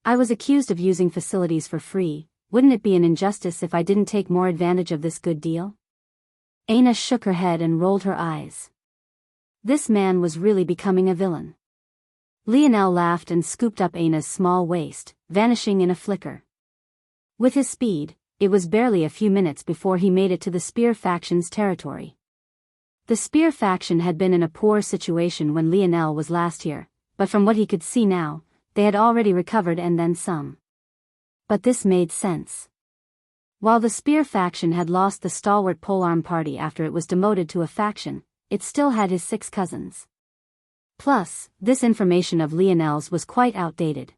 I was accused of using facilities for free. Wouldn't it be an injustice if I didn't take more advantage of this good deal? Aina shook her head and rolled her eyes. This man was really becoming a villain. Lionel laughed and scooped up Aina's small waist, vanishing in a flicker. With his speed, it was barely a few minutes before he made it to the Spear faction's territory. The Spear faction had been in a poor situation when Lionel was last here, but from what he could see now, they had already recovered and then some. But this made sense. While the Spear faction had lost the stalwart polearm party after it was demoted to a faction, it still had his 6 cousins. Plus, this information of Lionel's was quite outdated.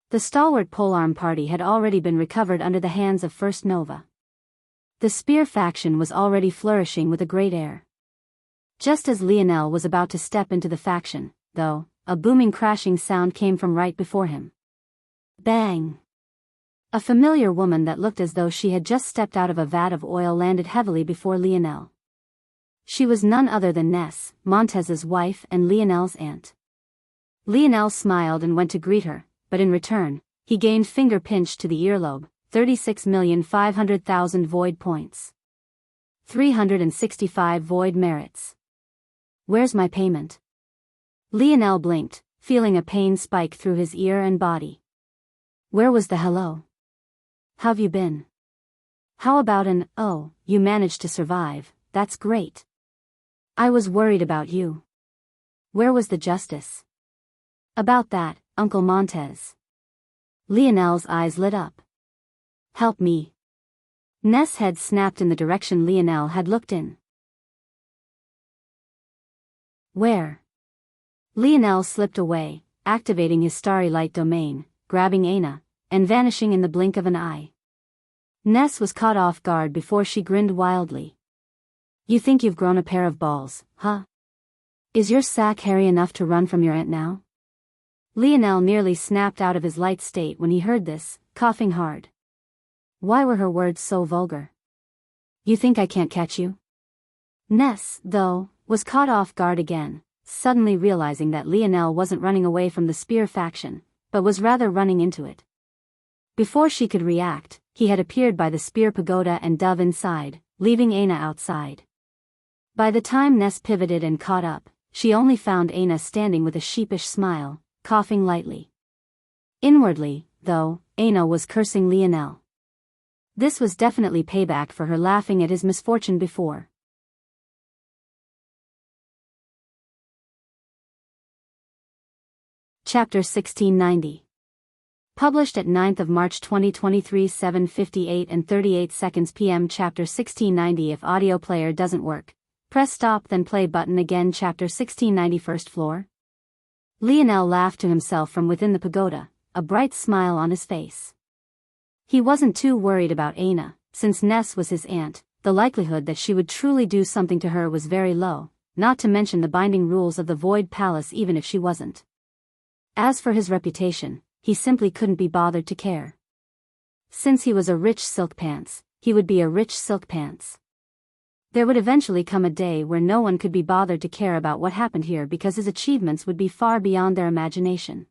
The stalwart polearm party had already been recovered under the hands of First Nova. The Spear faction was already flourishing with a great air. Just as Lionel was about to step into the faction, though, a booming crashing sound came from right before him. Bang! A familiar woman that looked as though she had just stepped out of a vat of oil landed heavily before Lionel. She was none other than Ness, Montez's wife and Lionel's aunt. Lionel smiled and went to greet her, but in return, he gained finger pinch to the earlobe, 36,500,000 void points. 365 void merits. Where's my payment? Lionel blinked, feeling a pain spike through his ear and body. Where was the hello? How've you been? How about an, oh, you managed to survive, that's great. I was worried about you. Where was the justice? About that, Uncle Montez. Lionel's eyes lit up. Help me. Ness' head snapped in the direction Lionel had looked in. Where? Lionel slipped away, activating his starry light domain, grabbing Aina, and vanishing in the blink of an eye. Ness was caught off guard before she grinned wildly. You think you've grown a pair of balls, huh? Is your sack hairy enough to run from your aunt now? Lionel nearly snapped out of his light state when he heard this, coughing hard. Why were her words so vulgar? You think I can't catch you? Ness, though, was caught off guard again, suddenly realizing that Lionel wasn't running away from the Spear faction, but was rather running into it. Before she could react, he had appeared by the Spear pagoda and dove inside, leaving Aina outside. By the time Ness pivoted and caught up, she only found Aina standing with a sheepish smile, coughing lightly. Inwardly, though, Aina was cursing Lionel. This was definitely payback for her laughing at his misfortune before. Chapter 1690. Published at 9th of March 2023 7:58 and 38 seconds p.m. Chapter 1690. If audio player doesn't work, press stop then play button again. Chapter 1690. First floor. Lionel laughed to himself from within the pagoda, a bright smile on his face. He wasn't too worried about Aina, since Ness was his aunt. The likelihood that she would truly do something to her was very low, not to mention the binding rules of the Void Palace even if she wasn't. As for his reputation, he simply couldn't be bothered to care. Since he was a rich silk pants, he would be a rich silk pants. There would eventually come a day where no one could be bothered to care about what happened here because his achievements would be far beyond their imagination.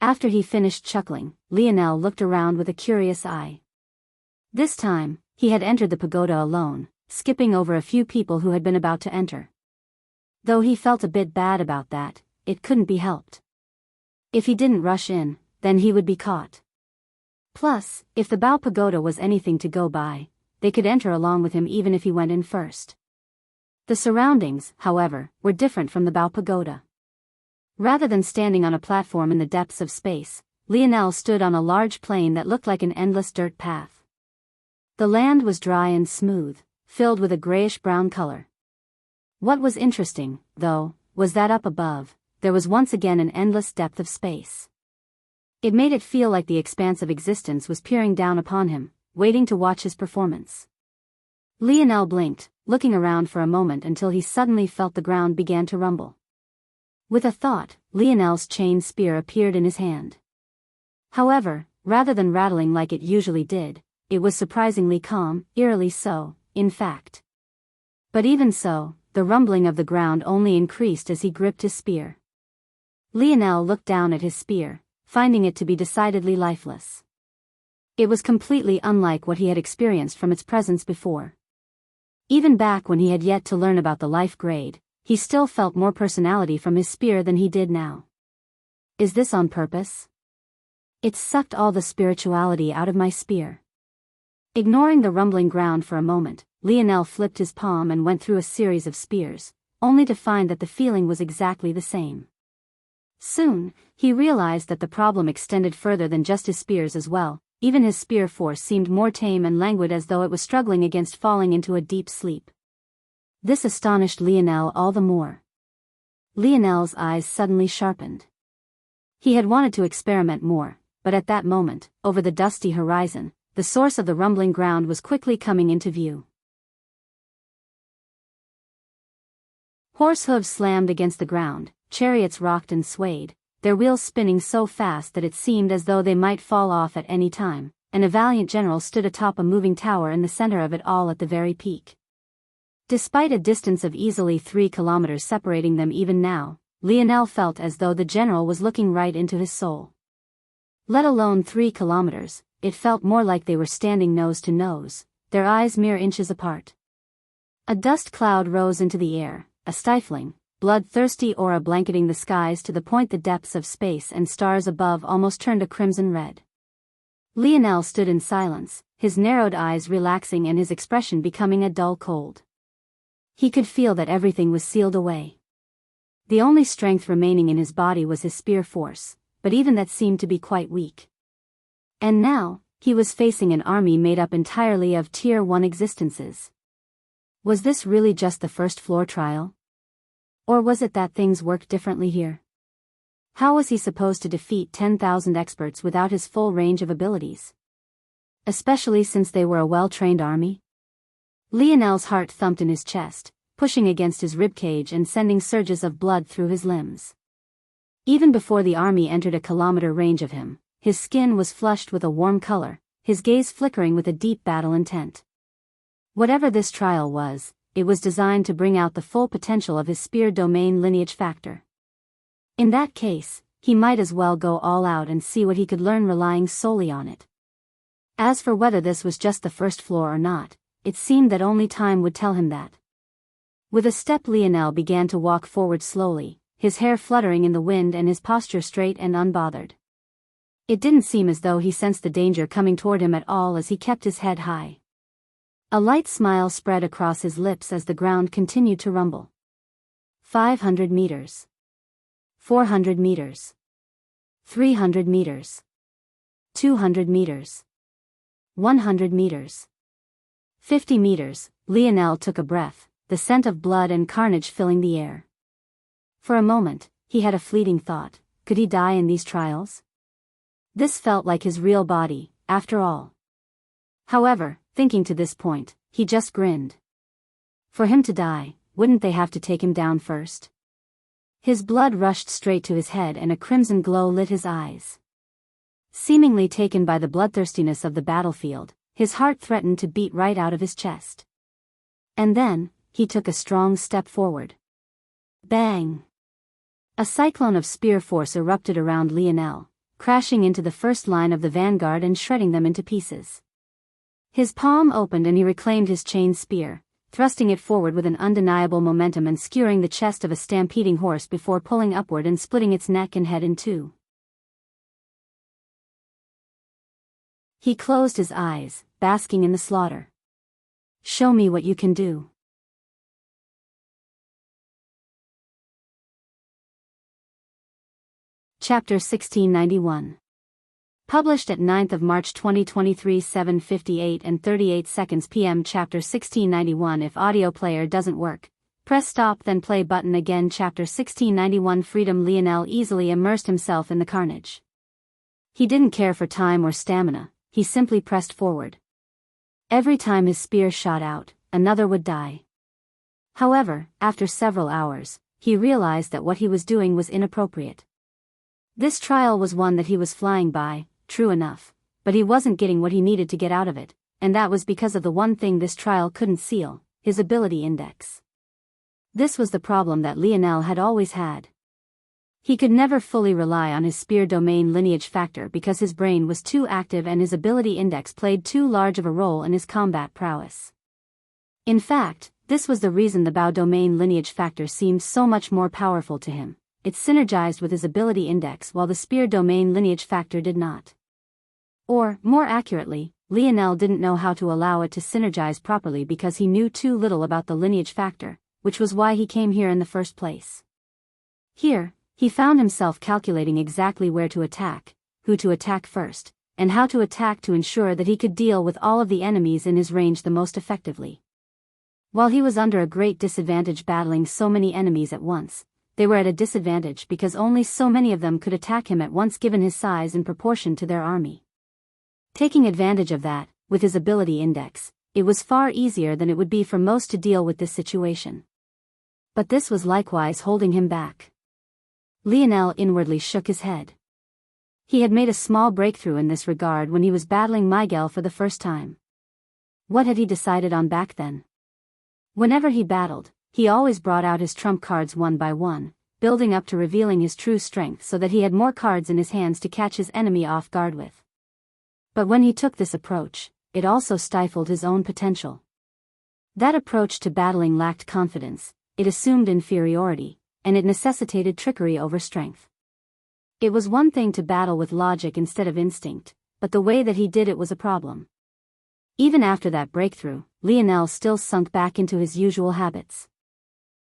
After he finished chuckling, Lionel looked around with a curious eye. This time, he had entered the pagoda alone, skipping over a few people who had been about to enter. Though he felt a bit bad about that, it couldn't be helped. If he didn't rush in, then he would be caught. Plus, if the Bao Pagoda was anything to go by, they could enter along with him even if he went in first. The surroundings, however, were different from the Bao Pagoda. Rather than standing on a platform in the depths of space, Lionel stood on a large plain that looked like an endless dirt path. The land was dry and smooth, filled with a grayish-brown color. What was interesting, though, was that up above, there was once again an endless depth of space. It made it feel like the expanse of existence was peering down upon him, waiting to watch his performance. Lionel blinked, looking around for a moment until he suddenly felt the ground began to rumble. With a thought, Lionel's chain spear appeared in his hand. However, rather than rattling like it usually did, it was surprisingly calm, eerily so, in fact. But even so, the rumbling of the ground only increased as he gripped his spear. Lionel looked down at his spear, finding it to be decidedly lifeless. It was completely unlike what he had experienced from its presence before. Even back when he had yet to learn about the life grade, he still felt more personality from his spear than he did now. Is this on purpose? It sucked all the spirituality out of my spear. Ignoring the rumbling ground for a moment, Lionel flipped his palm and went through a series of spears, only to find that the feeling was exactly the same. Soon, he realized that the problem extended further than just his spears as well. Even his spear force seemed more tame and languid, as though it was struggling against falling into a deep sleep. This astonished Lionel all the more. Lionel's eyes suddenly sharpened. He had wanted to experiment more, but at that moment, over the dusty horizon, the source of the rumbling ground was quickly coming into view. Horse hooves slammed against the ground, chariots rocked and swayed, their wheels spinning so fast that it seemed as though they might fall off at any time, and a valiant general stood atop a moving tower in the center of it all at the very peak. Despite a distance of easily 3 kilometers separating them even now, Lionel felt as though the general was looking right into his soul. Let alone 3 kilometers, it felt more like they were standing nose to nose, their eyes mere inches apart. A dust cloud rose into the air, a stifling, bloodthirsty aura blanketing the skies to the point the depths of space and stars above almost turned a crimson red. Lionel stood in silence, his narrowed eyes relaxing and his expression becoming a dull cold. He could feel that everything was sealed away. The only strength remaining in his body was his spear force, but even that seemed to be quite weak. And now, he was facing an army made up entirely of Tier 1 existences. Was this really just the first floor trial? Or was it that things worked differently here? How was he supposed to defeat 10,000 experts without his full range of abilities? Especially since they were a well-trained army? Lionel's heart thumped in his chest, pushing against his ribcage and sending surges of blood through his limbs. Even before the army entered a kilometer range of him, his skin was flushed with a warm color, his gaze flickering with a deep battle intent. Whatever this trial was, it was designed to bring out the full potential of his spear domain lineage factor. In that case, he might as well go all out and see what he could learn relying solely on it. As for whether this was just the first floor or not, it seemed that only time would tell him that. With a step, Lionel began to walk forward slowly, his hair fluttering in the wind and his posture straight and unbothered. It didn't seem as though he sensed the danger coming toward him at all as he kept his head high. A light smile spread across his lips as the ground continued to rumble. 500 meters. 400 meters. 300 meters. 200 meters. 100 meters. 50 meters, Lionel took a breath, the scent of blood and carnage filling the air. For a moment, he had a fleeting thought, could he die in these trials? This felt like his real body, after all. However, thinking to this point, he just grinned. For him to die, wouldn't they have to take him down first? His blood rushed straight to his head and a crimson glow lit his eyes. Seemingly taken by the bloodthirstiness of the battlefield, his heart threatened to beat right out of his chest. And then, he took a strong step forward. Bang! A cyclone of spear force erupted around Lionel, crashing into the first line of the vanguard and shredding them into pieces. His palm opened and he reclaimed his chain spear, thrusting it forward with an undeniable momentum and skewering the chest of a stampeding horse before pulling upward and splitting its neck and head in two. He closed his eyes, basking in the slaughter. Show me what you can do. Chapter 1691. Published at 9th of March 2023 7:58 and 38 seconds p.m. Chapter 1691. If audio player doesn't work, press stop then play button again. Chapter 1691. Freedom. Lionel easily immersed himself in the carnage. He didn't care for time or stamina, he simply pressed forward. Every time his spear shot out, another would die. However, after several hours, he realized that what he was doing was inappropriate. This trial was one that he was flying by, true enough, but he wasn't getting what he needed to get out of it, and that was because of the one thing this trial couldn't seal, his ability index. This was the problem that Lionel had always had. He could never fully rely on his spear domain lineage factor because his brain was too active and his ability index played too large of a role in his combat prowess. In fact, this was the reason the Biyao domain lineage factor seemed so much more powerful to him. It synergized with his ability index while the spear domain lineage factor did not. Or, more accurately, Lionel didn't know how to allow it to synergize properly because he knew too little about the lineage factor, which was why he came here in the first place. Here, he found himself calculating exactly where to attack, who to attack first, and how to attack to ensure that he could deal with all of the enemies in his range the most effectively. While he was under a great disadvantage battling so many enemies at once, they were at a disadvantage because only so many of them could attack him at once given his size in proportion to their army. Taking advantage of that, with his ability index, it was far easier than it would be for most to deal with this situation. But this was likewise holding him back. Lionel inwardly shook his head. He had made a small breakthrough in this regard when he was battling Miguel for the first time. What had he decided on back then? Whenever he battled, he always brought out his trump cards one by one, building up to revealing his true strength so that he had more cards in his hands to catch his enemy off guard with. But when he took this approach, it also stifled his own potential. That approach to battling lacked confidence, it assumed inferiority, and it necessitated trickery over strength. It was one thing to battle with logic instead of instinct, but the way that he did it was a problem. Even after that breakthrough, Lionel still sunk back into his usual habits.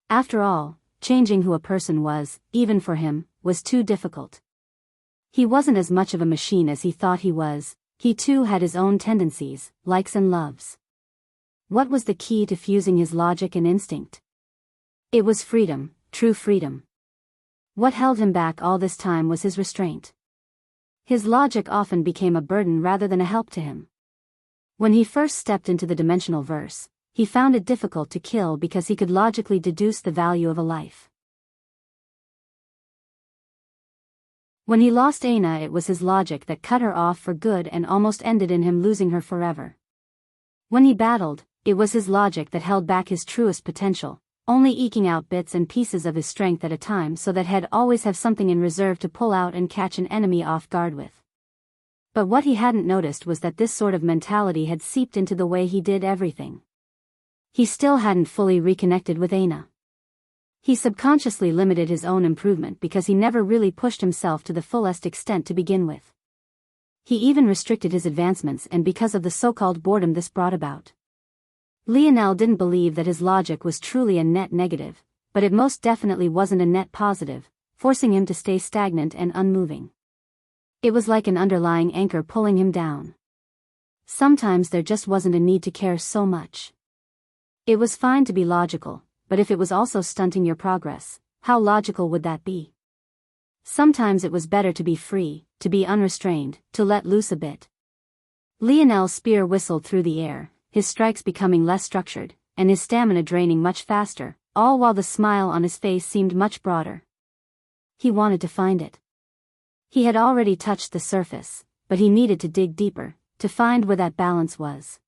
After all, changing who a person was, even for him, was too difficult. He wasn't as much of a machine as he thought he was, he too had his own tendencies, likes and loves. What was the key to fusing his logic and instinct? It was freedom, true freedom. What held him back all this time was his restraint. His logic often became a burden rather than a help to him. When he first stepped into the dimensional verse, he found it difficult to kill because he could logically deduce the value of a life. When he lost Aina, it was his logic that cut her off for good and almost ended in him losing her forever. When he battled, it was his logic that held back his truest potential, only eking out bits and pieces of his strength at a time so that he'd always have something in reserve to pull out and catch an enemy off guard with. But what he hadn't noticed was that this sort of mentality had seeped into the way he did everything. He still hadn't fully reconnected with Aina. He subconsciously limited his own improvement because he never really pushed himself to the fullest extent to begin with. He even restricted his advancements, and because of the so-called boredom this brought about. Lionel didn't believe that his logic was truly a net negative, but it most definitely wasn't a net positive, forcing him to stay stagnant and unmoving. It was like an underlying anchor pulling him down. Sometimes there just wasn't a need to care so much. It was fine to be logical, but if it was also stunting your progress, how logical would that be? Sometimes it was better to be free, to be unrestrained, to let loose a bit. Lionel's spear whistled through the air, his strikes becoming less structured, and his stamina draining much faster, all while the smile on his face seemed much broader. He wanted to find it. He had already touched the surface, but he needed to dig deeper, to find where that balance was.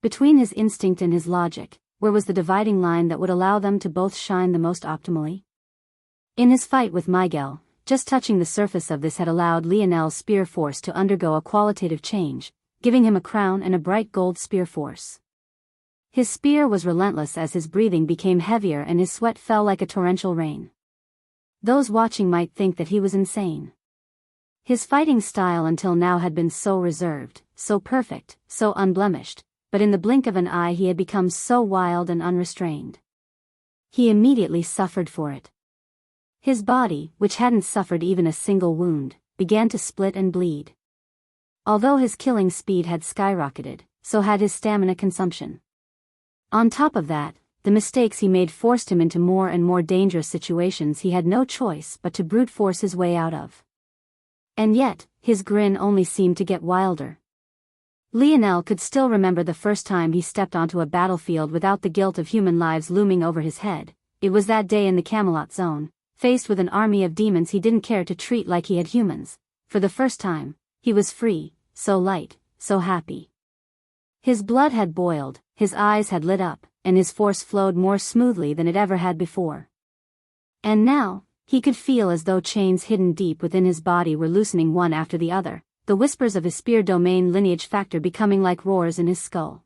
Between his instinct and his logic, where was the dividing line that would allow them to both shine the most optimally? In his fight with Miguel, just touching the surface of this had allowed Lionel's spear force to undergo a qualitative change, giving him a crown and a bright gold spear force. His spear was relentless as his breathing became heavier and his sweat fell like a torrential rain. Those watching might think that he was insane. His fighting style until now had been so reserved, so perfect, so unblemished, but in the blink of an eye he had become so wild and unrestrained. He immediately suffered for it. His body, which hadn't suffered even a single wound, began to split and bleed. Although his killing speed had skyrocketed, so had his stamina consumption. On top of that, the mistakes he made forced him into more and more dangerous situations he had no choice but to brute force his way out of. And yet, his grin only seemed to get wilder. Lionel could still remember the first time he stepped onto a battlefield without the guilt of human lives looming over his head. It was that day in the Camelot Zone, faced with an army of demons he didn't care to treat like he had humans. For the first time, he was free, so light, so happy. His blood had boiled, his eyes had lit up, and his force flowed more smoothly than it ever had before. And now, he could feel as though chains hidden deep within his body were loosening one after the other, the whispers of his spear domain lineage factor becoming like roars in his skull.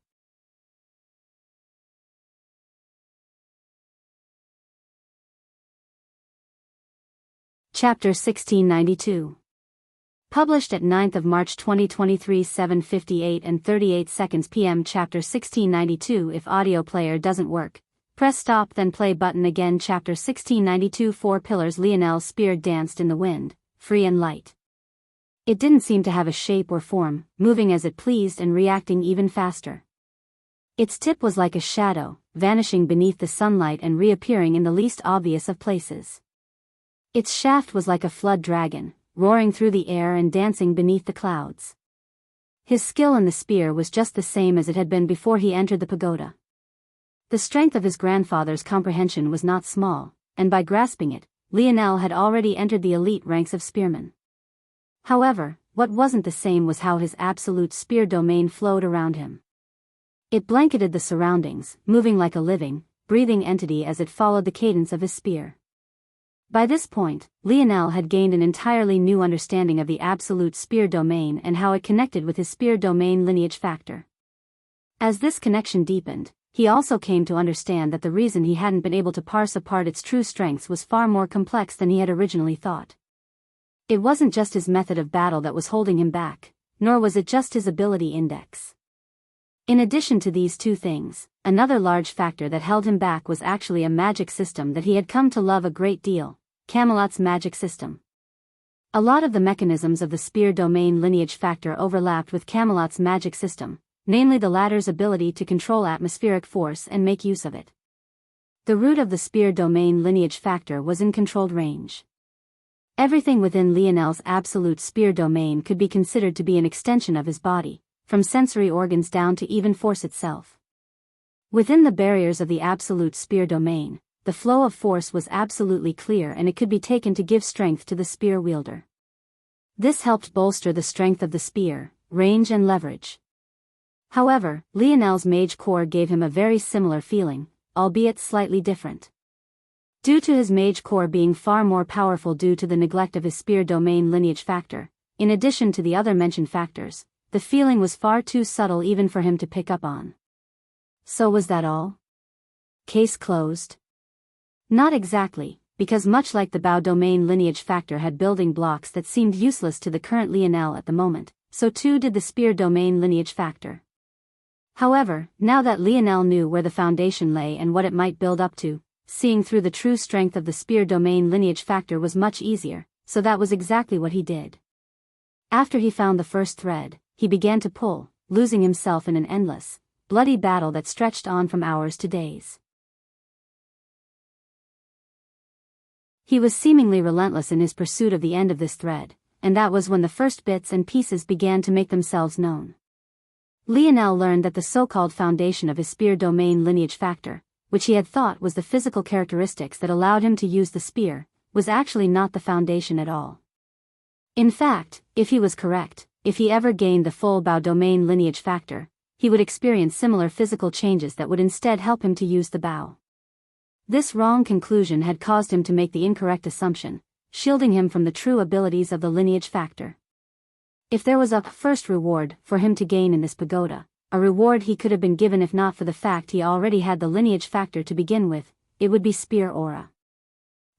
Chapter 1692. Published at 9th of March 2023 7:58 and 38 seconds p.m. Chapter 1692. If audio player doesn't work, press stop then play button again. Chapter 1692. 4 pillars. Lionel's spear danced in the wind, free and light. It didn't seem to have a shape or form, moving as it pleased and reacting even faster. Its tip was like a shadow, vanishing beneath the sunlight and reappearing in the least obvious of places. Its shaft was like a flood dragon, roaring through the air and dancing beneath the clouds. His skill in the spear was just the same as it had been before he entered the pagoda. The strength of his grandfather's comprehension was not small, and by grasping it, Lionel had already entered the elite ranks of spearmen. However, what wasn't the same was how his absolute spear domain flowed around him. It blanketed the surroundings, moving like a living, breathing entity as it followed the cadence of his spear. By this point, Lionel had gained an entirely new understanding of the absolute spear domain and how it connected with his spear domain lineage factor. As this connection deepened, he also came to understand that the reason he hadn't been able to parse apart its true strengths was far more complex than he had originally thought. It wasn't just his method of battle that was holding him back, nor was it just his ability index. In addition to these two things, another large factor that held him back was actually a magic system that he had come to love a great deal: Camelot's magic system. A lot of the mechanisms of the spear domain lineage factor overlapped with Camelot's magic system, namely the latter's ability to control atmospheric force and make use of it. The root of the spear domain lineage factor was in controlled range. Everything within Lionel's absolute spear domain could be considered to be an extension of his body, from sensory organs down to even force itself. Within the barriers of the absolute spear domain, the flow of force was absolutely clear and it could be taken to give strength to the spear wielder. This helped bolster the strength of the spear, range and leverage. However, Lionel's mage core gave him a very similar feeling, albeit slightly different. Due to his mage core being far more powerful due to the neglect of his spear domain lineage factor, in addition to the other mentioned factors, the feeling was far too subtle even for him to pick up on. So was that all? Case closed? Not exactly, because much like the Biyao domain lineage factor had building blocks that seemed useless to the current Lionel at the moment, so too did the spear domain lineage factor. However, now that Lionel knew where the foundation lay and what it might build up to, seeing through the true strength of the spear domain lineage factor was much easier, so that was exactly what he did. After he found the first thread, he began to pull, losing himself in an endless, bloody battle that stretched on from hours to days. He was seemingly relentless in his pursuit of the end of this thread, and that was when the first bits and pieces began to make themselves known. Lionel learned that the so-called foundation of his spear domain lineage factor, which he had thought was the physical characteristics that allowed him to use the spear, was actually not the foundation at all. In fact, if he was correct, if he ever gained the full Biyao domain lineage factor, he would experience similar physical changes that would instead help him to use the Biyao. This wrong conclusion had caused him to make the incorrect assumption, shielding him from the true abilities of the lineage factor. If there was a first reward for him to gain in this pagoda, a reward he could have been given if not for the fact he already had the lineage factor to begin with, it would be spear aura.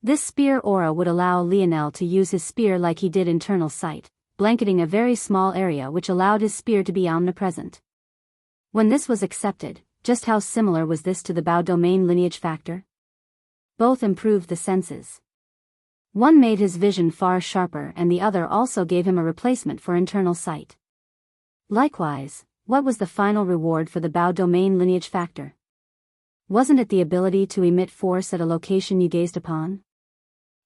This spear aura would allow Lionel to use his spear like he did internal sight, blanketing a very small area which allowed his spear to be omnipresent. When this was accepted, just how similar was this to the Biyao domain lineage factor? Both improved the senses. One made his vision far sharper and the other also gave him a replacement for internal sight. Likewise, what was the final reward for the Biyao domain lineage factor? Wasn't it the ability to emit force at a location you gazed upon?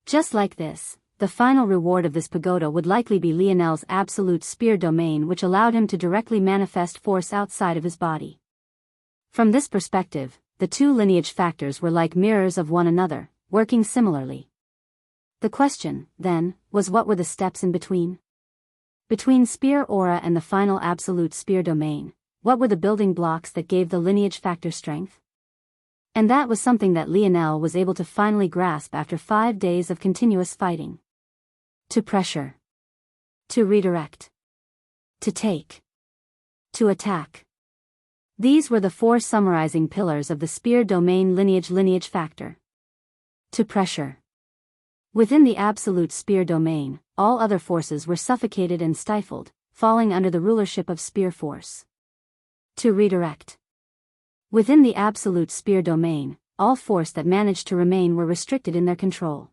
Just like this, the final reward of this pagoda would likely be Lionel's absolute spear domain, which allowed him to directly manifest force outside of his body. From this perspective, the two lineage factors were like mirrors of one another, working similarly. The question, then, was what were the steps in between? Between spear aura and the final absolute spear domain, what were the building blocks that gave the lineage factor strength? And that was something that Lionel was able to finally grasp after 5 days of continuous fighting. To pressure. To redirect. To take. To attack. These were the 4 summarizing pillars of the spear domain lineage factor. To pressure. Within the absolute spear domain, all other forces were suffocated and stifled, falling under the rulership of spear force. To redirect. Within the absolute spear domain, all force that managed to remain were restricted in their control.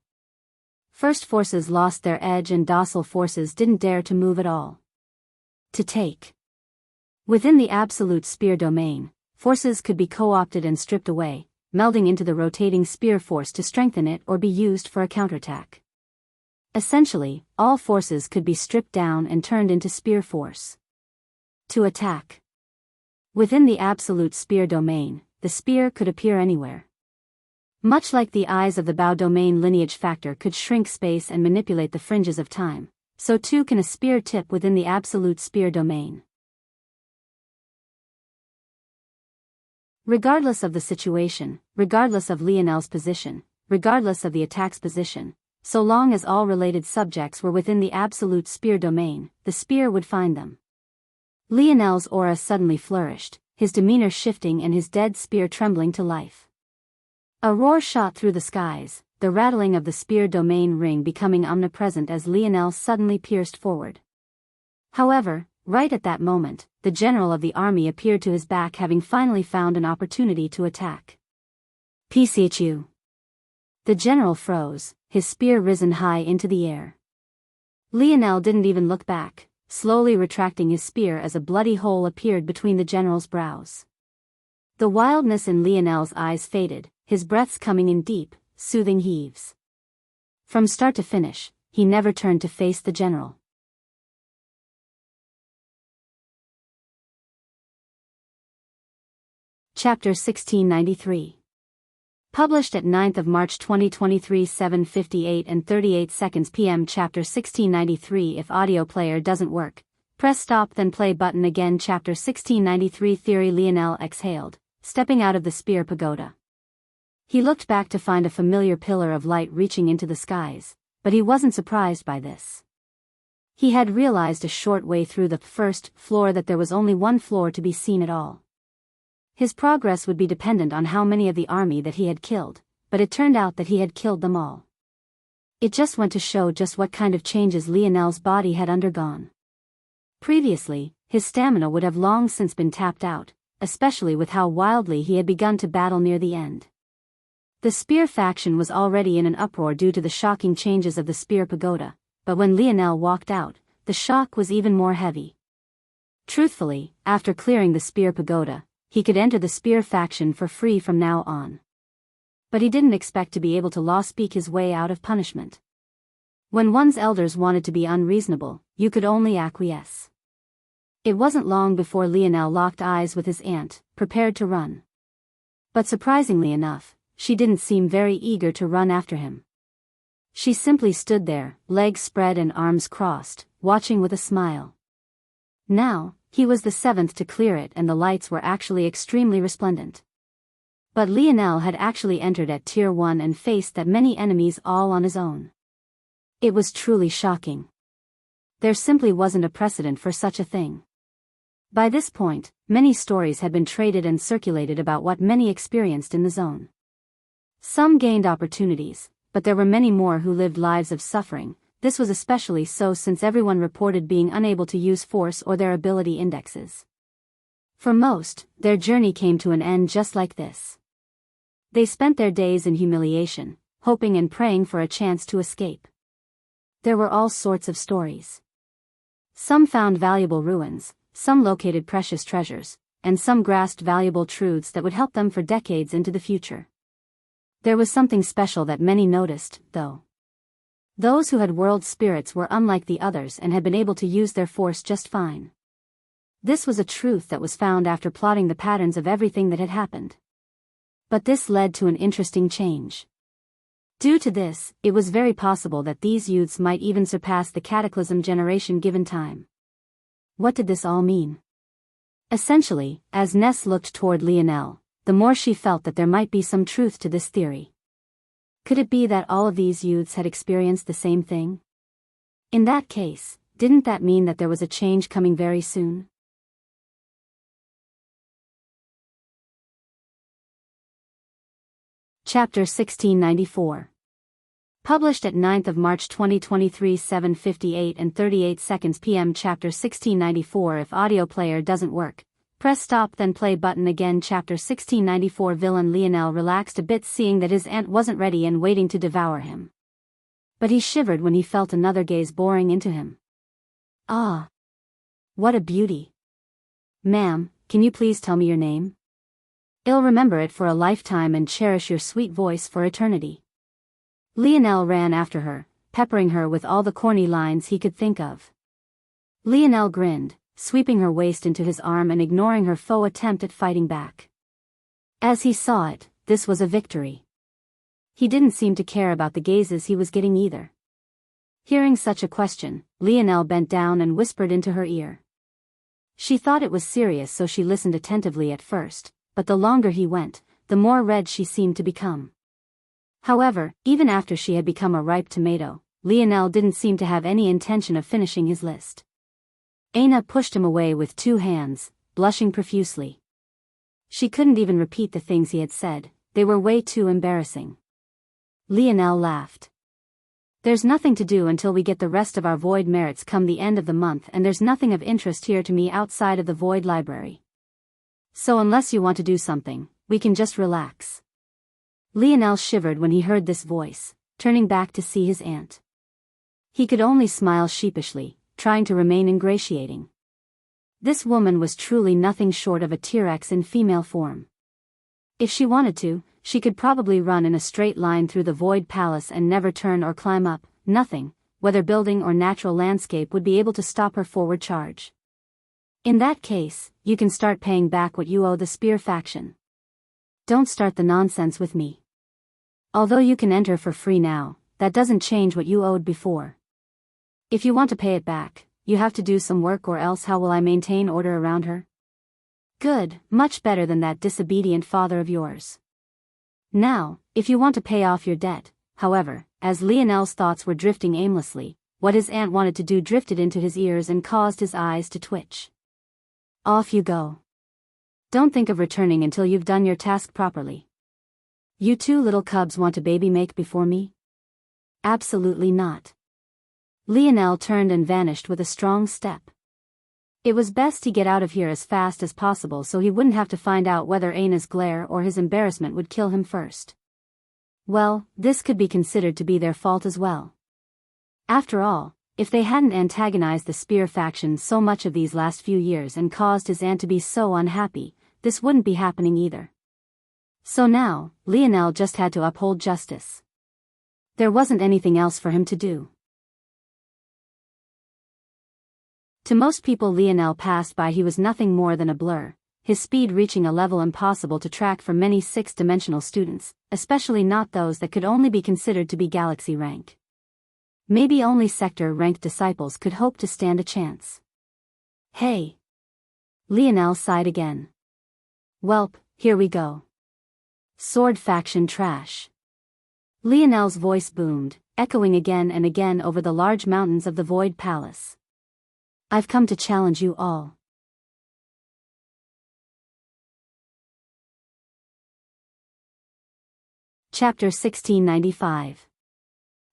First forces lost their edge and docile forces didn't dare to move at all. To take. Within the absolute spear domain, forces could be co-opted and stripped away, melding into the rotating spear force to strengthen it or be used for a counterattack. Essentially, all forces could be stripped down and turned into spear force. To attack. Within the absolute spear domain, the spear could appear anywhere. Much like the eyes of the Biyao domain lineage factor could shrink space and manipulate the fringes of time, so too can a spear tip within the absolute spear domain. Regardless of the situation, regardless of Lionel's position, regardless of the attack's position, so long as all related subjects were within the absolute spear domain, the spear would find them. Lionel's aura suddenly flourished, his demeanor shifting and his dead spear trembling to life. A roar shot through the skies, the rattling of the spear domain ring becoming omnipresent as Lionel suddenly pierced forward. However, right at that moment, the general of the army appeared to his back, having finally found an opportunity to attack. PCHU. The general froze, his spear risen high into the air. Lionel didn't even look back, slowly retracting his spear as a bloody hole appeared between the general's brows. The wildness in Lionel's eyes faded, his breaths coming in deep, soothing heaves. From start to finish, he never turned to face the general. Chapter 1693. Published at 9th of March 2023 7:58 and 38 seconds p.m. Chapter 1693. If audio player doesn't work, press stop then play button again. Chapter 1693 Theory. Lionel exhaled, stepping out of the spear pagoda. He looked back to find a familiar pillar of light reaching into the skies, but he wasn't surprised by this. He had realized a short way through the first floor that there was only one floor to be seen at all. His progress would be dependent on how many of the army that he had killed, but it turned out that he had killed them all. It just went to show just what kind of changes Lionel's body had undergone. Previously, his stamina would have long since been tapped out, especially with how wildly he had begun to battle near the end. The spear faction was already in an uproar due to the shocking changes of the spear pagoda, but when Lionel walked out, the shock was even more heavy. Truthfully, after clearing the spear pagoda, he could enter the spear faction for free from now on. But he didn't expect to be able to law-speak his way out of punishment. When one's elders wanted to be unreasonable, you could only acquiesce. It wasn't long before Lionel locked eyes with his aunt, prepared to run. But surprisingly enough, she didn't seem very eager to run after him. She simply stood there, legs spread and arms crossed, watching with a smile. Now, he was the 7th to clear it and the lights were actually extremely resplendent. But Lionel had actually entered at Tier 1 and faced that many enemies all on his own. It was truly shocking. There simply wasn't a precedent for such a thing. By this point, many stories had been traded and circulated about what many experienced in the zone. Some gained opportunities, but there were many more who lived lives of suffering. This was especially so since everyone reported being unable to use force or their ability indexes. For most, their journey came to an end just like this. They spent their days in humiliation, hoping and praying for a chance to escape. There were all sorts of stories. Some found valuable ruins, some located precious treasures, and some grasped valuable truths that would help them for decades into the future. There was something special that many noticed, though. Those who had world spirits were unlike the others and had been able to use their force just fine. This was a truth that was found after plotting the patterns of everything that had happened. But this led to an interesting change. Due to this, it was very possible that these youths might even surpass the Cataclysm generation given time. What did this all mean? Essentially, as Ness looked toward Lionel, the more she felt that there might be some truth to this theory. Could it be that all of these youths had experienced the same thing? In that case, didn't that mean that there was a change coming very soon? Chapter 1694. Published at 9th of March 2023 7:58 and 38 seconds p.m. Chapter 1694. If audio player doesn't work, press stop then play button again. Chapter 1694. Villain Lionel relaxed a bit seeing that his aunt wasn't ready and waiting to devour him. But he shivered when he felt another gaze boring into him. Ah! What a beauty! Ma'am, can you please tell me your name? I'll remember it for a lifetime and cherish your sweet voice for eternity. Lionel ran after her, peppering her with all the corny lines he could think of. Lionel grinned, sweeping her waist into his arm and ignoring her faux attempt at fighting back. As he saw it, this was a victory. He didn't seem to care about the gazes he was getting either. Hearing such a question, Lionel bent down and whispered into her ear. She thought it was serious, so she listened attentively at first, but the longer he went, the more red she seemed to become. However, even after she had become a ripe tomato, Lionel didn't seem to have any intention of finishing his list. Aina pushed him away with two hands, blushing profusely. She couldn't even repeat the things he had said, they were way too embarrassing. Lionel laughed. There's nothing to do until we get the rest of our void merits come the end of the month, and there's nothing of interest here to me outside of the void library. So unless you want to do something, we can just relax. Lionel shivered when he heard this voice, turning back to see his aunt. He could only smile sheepishly, trying to remain ingratiating. This woman was truly nothing short of a T-Rex in female form. If she wanted to, she could probably run in a straight line through the Void Palace and never turn or climb up. Nothing, whether building or natural landscape, would be able to stop her forward charge. In that case, you can start paying back what you owe the Spear faction. Don't start the nonsense with me. Although you can enter for free now, that doesn't change what you owed before. If you want to pay it back, you have to do some work, or else how will I maintain order around her? Good, much better than that disobedient father of yours. Now, if you want to pay off your debt, however, as Lionel's thoughts were drifting aimlessly, what his aunt wanted to do drifted into his ears and caused his eyes to twitch. Off you go. Don't think of returning until you've done your task properly. You two little cubs want a baby make before me? Absolutely not. Lionel turned and vanished with a strong step. It was best he get out of here as fast as possible so he wouldn't have to find out whether Aina's glare or his embarrassment would kill him first. Well, this could be considered to be their fault as well. After all, if they hadn't antagonized the Spear faction so much of these last few years and caused his aunt to be so unhappy, this wouldn't be happening either. So now, Lionel just had to uphold justice. There wasn't anything else for him to do. To most people Lionel passed by he was nothing more than a blur, his speed reaching a level impossible to track for many six-dimensional students, especially not those that could only be considered to be galaxy rank. Maybe only sector-ranked disciples could hope to stand a chance. Hey! Lionel sighed again. Welp, here we go. Sword faction trash. Lionel's voice boomed, echoing again and again over the large mountains of the Void Palace. I've come to challenge you all. Chapter 1695.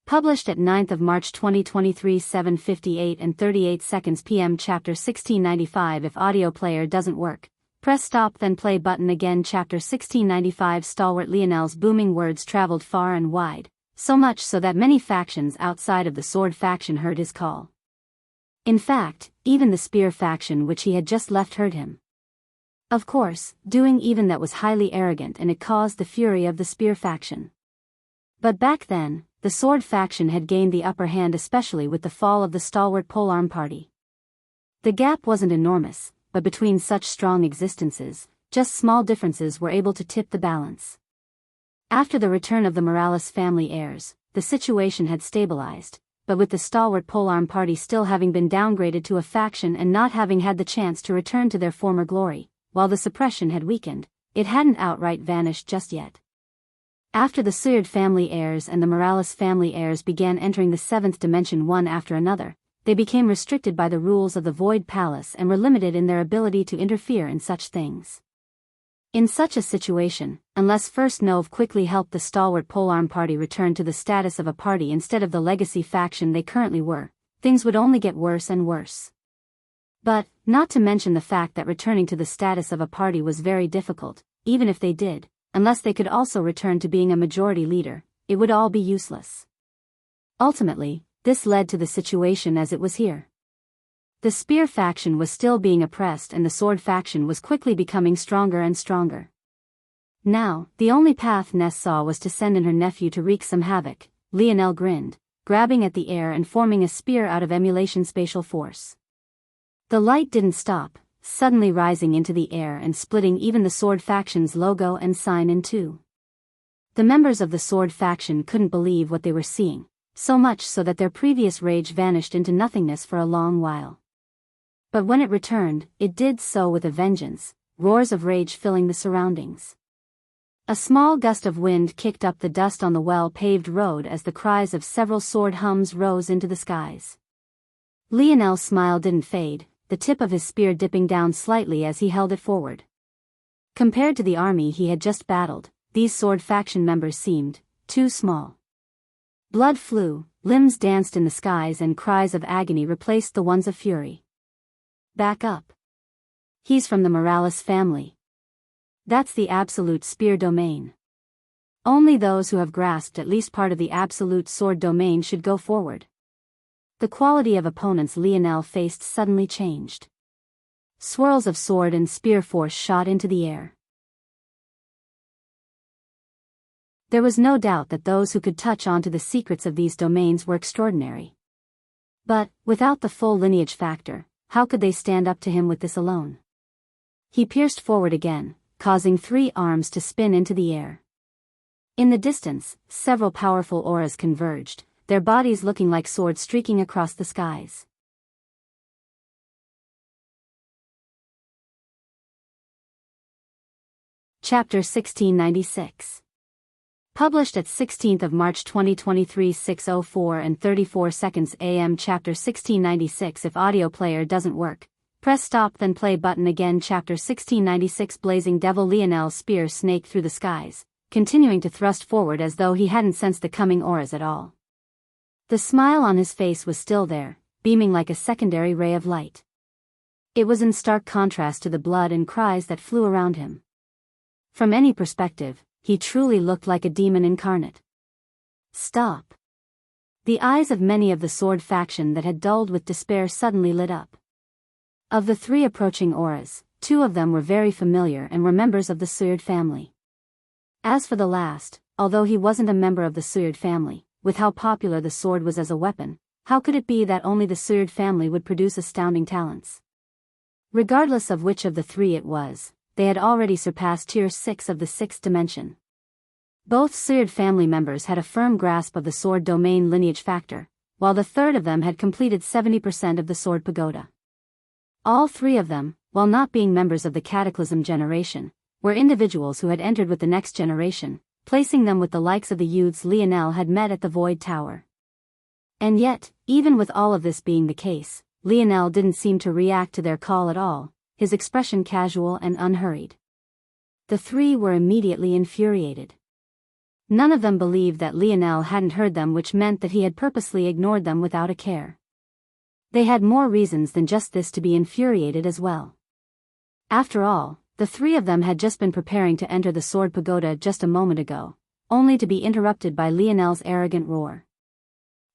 Published at 9th of March 2023 7:58 and 38 seconds p.m. Chapter 1695. If audio player doesn't work, press stop then play button again. Chapter 1695. Stalwart Lionel's booming words traveled far and wide, so much so that many factions outside of the Sword faction heard his call. In fact, even the Spear faction which he had just left heard him. Of course, doing even that was highly arrogant, and it caused the fury of the Spear faction. But back then, the Sword faction had gained the upper hand, especially with the fall of the stalwart polearm party. The gap wasn't enormous, but between such strong existences, just small differences were able to tip the balance. After the return of the Morales family heirs, the situation had stabilized, but with the stalwart polearm party still having been downgraded to a faction and not having had the chance to return to their former glory, while the suppression had weakened, it hadn't outright vanished just yet. After the Suyard family heirs and the Morales family heirs began entering the seventh dimension one after another, they became restricted by the rules of the Void Palace and were limited in their ability to interfere in such things. In such a situation, unless First Nove quickly helped the stalwart polearm party return to the status of a party instead of the legacy faction they currently were, things would only get worse and worse. But, not to mention the fact that returning to the status of a party was very difficult, even if they did, unless they could also return to being a majority leader, it would all be useless. Ultimately, this led to the situation as it was here. The Spear faction was still being oppressed and the Sword faction was quickly becoming stronger and stronger. Now, the only path Ness saw was to send in her nephew to wreak some havoc. Lionel grinned, grabbing at the air and forming a spear out of emulation spatial force. The light didn't stop, suddenly rising into the air and splitting even the Sword faction's logo and sign in two. The members of the Sword faction couldn't believe what they were seeing, so much so that their previous rage vanished into nothingness for a long while. But when it returned, it did so with a vengeance, roars of rage filling the surroundings. A small gust of wind kicked up the dust on the well-paved road as the cries of several sword hums rose into the skies. Lionel's smile didn't fade, the tip of his spear dipping down slightly as he held it forward. Compared to the army he had just battled, these Sword faction members seemed too small. Blood flew, limbs danced in the skies and cries of agony replaced the ones of fury. Back up. He's from the Morales family. That's the absolute spear domain. Only those who have grasped at least part of the absolute sword domain should go forward. The quality of opponents Lionel faced suddenly changed. Swirls of sword and spear force shot into the air. There was no doubt that those who could touch onto the secrets of these domains were extraordinary. But, without the full lineage factor, how could they stand up to him with this alone? He pierced forward again, causing 3 arms to spin into the air. In the distance, several powerful auras converged, their bodies looking like swords streaking across the skies. Chapter 1696. Published at 16th of March 2023 6:04 and 34 seconds AM. Chapter 1696. If audio player doesn't work, press stop then play button again. Chapter 1696. Blazing Devil. Lionel's spear snaked through the skies, continuing to thrust forward as though he hadn't sensed the coming auras at all. The smile on his face was still there, beaming like a secondary ray of light. It was in stark contrast to the blood and cries that flew around him. From any perspective, he truly looked like a demon incarnate. Stop. The eyes of many of the Sword faction that had dulled with despair suddenly lit up. Of the 3 approaching auras, 2 of them were very familiar and were members of the Suyard family. As for the last, although he wasn't a member of the Suyard family, with how popular the sword was as a weapon, how could it be that only the Suyard family would produce astounding talents? Regardless of which of the 3 it was, they had already surpassed Tier 6 of the 6th dimension. Both Suyard family members had a firm grasp of the sword domain lineage factor, while the third of them had completed 70% of the sword pagoda. All 3 of them, while not being members of the Cataclysm generation, were individuals who had entered with the next generation, placing them with the likes of the youths Lionel had met at the Void Tower. And yet, even with all of this being the case, Lionel didn't seem to react to their call at all, his expression casual and unhurried. The 3 were immediately infuriated. None of them believed that Lionel hadn't heard them, which meant that he had purposely ignored them without a care. They had more reasons than just this to be infuriated as well. After all, the 3 of them had just been preparing to enter the Sword Pagoda just a moment ago, only to be interrupted by Lionel's arrogant roar.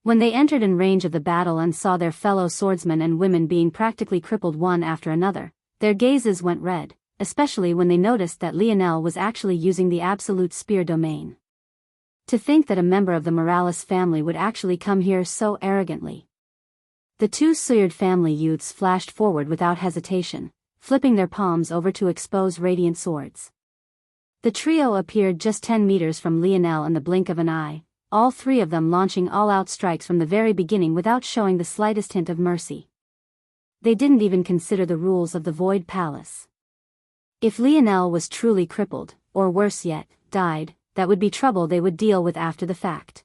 When they entered in range of the battle and saw their fellow swordsmen and women being practically crippled one after another, their gazes went red, especially when they noticed that Lionel was actually using the absolute spear domain. To think that a member of the Morales family would actually come here so arrogantly. The 2 Suyard family youths flashed forward without hesitation, flipping their palms over to expose radiant swords. The trio appeared just 10 meters from Lionel in the blink of an eye, all 3 of them launching all-out strikes from the very beginning without showing the slightest hint of mercy. They didn't even consider the rules of the Void Palace. If Lionel was truly crippled, or worse yet, died, that would be trouble they would deal with after the fact.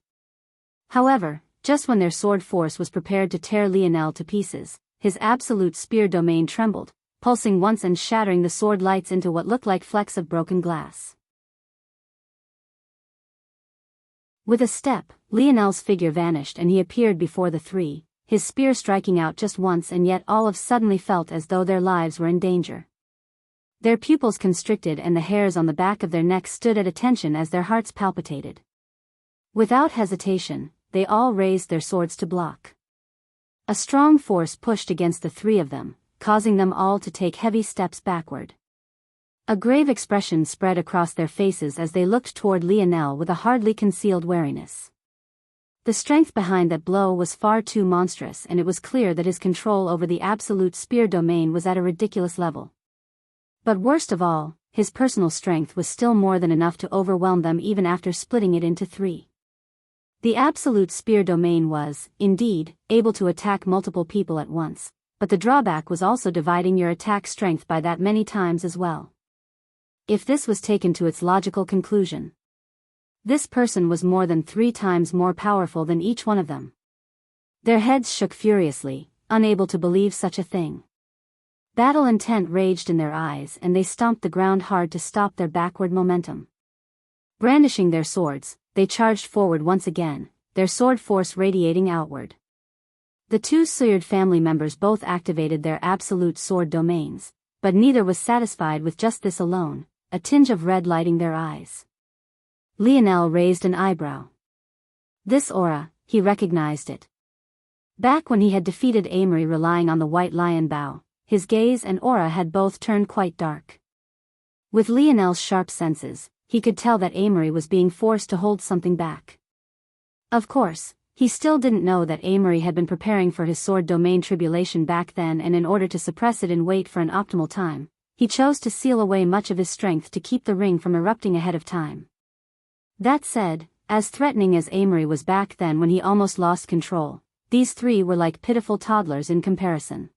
However, just when their sword force was prepared to tear Lionel to pieces, his absolute spear domain trembled, pulsing once and shattering the sword lights into what looked like flecks of broken glass. With a step, Lionel's figure vanished and he appeared before the three, his spear striking out just once, and yet all of suddenly felt as though their lives were in danger. Their pupils constricted and the hairs on the back of their necks stood at attention as their hearts palpitated. Without hesitation, they all raised their swords to block. A strong force pushed against the three of them, causing them all to take heavy steps backward. A grave expression spread across their faces as they looked toward Lionel with a hardly concealed wariness. The strength behind that blow was far too monstrous, and it was clear that his control over the absolute spear domain was at a ridiculous level. But worst of all, his personal strength was still more than enough to overwhelm them even after splitting it into three. The absolute spear domain was, indeed, able to attack multiple people at once, but the drawback was also dividing your attack strength by that many times as well. If this was taken to its logical conclusion, this person was more than 3 times more powerful than each one of them. Their heads shook furiously, unable to believe such a thing. Battle intent raged in their eyes and they stomped the ground hard to stop their backward momentum. Brandishing their swords, they charged forward once again, their sword force radiating outward. The 2 Suyard family members both activated their absolute sword domains, but neither was satisfied with just this alone, a tinge of red lighting their eyes. Lionel raised an eyebrow. This aura, he recognized it. Back when he had defeated Amory relying on the white lion bow, his gaze and aura had both turned quite dark. With Lionel's sharp senses, he could tell that Amory was being forced to hold something back. Of course, he still didn't know that Amory had been preparing for his sword domain tribulation back then, and in order to suppress it and wait for an optimal time, he chose to seal away much of his strength to keep the ring from erupting ahead of time. That said, as threatening as Amory was back then when he almost lost control, these 3 were like pitiful toddlers in comparison.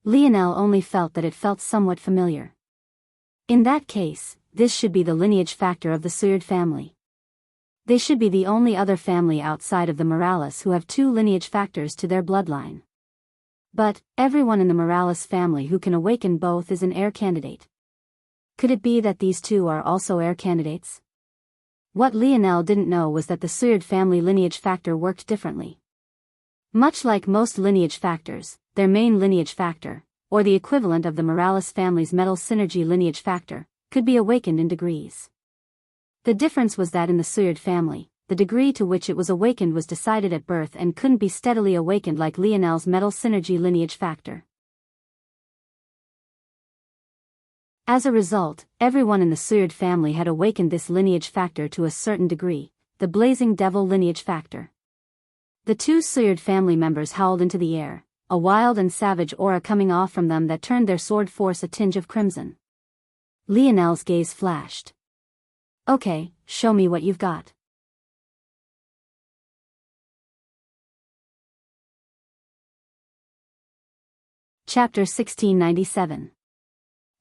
Lionel only felt that it felt somewhat familiar. In that case, this should be the lineage factor of the Suyard family. They should be the only other family outside of the Morales who have 2 lineage factors to their bloodline. But, everyone in the Morales family who can awaken both is an heir candidate. Could it be that these 2 are also heir candidates? What Lionel didn't know was that the Suyard family lineage factor worked differently. Much like most lineage factors, their main lineage factor, or the equivalent of the Morales family's metal synergy lineage factor, could be awakened in degrees. The difference was that in the Suyard family, the degree to which it was awakened was decided at birth and couldn't be steadily awakened like Lionel's metal synergy lineage factor. As a result, everyone in the Suyard family had awakened this lineage factor to a certain degree, the blazing devil lineage factor. The 2 Suyard family members howled into the air, a wild and savage aura coming off from them that turned their sword force a tinge of crimson. Lionel's gaze flashed. Okay, show me what you've got. Chapter 1697.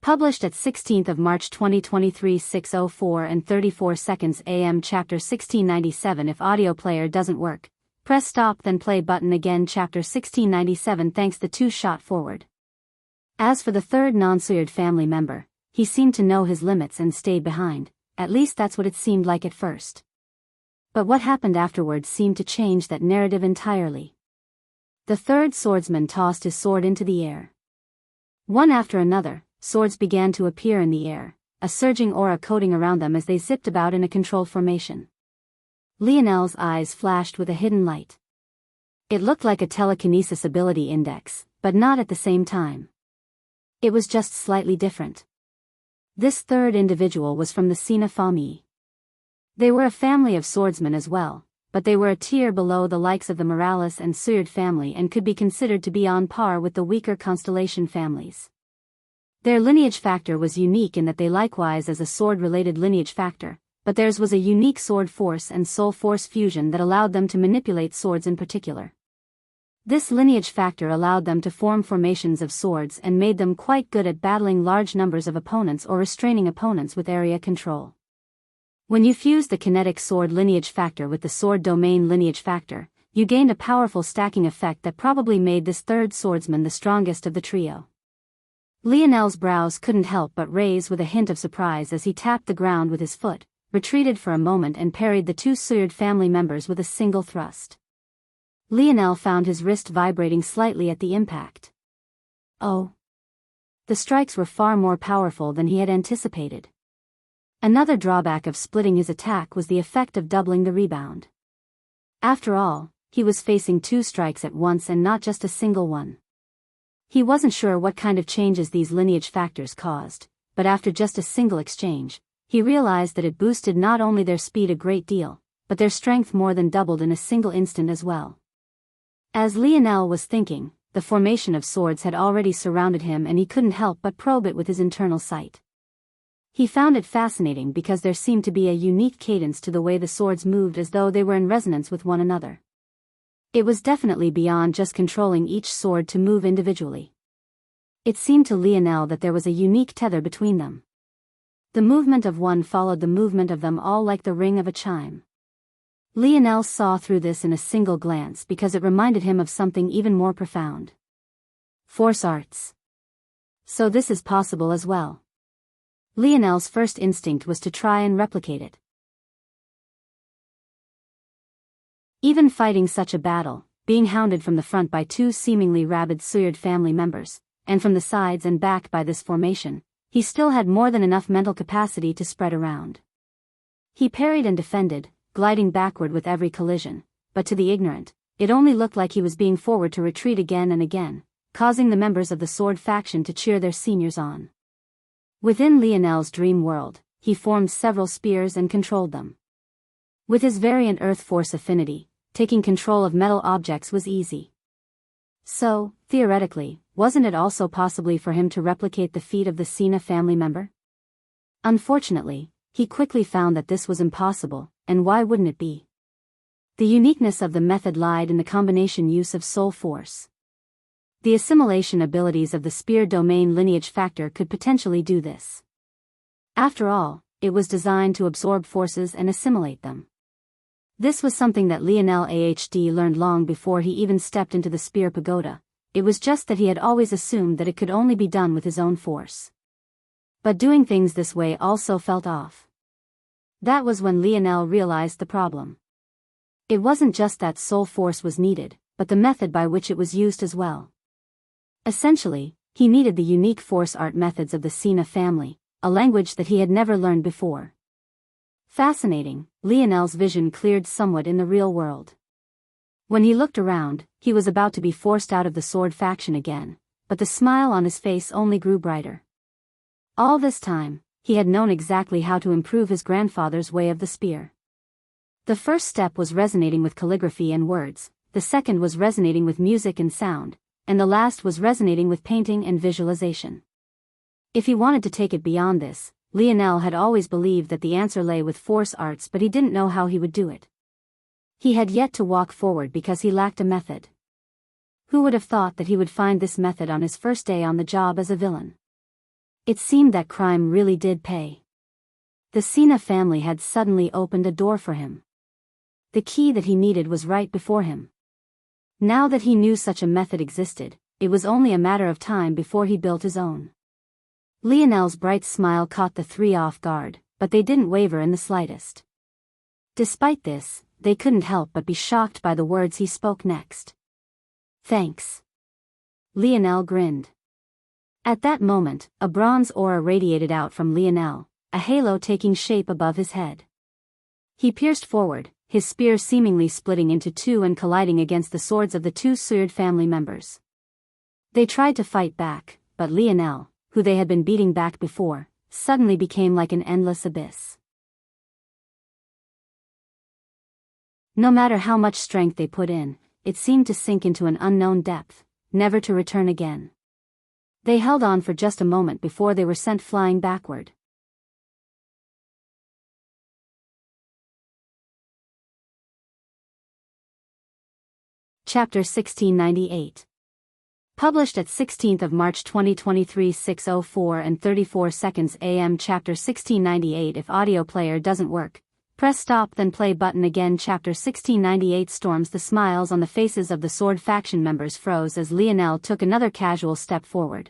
Published at 16th of March 2023 6:04 and 34 seconds AM. Chapter 1697. If audio player doesn't work, press stop then play button again. Chapter 1697. Thanks. The 2 shot forward. As for the 3rd non-Suyard family member, he seemed to know his limits and stayed behind, at least that's what it seemed like at first. But what happened afterwards seemed to change that narrative entirely. The 3rd swordsman tossed his sword into the air. One after another, swords began to appear in the air, a surging aura coating around them as they zipped about in a controlled formation. Lionel's eyes flashed with a hidden light. It looked like a telekinesis ability index, but not at the same time. It was just slightly different. This 3rd individual was from the Sina family. They were a family of swordsmen as well, but they were a tier below the likes of the Morales and Suyard family and could be considered to be on par with the weaker Constellation families. Their lineage factor was unique in that they likewise as a sword-related lineage factor, but theirs was a unique sword force and soul force fusion that allowed them to manipulate swords in particular. This lineage factor allowed them to form formations of swords and made them quite good at battling large numbers of opponents or restraining opponents with area control. When you fuse the kinetic sword lineage factor with the sword domain lineage factor, you gained a powerful stacking effect that probably made this third swordsman the strongest of the trio. Lionel's brows couldn't help but raise with a hint of surprise as he tapped the ground with his foot, retreated for a moment and parried the two Suyard family members with a single thrust. Lionel found his wrist vibrating slightly at the impact. Oh! The strikes were far more powerful than he had anticipated. Another drawback of splitting his attack was the effect of doubling the rebound. After all, he was facing two strikes at once and not just a single one. He wasn't sure what kind of changes these lineage factors caused, but after just a single exchange, he realized that it boosted not only their speed a great deal, but their strength more than doubled in a single instant as well. As Lionel was thinking, the formation of swords had already surrounded him and he couldn't help but probe it with his internal sight. He found it fascinating because there seemed to be a unique cadence to the way the swords moved as though they were in resonance with one another. It was definitely beyond just controlling each sword to move individually. It seemed to Lionel that there was a unique tether between them. The movement of one followed the movement of them all like the ring of a chime. Lionel saw through this in a single glance because it reminded him of something even more profound. Force arts. So this is possible as well. Lionel's first instinct was to try and replicate it. Even fighting such a battle, being hounded from the front by two seemingly rabid Suyard family members, and from the sides and back by this formation, he still had more than enough mental capacity to spread around. He parried and defended, gliding backward with every collision, but to the ignorant, it only looked like he was being forward to retreat again and again, causing the members of the sword faction to cheer their seniors on. Within Lionel's dream world, he formed several spears and controlled them. With his variant earth force affinity, taking control of metal objects was easy. So, theoretically, wasn't it also possibly for him to replicate the feat of the Sina family member? Unfortunately, he quickly found that this was impossible, and why wouldn't it be? The uniqueness of the method lied in the combination use of soul force. The assimilation abilities of the spear domain lineage factor could potentially do this. After all, it was designed to absorb forces and assimilate them. This was something that Lionel AHD learned long before he even stepped into the spear pagoda. It was just that he had always assumed that it could only be done with his own force. But doing things this way also felt off. That was when Lionel realized the problem. It wasn't just that soul force was needed, but the method by which it was used as well. Essentially, he needed the unique force art methods of the Sina family, a language that he had never learned before. Fascinating, Lionel's vision cleared somewhat in the real world. When he looked around, he was about to be forced out of the sword faction again, but the smile on his face only grew brighter. All this time, he had known exactly how to improve his grandfather's way of the spear. The first step was resonating with calligraphy and words, the second was resonating with music and sound, and the last was resonating with painting and visualization. If he wanted to take it beyond this, Lionel had always believed that the answer lay with force arts, but he didn't know how he would do it. He had yet to walk forward because he lacked a method. Who would have thought that he would find this method on his first day on the job as a villain? It seemed that crime really did pay. The Sina family had suddenly opened a door for him. The key that he needed was right before him. Now that he knew such a method existed, it was only a matter of time before he built his own. Lionel's bright smile caught the three off guard, but they didn't waver in the slightest. Despite this, they couldn't help but be shocked by the words he spoke next. "Thanks." Lionel grinned. At that moment, a bronze aura radiated out from Lionel, a halo taking shape above his head. He pierced forward, his spear seemingly splitting into two and colliding against the swords of the two Suyard family members. They tried to fight back, but Lionel, who they had been beating back before, suddenly became like an endless abyss. No matter how much strength they put in, it seemed to sink into an unknown depth, never to return again. They held on for just a moment before they were sent flying backward. Chapter 1698. Published at 16th of March 2023 6:04 and 34 seconds AM. Chapter 1698. If audio player doesn't work, press stop then play button again. Chapter 1698. Storms. The smiles on the faces of the Sword faction members froze as Lionel took another casual step forward.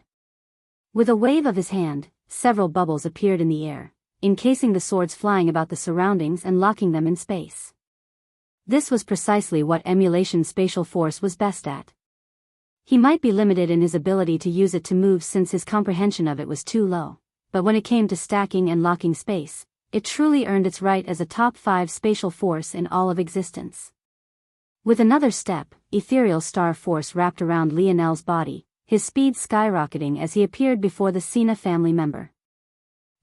With a wave of his hand, several bubbles appeared in the air, encasing the swords, flying about the surroundings and locking them in space. This was precisely what emulation spatial force was best at. He might be limited in his ability to use it to move since his comprehension of it was too low, but when it came to stacking and locking space, it truly earned its right as a top 5 spatial force in all of existence. With another step, ethereal star force wrapped around Lionel's body, his speed skyrocketing as he appeared before the Sina family member.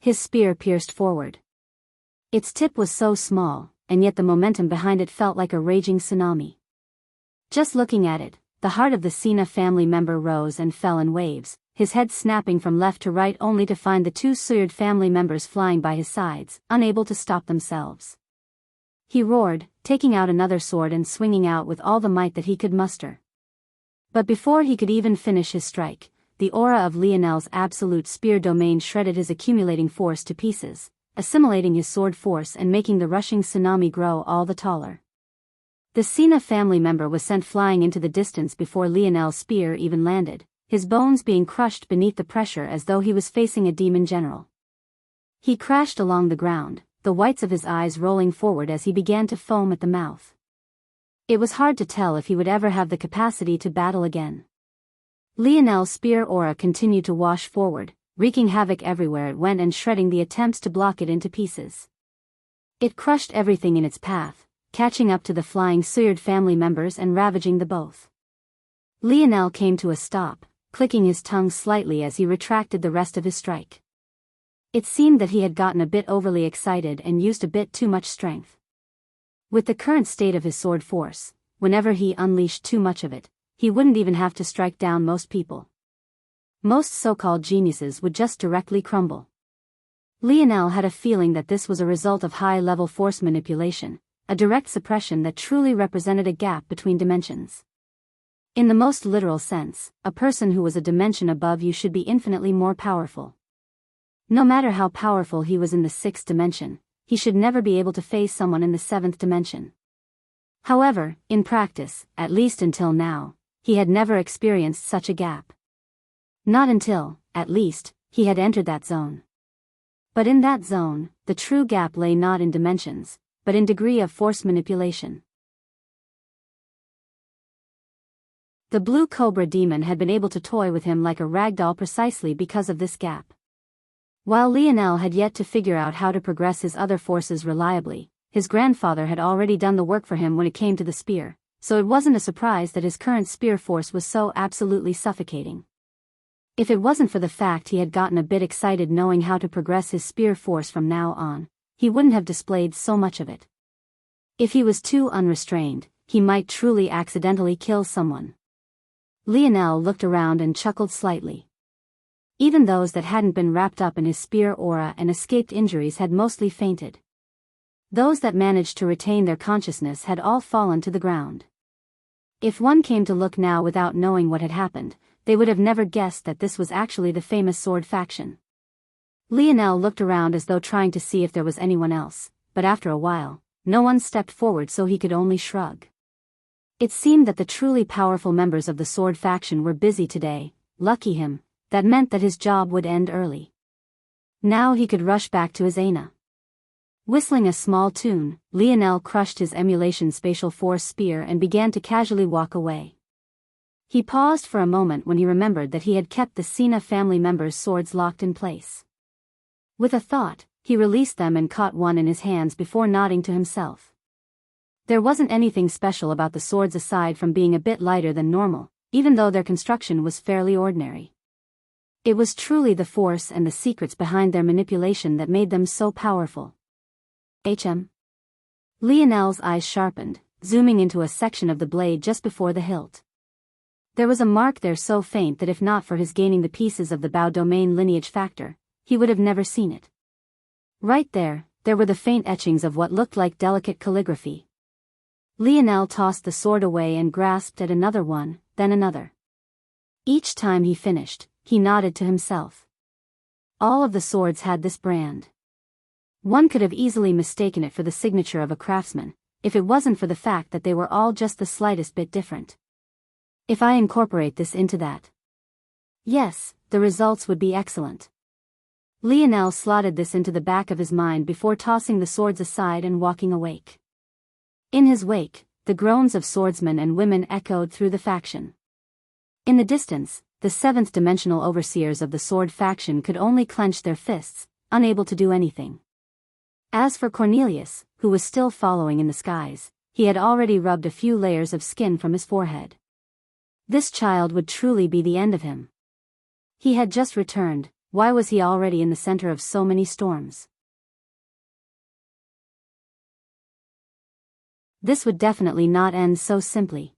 His spear pierced forward. Its tip was so small, and yet the momentum behind it felt like a raging tsunami. Just looking at it, the heart of the Sina family member rose and fell in waves, his head snapping from left to right only to find the 2 Suyard family members flying by his sides, unable to stop themselves. He roared, taking out another sword and swinging out with all the might that he could muster. But before he could even finish his strike, the aura of Lionel's absolute spear domain shredded his accumulating force to pieces, assimilating his sword force and making the rushing tsunami grow all the taller. The Sina family member was sent flying into the distance before Lionel's spear even landed, his bones being crushed beneath the pressure as though he was facing a demon general. He crashed along the ground, the whites of his eyes rolling forward as he began to foam at the mouth. It was hard to tell if he would ever have the capacity to battle again. Lionel's spear aura continued to wash forward, wreaking havoc everywhere it went and shredding the attempts to block it into pieces. It crushed everything in its path, catching up to the flying Suyard family members and ravaging the both. Lionel came to a stop, clicking his tongue slightly as he retracted the rest of his strike. It seemed that he had gotten a bit overly excited and used a bit too much strength. With the current state of his sword force, whenever he unleashed too much of it, he wouldn't even have to strike down most people. Most so-called geniuses would just directly crumble. Lionel had a feeling that this was a result of high-level force manipulation, a direct suppression that truly represented a gap between dimensions. In the most literal sense, a person who was a dimension above you should be infinitely more powerful. No matter how powerful he was in the 6th dimension, he should never be able to face someone in the 7th dimension. However, in practice, at least until now, he had never experienced such a gap. Not until, at least, he had entered that zone. But in that zone, the true gap lay not in dimensions, but in degree of force manipulation. The blue cobra demon had been able to toy with him like a ragdoll precisely because of this gap. While Lionel had yet to figure out how to progress his other forces reliably, his grandfather had already done the work for him when it came to the spear, so it wasn't a surprise that his current spear force was so absolutely suffocating. If it wasn't for the fact he had gotten a bit excited knowing how to progress his spear force from now on, he wouldn't have displayed so much of it. If he was too unrestrained, he might truly accidentally kill someone. Lionel looked around and chuckled slightly. Even those that hadn't been wrapped up in his spear aura and escaped injuries had mostly fainted. Those that managed to retain their consciousness had all fallen to the ground. If one came to look now without knowing what had happened, they would have never guessed that this was actually the famous Sword faction. Lionel looked around as though trying to see if there was anyone else, but after a while, no one stepped forward, so he could only shrug. It seemed that the truly powerful members of the Sword faction were busy today. Lucky him, that meant that his job would end early. Now he could rush back to his Aina. Whistling a small tune, Lionel crushed his emulation spatial force spear and began to casually walk away. He paused for a moment when he remembered that he had kept the Sina family members' swords locked in place. With a thought, he released them and caught one in his hands before nodding to himself. There wasn't anything special about the swords aside from being a bit lighter than normal, even though their construction was fairly ordinary. It was truly the force and the secrets behind their manipulation that made them so powerful. Lionel's eyes sharpened, zooming into a section of the blade just before the hilt. There was a mark there so faint that if not for his gaining the pieces of the Bao domain lineage factor, he would have never seen it. Right there were the faint etchings of what looked like delicate calligraphy. Lionel tossed the sword away and grasped at another one, then another. Each time he finished, he nodded to himself. All of the swords had this brand. One could have easily mistaken it for the signature of a craftsman, if it wasn't for the fact that they were all just the slightest bit different. If I incorporate this into that, yes, the results would be excellent. Lionel slotted this into the back of his mind before tossing the swords aside and walking away. In his wake, the groans of swordsmen and women echoed through the faction. In the distance, the seventh-dimensional overseers of the sword faction could only clench their fists, unable to do anything. As for Cornelius, who was still following in the skies, he had already rubbed a few layers of skin from his forehead. This child would truly be the end of him. He had just returned, why was he already in the center of so many storms? This would definitely not end so simply.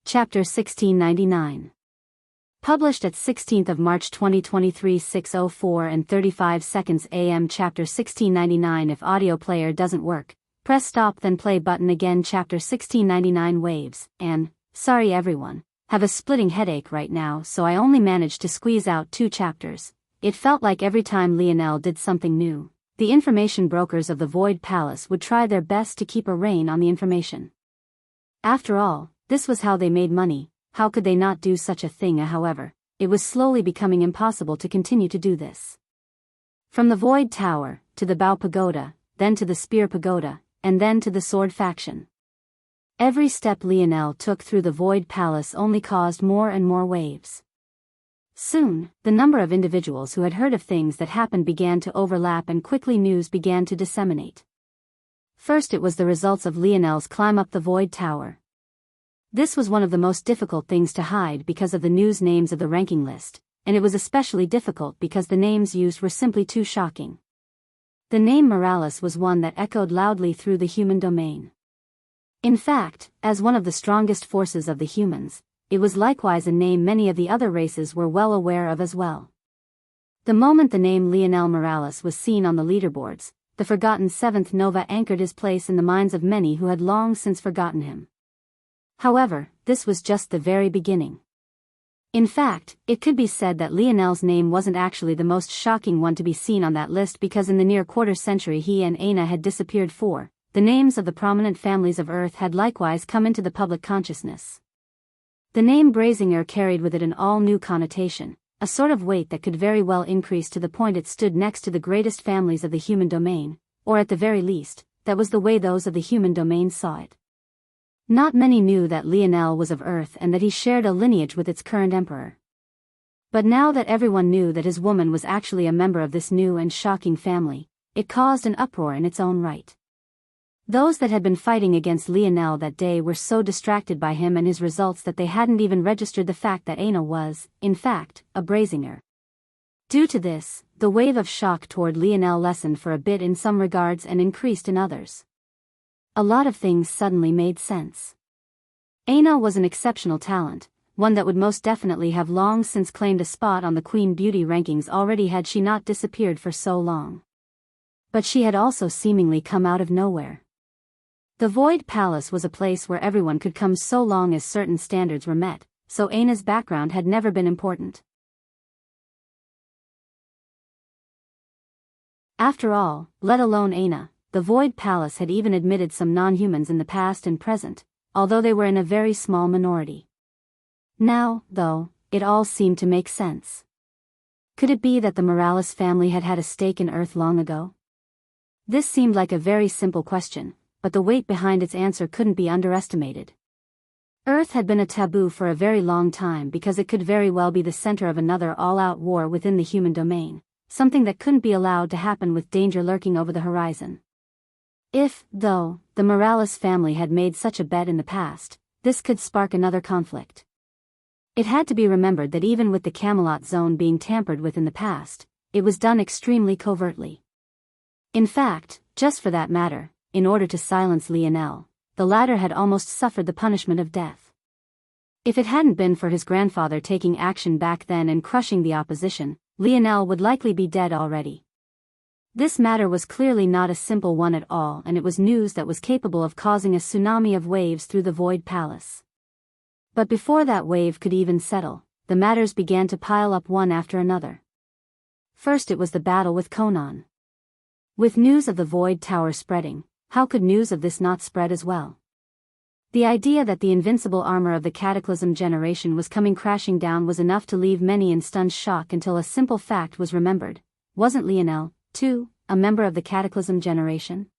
Chapter 1699. Published at 16th of March 2023 6:04 and 35 seconds AM. Chapter 1699. If audio player doesn't work, press stop then play button again. Chapter 1699 Waves, and, sorry everyone, have a splitting headache right now so I only managed to squeeze out 2 chapters. It felt like every time Lionel did something new, the information brokers of the Void Palace would try their best to keep a rein on the information. After all, this was how they made money. How could they not do such a thing? However, it was slowly becoming impossible to continue to do this. From the Void Tower, to the Bao Pagoda, then to the Spear Pagoda, and then to the Sword Faction. Every step Lionel took through the Void Palace only caused more and more waves. Soon, the number of individuals who had heard of things that happened began to overlap and quickly news began to disseminate. First it was the results of Lionel's climb up the Void Tower. This was one of the most difficult things to hide because of the news names of the ranking list, and it was especially difficult because the names used were simply too shocking. The name Morales was one that echoed loudly through the human domain. In fact, as one of the strongest forces of the humans, it was likewise a name many of the other races were well aware of as well. The moment the name Lionel Morales was seen on the leaderboards, the forgotten Seventh Nova anchored his place in the minds of many who had long since forgotten him. However, this was just the very beginning. In fact, it could be said that Lionel's name wasn't actually the most shocking one to be seen on that list because in the near quarter-century he and Aina had disappeared for, the names of the prominent families of Earth had likewise come into the public consciousness. The name Brazinger carried with it an all-new connotation, a sort of weight that could very well increase to the point it stood next to the greatest families of the human domain, or at the very least, that was the way those of the human domain saw it. Not many knew that Lionel was of Earth and that he shared a lineage with its current emperor. But now that everyone knew that his woman was actually a member of this new and shocking family, it caused an uproar in its own right. Those that had been fighting against Lionel that day were so distracted by him and his results that they hadn't even registered the fact that Aina was, in fact, a Brazinger. Due to this, the wave of shock toward Lionel lessened for a bit in some regards and increased in others. A lot of things suddenly made sense. Aina was an exceptional talent, one that would most definitely have long since claimed a spot on the Queen Beauty rankings already had she not disappeared for so long. But she had also seemingly come out of nowhere. The Void Palace was a place where everyone could come so long as certain standards were met, so Aina's background had never been important. After all, let alone Aina, the Void Palace had even admitted some non-humans in the past and present, although they were in a very small minority. Now, though, it all seemed to make sense. Could it be that the Morales family had had a stake in Earth long ago? This seemed like a very simple question, but the weight behind its answer couldn't be underestimated. Earth had been a taboo for a very long time because it could very well be the center of another all-out war within the human domain, something that couldn't be allowed to happen with danger lurking over the horizon. If, though, the Morales family had made such a bet in the past, this could spark another conflict. It had to be remembered that even with the Camelot zone being tampered with in the past, it was done extremely covertly. In fact, just for that matter, in order to silence Lionel, the latter had almost suffered the punishment of death. If it hadn't been for his grandfather taking action back then and crushing the opposition, Lionel would likely be dead already. This matter was clearly not a simple one at all, and it was news that was capable of causing a tsunami of waves through the Void Palace. But before that wave could even settle, the matters began to pile up one after another. First it was the battle with Conan. With news of the Void Tower spreading, how could news of this not spread as well? The idea that the invincible armor of the Cataclysm generation was coming crashing down was enough to leave many in stunned shock until a simple fact was remembered. Wasn't Lionel, too, a member of the Cataclysm generation?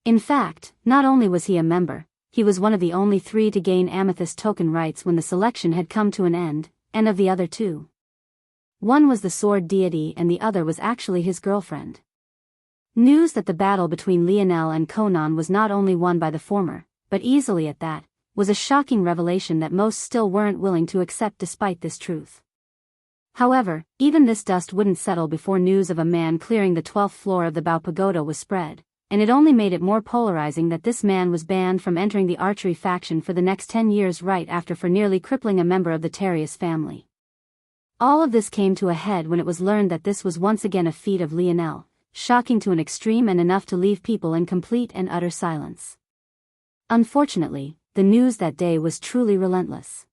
In fact, not only was he a member, he was one of the only 3 to gain Amethyst token rights when the selection had come to an end, and of the other 2. One was the sword deity and the other was actually his girlfriend. News that the battle between Lionel and Conan was not only won by the former, but easily at that, was a shocking revelation that most still weren't willing to accept despite this truth. However, even this dust wouldn't settle before news of a man clearing the 12th floor of the Bao Pagoda was spread, and it only made it more polarizing that this man was banned from entering the archery faction for the next 10 years right after for nearly crippling a member of the Terrius family. All of this came to a head when it was learned that this was once again a feat of Lionel, shocking to an extreme and enough to leave people in complete and utter silence. Unfortunately, the news that day was truly relentless.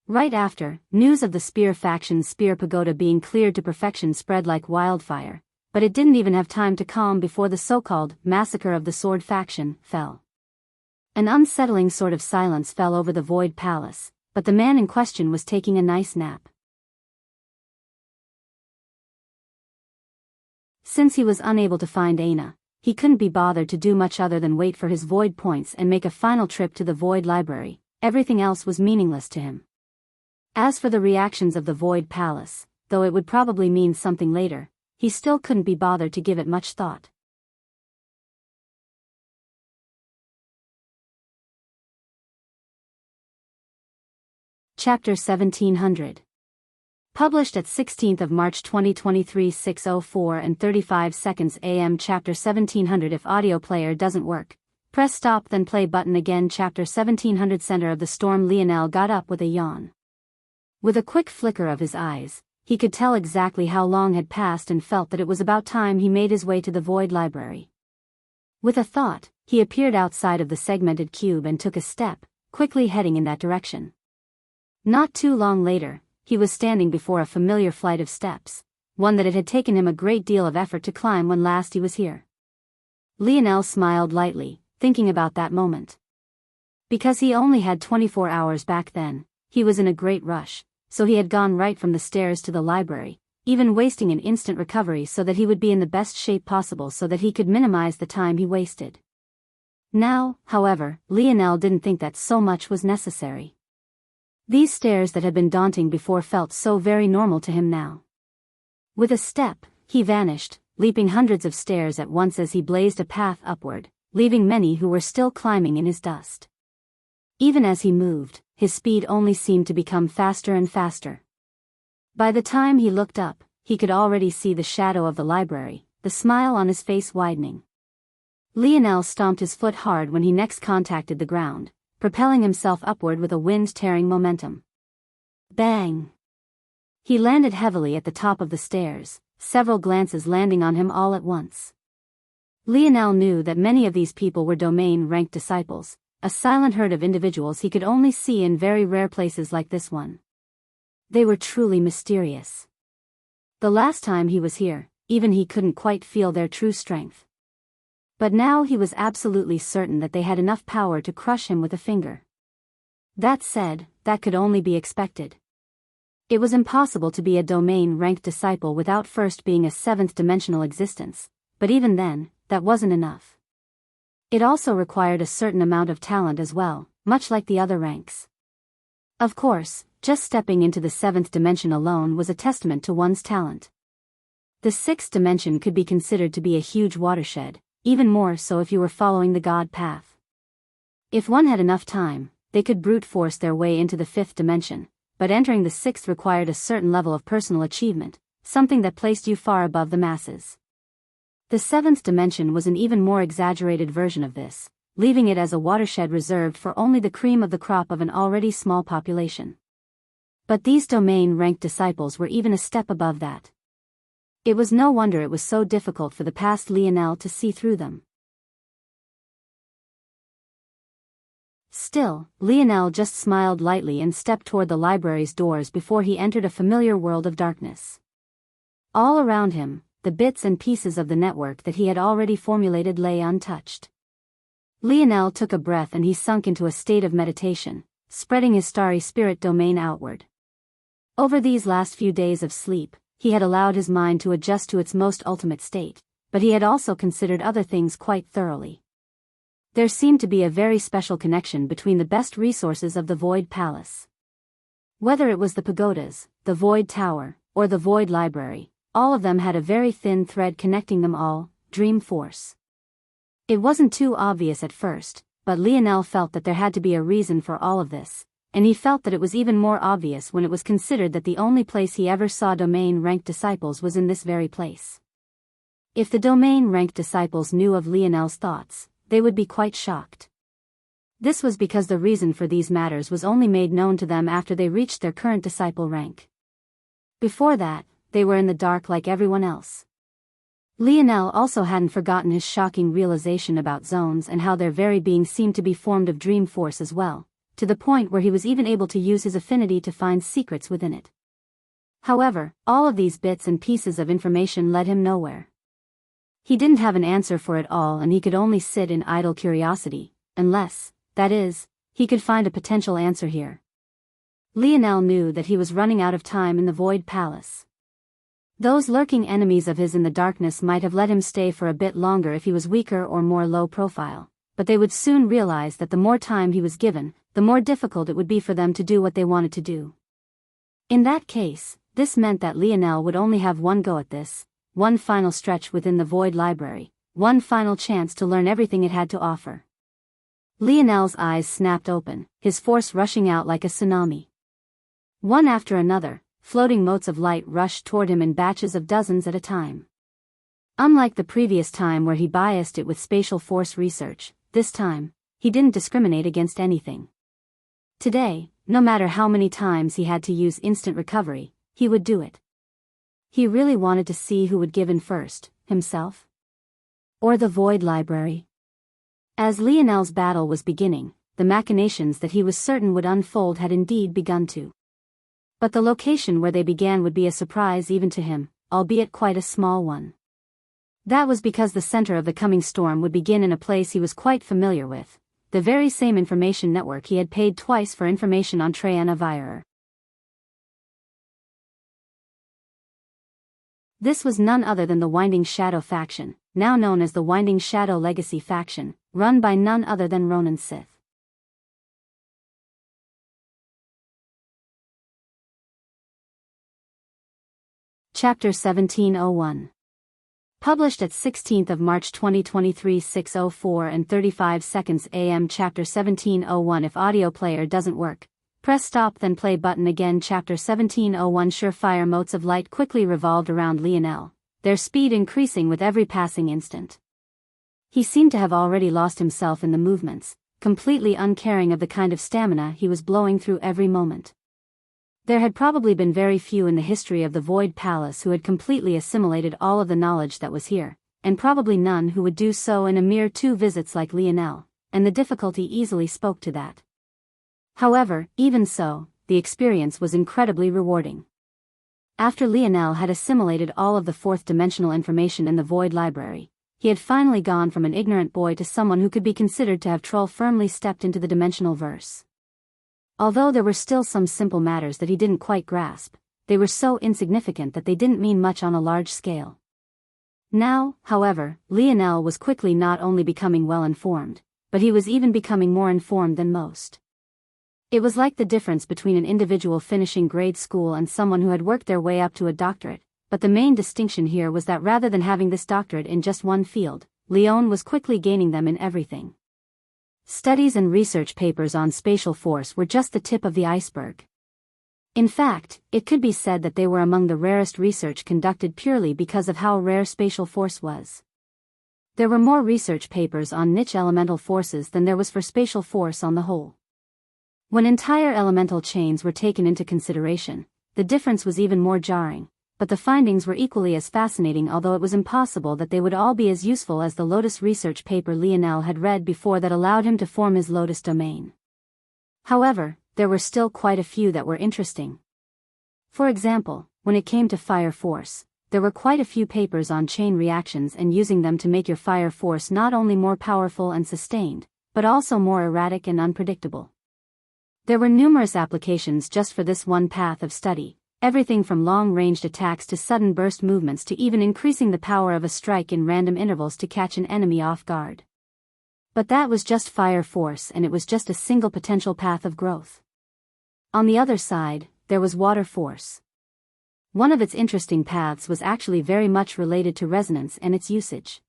Right after, news of the Spear faction's Spear Pagoda being cleared to perfection spread like wildfire, but it didn't even have time to calm before the so-called massacre of the Sword faction fell. An unsettling sort of silence fell over the Void Palace, but the man in question was taking a nice nap. Since he was unable to find Aina, he couldn't be bothered to do much other than wait for his Void points and make a final trip to the Void Library. Everything else was meaningless to him. As for the reactions of the Void Palace, though it would probably mean something later, he still couldn't be bothered to give it much thought. Chapter 1700. Published at 16th of March 2023 6:04 and 35 seconds AM. Chapter 1700. If audio player doesn't work, press stop then play button again. Chapter 1700. Center of the storm. Lionel got up with a yawn. With a quick flicker of his eyes, he could tell exactly how long had passed and felt that it was about time he made his way to the Void Library. With a thought, he appeared outside of the segmented cube and took a step, quickly heading in that direction. Not too long later, he was standing before a familiar flight of steps, one that it had taken him a great deal of effort to climb when last he was here. Lionel smiled lightly, thinking about that moment. Because he only had 24 hours back then, he was in a great rush, so he had gone right from the stairs to the library, even wasting an instant recovery so that he would be in the best shape possible so that he could minimize the time he wasted. Now, however, Lionel didn't think that so much was necessary. These stairs that had been daunting before felt so very normal to him now. With a step, he vanished, leaping hundreds of stairs at once as he blazed a path upward, leaving many who were still climbing in his dust. Even as he moved, his speed only seemed to become faster and faster. By the time he looked up, he could already see the shadow of the library, the smile on his face widening. Lionel stomped his foot hard when he next contacted the ground, propelling himself upward with a wind-tearing momentum. Bang! He landed heavily at the top of the stairs, several glances landing on him all at once. Lionel knew that many of these people were domain-ranked disciples, a silent herd of individuals he could only see in very rare places like this one. They were truly mysterious. The last time he was here, even he couldn't quite feel their true strength. But now he was absolutely certain that they had enough power to crush him with a finger. That said, that could only be expected. It was impossible to be a domain-ranked disciple without first being a seventh-dimensional existence, but even then, that wasn't enough. It also required a certain amount of talent as well, much like the other ranks. Of course, just stepping into the seventh dimension alone was a testament to one's talent. The sixth dimension could be considered to be a huge watershed, even more so if you were following the God path. If one had enough time, they could brute force their way into the fifth dimension, but entering the sixth required a certain level of personal achievement, something that placed you far above the masses. The seventh dimension was an even more exaggerated version of this, leaving it as a watershed reserved for only the cream of the crop of an already small population. But these domain-ranked disciples were even a step above that. It was no wonder it was so difficult for the past Lionel to see through them. Still, Lionel just smiled lightly and stepped toward the library's doors before he entered a familiar world of darkness. All around him, the bits and pieces of the network that he had already formulated lay untouched. Lionel took a breath and he sunk into a state of meditation, spreading his starry spirit domain outward. Over these last few days of sleep, he had allowed his mind to adjust to its most ultimate state, but he had also considered other things quite thoroughly. There seemed to be a very special connection between the best resources of the Void Palace. Whether it was the pagodas, the Void Tower, or the Void Library, all of them had a very thin thread connecting them all: Dream Force. It wasn't too obvious at first, but Lionel felt that there had to be a reason for all of this, and he felt that it was even more obvious when it was considered that the only place he ever saw domain-ranked disciples was in this very place. If the domain-ranked disciples knew of Lionel's thoughts, they would be quite shocked. This was because the reason for these matters was only made known to them after they reached their current disciple rank. Before that, they were in the dark like everyone else. Lionel also hadn't forgotten his shocking realization about zones and how their very being seemed to be formed of dream force as well, to the point where he was even able to use his affinity to find secrets within it. However, all of these bits and pieces of information led him nowhere. He didn't have an answer for it all and he could only sit in idle curiosity, unless, that is, he could find a potential answer here. Lionel knew that he was running out of time in the Void Palace. Those lurking enemies of his in the darkness might have let him stay for a bit longer if he was weaker or more low profile, but they would soon realize that the more time he was given, the more difficult it would be for them to do what they wanted to do. In that case, this meant that Lionel would only have one go at this, one final stretch within the Void Library, one final chance to learn everything it had to offer. Lionel's eyes snapped open, his force rushing out like a tsunami. One after another, floating motes of light rushed toward him in batches of dozens at a time. Unlike the previous time where he biased it with spatial force research, this time, he didn't discriminate against anything. Today, no matter how many times he had to use instant recovery, he would do it. He really wanted to see who would give in first, himself? Or the Void Library? As Lionel's battle was beginning, the machinations that he was certain would unfold had indeed begun to. But the location where they began would be a surprise even to him, albeit quite a small one. That was because the center of the coming storm would begin in a place he was quite familiar with, the very same information network he had paid twice for information on Triana Virer. This was none other than the Winding Shadow faction, now known as the Winding Shadow Legacy faction, run by none other than Ronin Sith. Chapter 1701. Published at 16th of March 2023 6:04 and 35 seconds AM. Chapter 1701. If audio player doesn't work, press stop then play button again. Chapter 1701. Surefire motes of light quickly revolved around Lionel, their speed increasing with every passing instant. He seemed to have already lost himself in the movements, completely uncaring of the kind of stamina he was blowing through every moment. There had probably been very few in the history of the Void Palace who had completely assimilated all of the knowledge that was here, and probably none who would do so in a mere 2 visits like Lionel, and the difficulty easily spoke to that. However, even so, the experience was incredibly rewarding. After Lionel had assimilated all of the 4th-dimensional information in the Void Library, he had finally gone from an ignorant boy to someone who could be considered to have firmly stepped into the dimensional verse. Although there were still some simple matters that he didn't quite grasp, they were so insignificant that they didn't mean much on a large scale. Now, however, Lionel was quickly not only becoming well informed, but he was even becoming more informed than most. It was like the difference between an individual finishing grade school and someone who had worked their way up to a doctorate, but the main distinction here was that rather than having this doctorate in just one field, Leon was quickly gaining them in everything. Studies and research papers on spatial force were just the tip of the iceberg. In fact, it could be said that they were among the rarest research conducted purely because of how rare spatial force was. There were more research papers on niche elemental forces than there was for spatial force on the whole. When entire elemental chains were taken into consideration, the difference was even more jarring, but the findings were equally as fascinating, although it was impossible that they would all be as useful as the Lotus research paper Lionel had read before that allowed him to form his Lotus domain. However, there were still quite a few that were interesting. For example, when it came to fire force, there were quite a few papers on chain reactions and using them to make your fire force not only more powerful and sustained, but also more erratic and unpredictable. There were numerous applications just for this one path of study, everything from long-ranged attacks to sudden burst movements to even increasing the power of a strike in random intervals to catch an enemy off guard. But that was just fire force, and it was just a single potential path of growth. On the other side, there was water force. One of its interesting paths was actually very much related to resonance and its usage.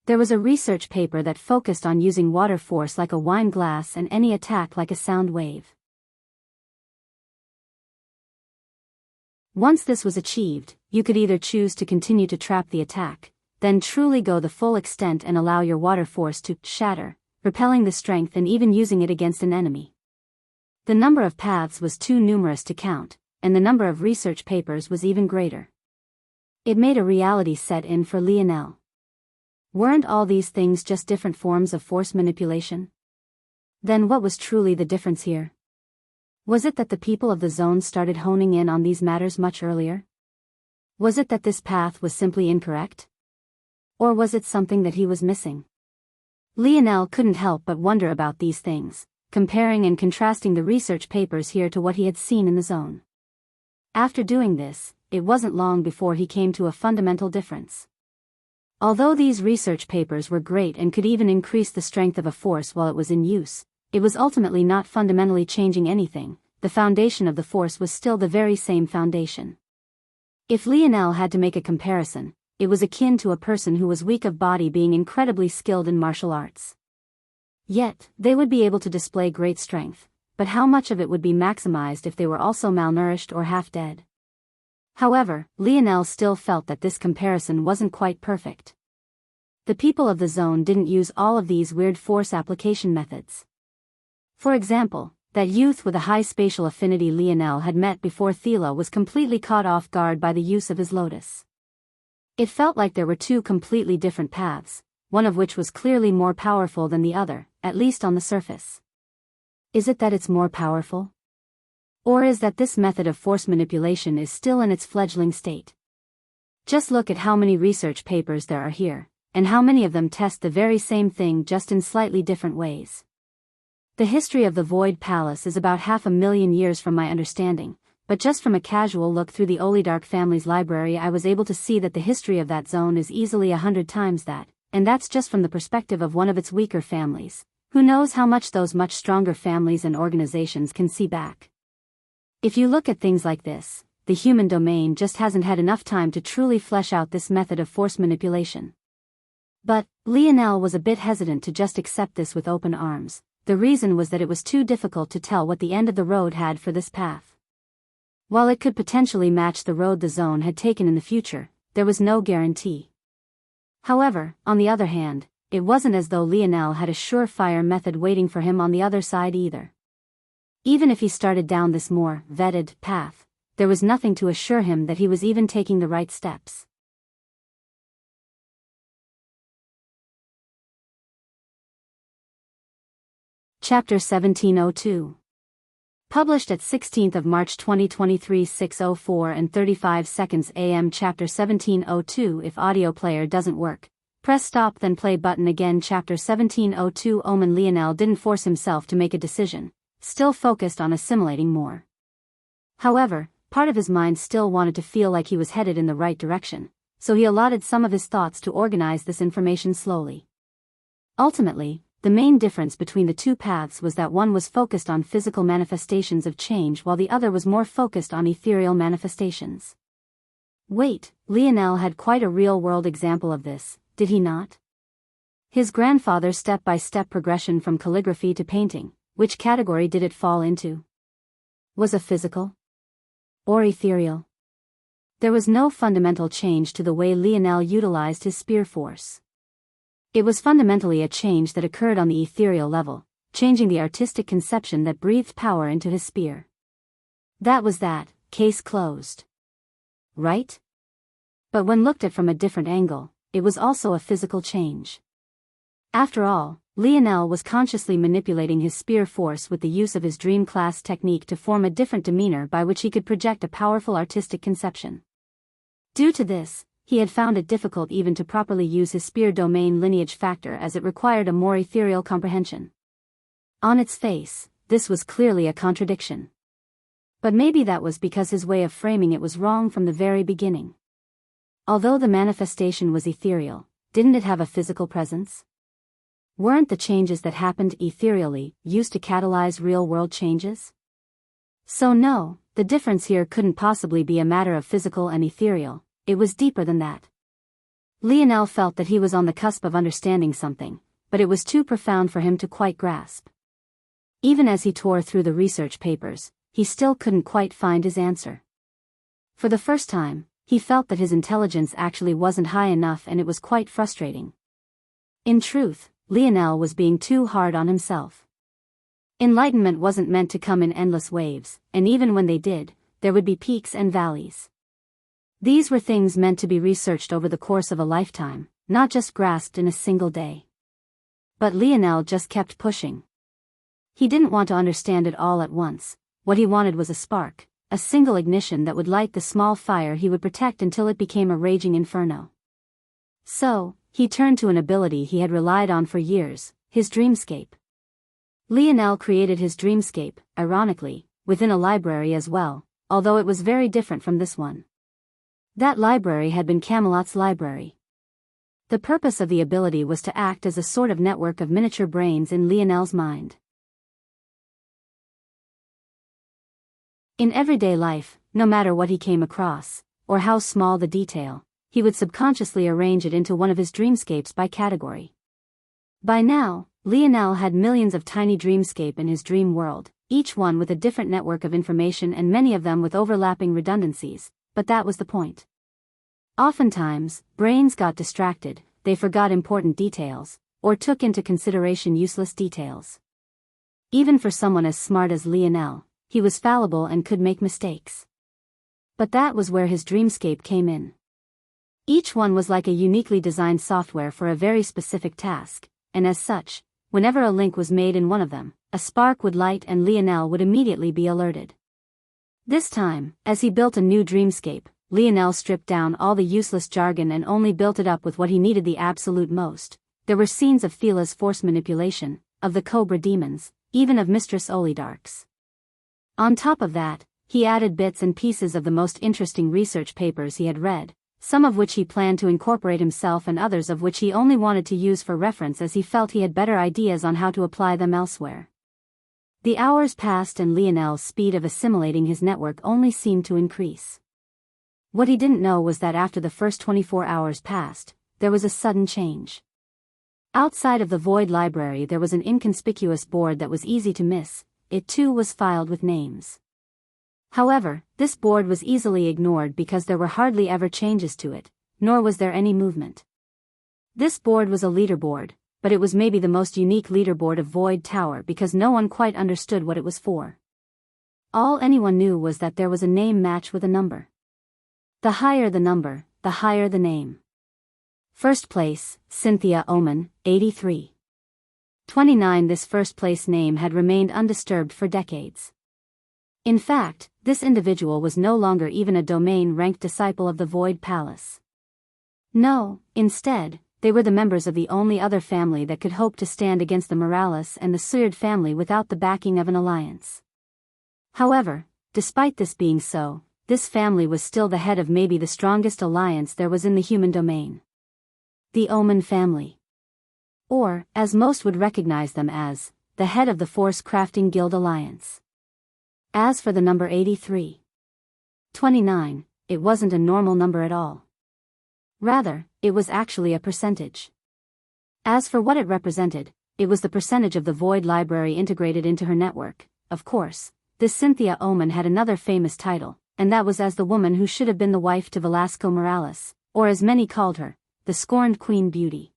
There was a research paper that focused on using water force like a wine glass and any attack like a sound wave. Once this was achieved, you could either choose to continue to trap the attack, then truly go the full extent and allow your water force to shatter, repelling the strength and even using it against an enemy. The number of paths was too numerous to count, and the number of research papers was even greater. It made a reality set in for Lionel. Weren't all these things just different forms of force manipulation? Then what was truly the difference here? Was it that the people of the zone started honing in on these matters much earlier? Was it that this path was simply incorrect? Or was it something that he was missing? Lionel couldn't help but wonder about these things, comparing and contrasting the research papers here to what he had seen in the zone. After doing this, it wasn't long before he came to a fundamental difference. Although these research papers were great and could even increase the strength of a force while it was in use, it was ultimately not fundamentally changing anything. The foundation of the force was still the very same foundation. If Lionel had to make a comparison, it was akin to a person who was weak of body being incredibly skilled in martial arts. Yet, they would be able to display great strength, but how much of it would be maximized if they were also malnourished or half dead? However, Lionel still felt that this comparison wasn't quite perfect. The people of the zone didn't use all of these weird force application methods. For example, that youth with a high spatial affinity Lionel had met before Thela was completely caught off guard by the use of his Lotus. It felt like there were two completely different paths, one of which was clearly more powerful than the other, at least on the surface. Is it that it's more powerful? Or is that this method of force manipulation is still in its fledgling state? Just look at how many research papers there are here, and how many of them test the very same thing just in slightly different ways. The history of the Void Palace is about 500,000 years from my understanding, but just from a casual look through the Olidark family's library I was able to see that the history of that zone is easily 100 times that, and that's just from the perspective of one of its weaker families. Who knows how much those much stronger families and organizations can see back? If you look at things like this, the human domain just hasn't had enough time to truly flesh out this method of force manipulation. But Lionel was a bit hesitant to just accept this with open arms. The reason was that it was too difficult to tell what the end of the road had for this path. While it could potentially match the road the zone had taken in the future, there was no guarantee. However, on the other hand, it wasn't as though Lionel had a surefire method waiting for him on the other side either. Even if he started down this more vetted path, there was nothing to assure him that he was even taking the right steps. Chapter 1702. Published at 16th of March 2023 6:04 and 35 seconds AM. Chapter 1702. If audio player doesn't work, press stop then play button again. Chapter 1702. Omen. Lionel didn't force himself to make a decision, still focused on assimilating more. However, part of his mind still wanted to feel like he was headed in the right direction, so he allotted some of his thoughts to organize this information slowly. Ultimately, the main difference between the two paths was that one was focused on physical manifestations of change while the other was more focused on ethereal manifestations. Wait, Lionel had quite a real-world example of this, did he not? His grandfather's step-by-step progression from calligraphy to painting, which category did it fall into? Was it physical? Or ethereal? There was no fundamental change to the way Lionel utilized his spear force. It was fundamentally a change that occurred on the ethereal level, changing the artistic conception that breathed power into his spear. That was that, case closed. Right? But when looked at from a different angle, it was also a physical change. After all, Lionel was consciously manipulating his spear force with the use of his dream class technique to form a different demeanor by which he could project a powerful artistic conception. Due to this, he had found it difficult even to properly use his spear domain lineage factor, as it required a more ethereal comprehension. On its face, this was clearly a contradiction. But maybe that was because his way of framing it was wrong from the very beginning. Although the manifestation was ethereal, didn't it have a physical presence? Weren't the changes that happened ethereally used to catalyze real-world changes? So no, the difference here couldn't possibly be a matter of physical and ethereal, it was deeper than that. Lionel felt that he was on the cusp of understanding something, but it was too profound for him to quite grasp. Even as he tore through the research papers, he still couldn't quite find his answer. For the first time, he felt that his intelligence actually wasn't high enough, and it was quite frustrating. In truth, Lionel was being too hard on himself. Enlightenment wasn't meant to come in endless waves, and even when they did, there would be peaks and valleys. These were things meant to be researched over the course of a lifetime, not just grasped in a single day. But Lionel just kept pushing. He didn't want to understand it all at once. What he wanted was a spark, a single ignition that would light the small fire he would protect until it became a raging inferno. So, he turned to an ability he had relied on for years, his dreamscape. Lionel created his dreamscape, ironically, within a library as well, although it was very different from this one. That library had been Camelot's library. The purpose of the ability was to act as a sort of network of miniature brains in Lionel's mind. In everyday life, no matter what he came across, or how small the detail, he would subconsciously arrange it into one of his dreamscapes by category. By now, Lionel had millions of tiny dreamscape in his dream world, each one with a different network of information and many of them with overlapping redundancies, but that was the point. Oftentimes, brains got distracted, they forgot important details, or took into consideration useless details. Even for someone as smart as Lionel, he was fallible and could make mistakes. But that was where his dreamscape came in. Each one was like a uniquely designed software for a very specific task, and as such, whenever a link was made in one of them, a spark would light and Lionel would immediately be alerted. This time, as he built a new dreamscape, Lionel stripped down all the useless jargon and only built it up with what he needed the absolute most. There were scenes of Phila's force manipulation, of the Cobra demons, even of Mistress Olidark's. On top of that, he added bits and pieces of the most interesting research papers he had read, some of which he planned to incorporate himself and others of which he only wanted to use for reference as he felt he had better ideas on how to apply them elsewhere. The hours passed and Lionel's speed of assimilating his network only seemed to increase. What he didn't know was that after the first 24 hours passed, there was a sudden change. Outside of the Void Library there was an inconspicuous board that was easy to miss. It too was filed with names. However, this board was easily ignored because there were hardly ever changes to it, nor was there any movement. This board was a leaderboard, but it was maybe the most unique leaderboard of Void Tower because no one quite understood what it was for. All anyone knew was that there was a name match with a number. The higher the number, the higher the name. First place, Cynthia Oman, 83. 29. This first place name had remained undisturbed for decades. In fact, this individual was no longer even a domain-ranked disciple of the Void Palace. No, instead, they were the members of the only other family that could hope to stand against the Morales and the Suyard family without the backing of an alliance. However, despite this being so, this family was still the head of maybe the strongest alliance there was in the human domain. The Oman family. Or, as most would recognize them as, the head of the Force Crafting Guild Alliance. As for the number 83. 29, it wasn't a normal number at all. Rather, it was actually a percentage. As for what it represented, it was the percentage of the Void Library integrated into her network. Of course, this Cynthia Oman had another famous title, and that was as the woman who should have been the wife to Velasco Morales, or as many called her, the scorned Queen Beauty.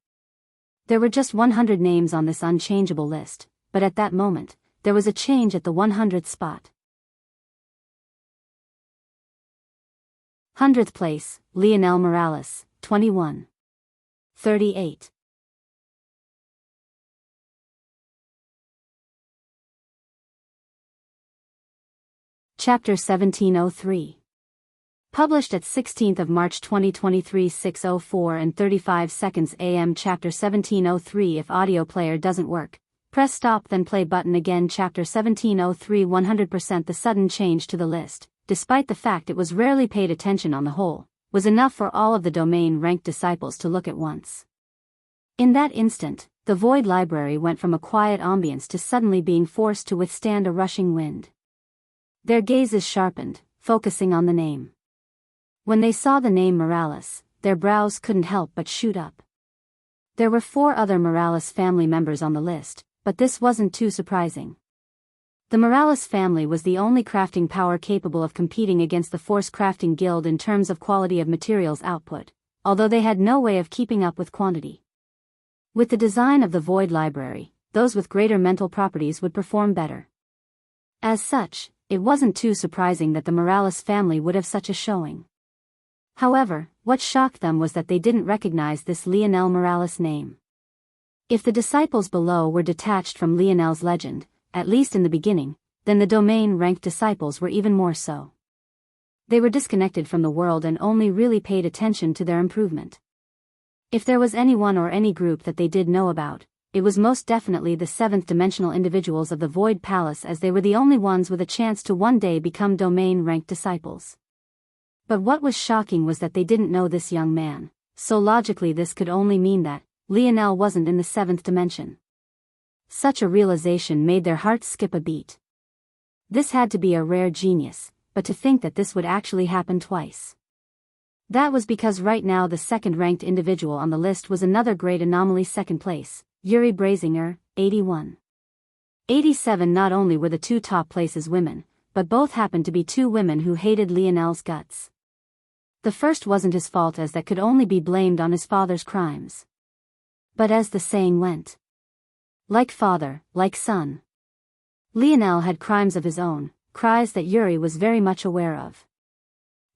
There were just 100 names on this unchangeable list, but at that moment, there was a change at the 100th spot. 100th place, Leonel Morales, 21. 38. Chapter 1703. Published at 16th of March 2023 6:04 and 35 seconds AM. Chapter 1703. If audio player doesn't work, press stop then play button again. Chapter 1703. 100%. The sudden change to the list, despite the fact it was rarely paid attention on the whole, was enough for all of the domain-ranked disciples to look at once. In that instant, the Void Library went from a quiet ambience to suddenly being forced to withstand a rushing wind. Their gazes sharpened, focusing on the name. When they saw the name Morales, their brows couldn't help but shoot up. There were 4 other Morales family members on the list, but this wasn't too surprising. The Morales family was the only crafting power capable of competing against the Force Crafting Guild in terms of quality of materials output, although they had no way of keeping up with quantity. With the design of the Void Library, those with greater mental properties would perform better. As such, it wasn't too surprising that the Morales family would have such a showing. However, what shocked them was that they didn't recognize this Leonel Morales name. If the disciples below were detached from Leonel's legend, at least in the beginning, then the domain-ranked disciples were even more so. They were disconnected from the world and only really paid attention to their improvement. If there was anyone or any group that they did know about, it was most definitely the 7th-dimensional individuals of the Void Palace, as they were the only ones with a chance to one day become domain-ranked disciples. But what was shocking was that they didn't know this young man, so logically this could only mean that Leonel wasn't in the 7th dimension. Such a realization made their hearts skip a beat. This had to be a rare genius, but to think that this would actually happen twice. That was because right now the 2nd-ranked individual on the list was another great anomaly. 2nd place, Yuri Brazinger, 81. 87. Not only were the 2 top places women, but both happened to be 2 women who hated Leonel's guts. The first wasn't his fault, as that could only be blamed on his father's crimes. But as the saying went, like father, like son. Leonel had crimes of his own, cries that Yuri was very much aware of.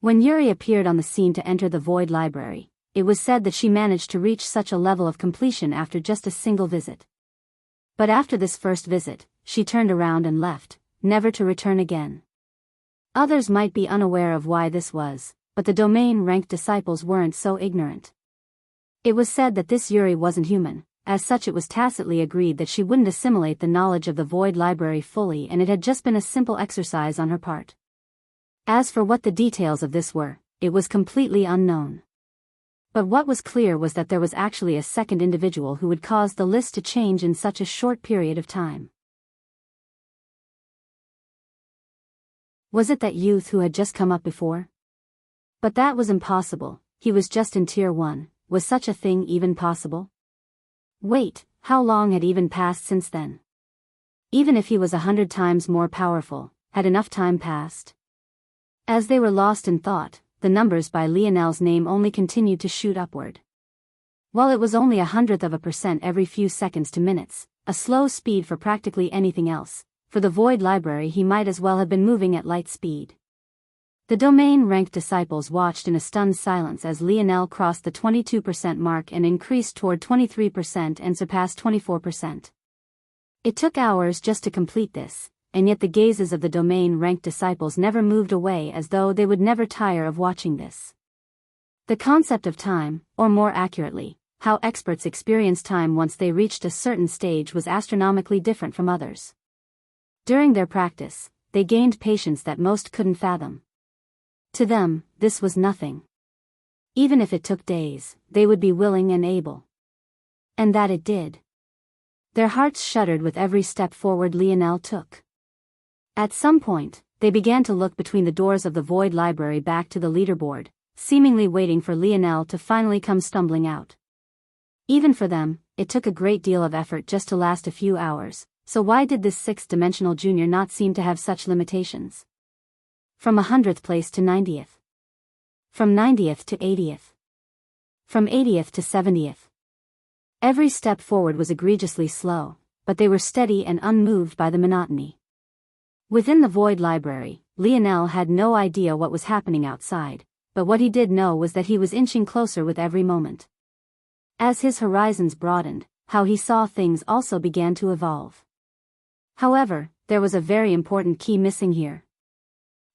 When Yuri appeared on the scene to enter the Void Library, it was said that she managed to reach such a level of completion after just a single visit. But after this first visit, she turned around and left, never to return again. Others might be unaware of why this was, but the domain-ranked disciples weren't so ignorant. It was said that this Yuri wasn't human. As such, it was tacitly agreed that she wouldn't assimilate the knowledge of the Void Library fully, and it had just been a simple exercise on her part. As for what the details of this were, it was completely unknown. But what was clear was that there was actually a 2nd individual who would cause the list to change in such a short period of time. Was it that youth who had just come up before? But that was impossible. He was just in Tier 1. Was such a thing even possible? Wait, how long had even passed since then? Even if he was 100 times more powerful, had enough time passed? As they were lost in thought, the numbers by Leonel's name only continued to shoot upward. While it was only 100% every few seconds to minutes, a slow speed for practically anything else, for the Void Library he might as well have been moving at light speed. The domain-ranked disciples watched in a stunned silence as Leonel crossed the 22% mark and increased toward 23% and surpassed 24%. It took hours just to complete this, and yet the gazes of the domain-ranked disciples never moved away, as though they would never tire of watching this. The concept of time, or more accurately, how experts experience time once they reached a certain stage, was astronomically different from others. During their practice, they gained patience that most couldn't fathom. To them, this was nothing. Even if it took days, they would be willing and able. And that it did. Their hearts shuddered with every step forward Leonel took. At some point, they began to look between the doors of the Void Library back to the leaderboard, seemingly waiting for Leonel to finally come stumbling out. Even for them, it took a great deal of effort just to last a few hours, so why did this 6th-dimensional junior not seem to have such limitations? From 100th place to 90th. From 90th to 80th. From 80th to 70th. Every step forward was egregiously slow, but they were steady and unmoved by the monotony. Within the void library, Lionel had no idea what was happening outside, but what he did know was that he was inching closer with every moment. As his horizons broadened, how he saw things also began to evolve. However, there was a very important key missing here.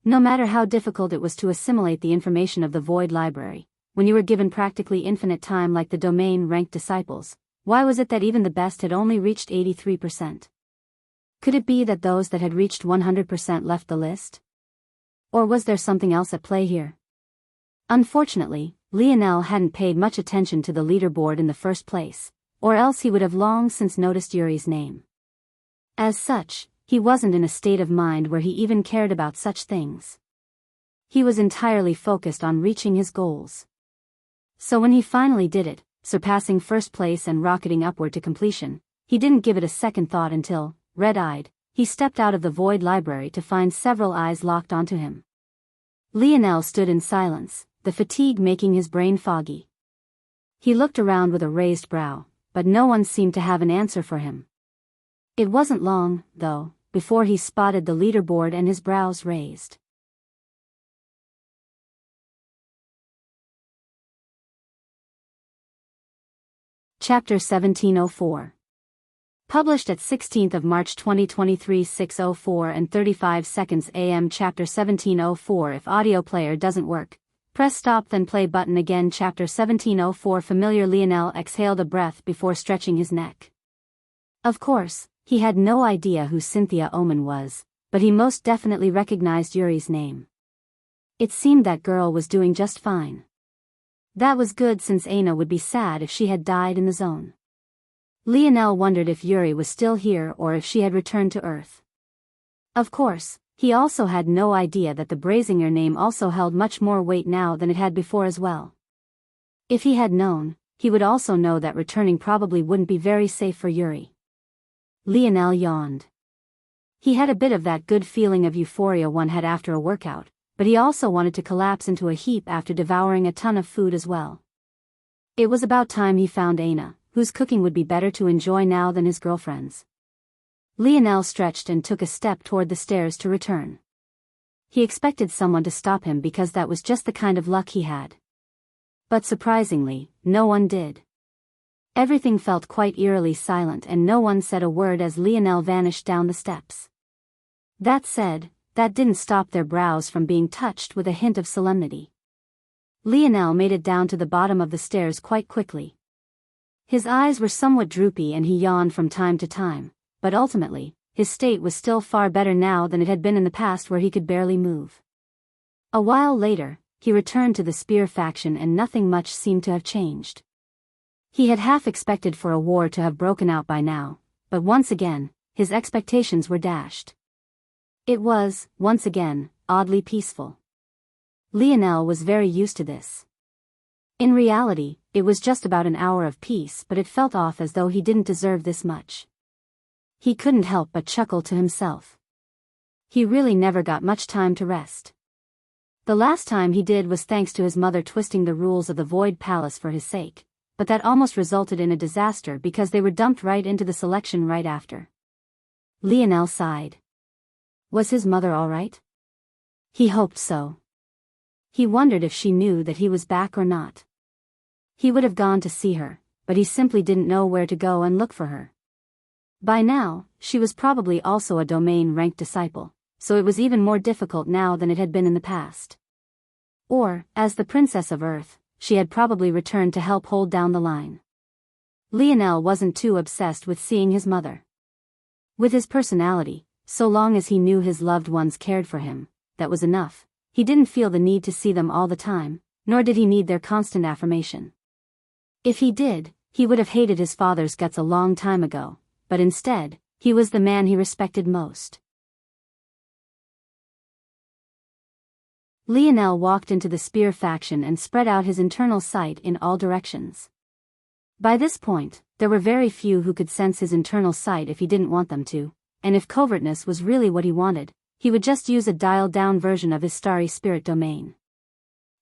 No matter how difficult it was to assimilate the information of the void library, when you were given practically infinite time like the domain-ranked disciples, why was it that even the best had only reached 83%? Could it be that those that had reached 100% left the list? Or was there something else at play here? Unfortunately, Lionel hadn't paid much attention to the leaderboard in the first place, or else he would have long since noticed Yuri's name. As such, he wasn't in a state of mind where he even cared about such things. He was entirely focused on reaching his goals. So when he finally did it, surpassing first place and rocketing upward to completion, he didn't give it a second thought until, red-eyed, he stepped out of the void library to find several eyes locked onto him. Lionel stood in silence, the fatigue making his brain foggy. He looked around with a raised brow, but no one seemed to have an answer for him. It wasn't long, though, before he spotted the leaderboard and his brows raised. Chapter 1704. Published at 16th of March 2023 6:04 and 35 seconds AM. Chapter 1704. If audio player doesn't work, press stop then play button again. Chapter 1704. Familiar. Lionel exhaled a breath before stretching his neck. Of course, he had no idea who Cynthia Oman was, but he most definitely recognized Yuri's name. It seemed that girl was doing just fine. That was good since Aina would be sad if she had died in the zone. Lionel wondered if Yuri was still here or if she had returned to Earth. Of course, he also had no idea that the Brazinger name also held much more weight now than it had before as well. If he had known, he would also know that returning probably wouldn't be very safe for Yuri. Lionel yawned. He had a bit of that good feeling of euphoria one had after a workout, but he also wanted to collapse into a heap after devouring a ton of food as well. It was about time he found Aina, whose cooking would be better to enjoy now than his girlfriend's. Lionel stretched and took a step toward the stairs to return. He expected someone to stop him because that was just the kind of luck he had. But surprisingly, no one did. Everything felt quite eerily silent and no one said a word as Lionel vanished down the steps. That said, that didn't stop their brows from being touched with a hint of solemnity. Lionel made it down to the bottom of the stairs quite quickly. His eyes were somewhat droopy and he yawned from time to time, but ultimately, his state was still far better now than it had been in the past where he could barely move. A while later, he returned to the Spear faction and nothing much seemed to have changed. He had half expected for a war to have broken out by now, but once again, his expectations were dashed. It was, once again, oddly peaceful. Lionel was very used to this. In reality, it was just about an hour of peace, but it felt off as though he didn't deserve this much. He couldn't help but chuckle to himself. He really never got much time to rest. The last time he did was thanks to his mother twisting the rules of the Void Palace for his sake, but that almost resulted in a disaster because they were dumped right into the selection right after. Lionel sighed. Was his mother all right? He hoped so. He wondered if she knew that he was back or not. He would have gone to see her, but he simply didn't know where to go and look for her. By now, she was probably also a domain-ranked disciple, so it was even more difficult now than it had been in the past. Or, as the Princess of Earth, she had probably returned to help hold down the line. Lionel wasn't too obsessed with seeing his mother. With his personality, so long as he knew his loved ones cared for him, that was enough. He didn't feel the need to see them all the time, nor did he need their constant affirmation. If he did, he would have hated his father's guts a long time ago, but instead, he was the man he respected most. Lionel walked into the Spear faction and spread out his internal sight in all directions. By this point, there were very few who could sense his internal sight if he didn't want them to, and if covertness was really what he wanted, he would just use a dialed-down version of his starry spirit domain.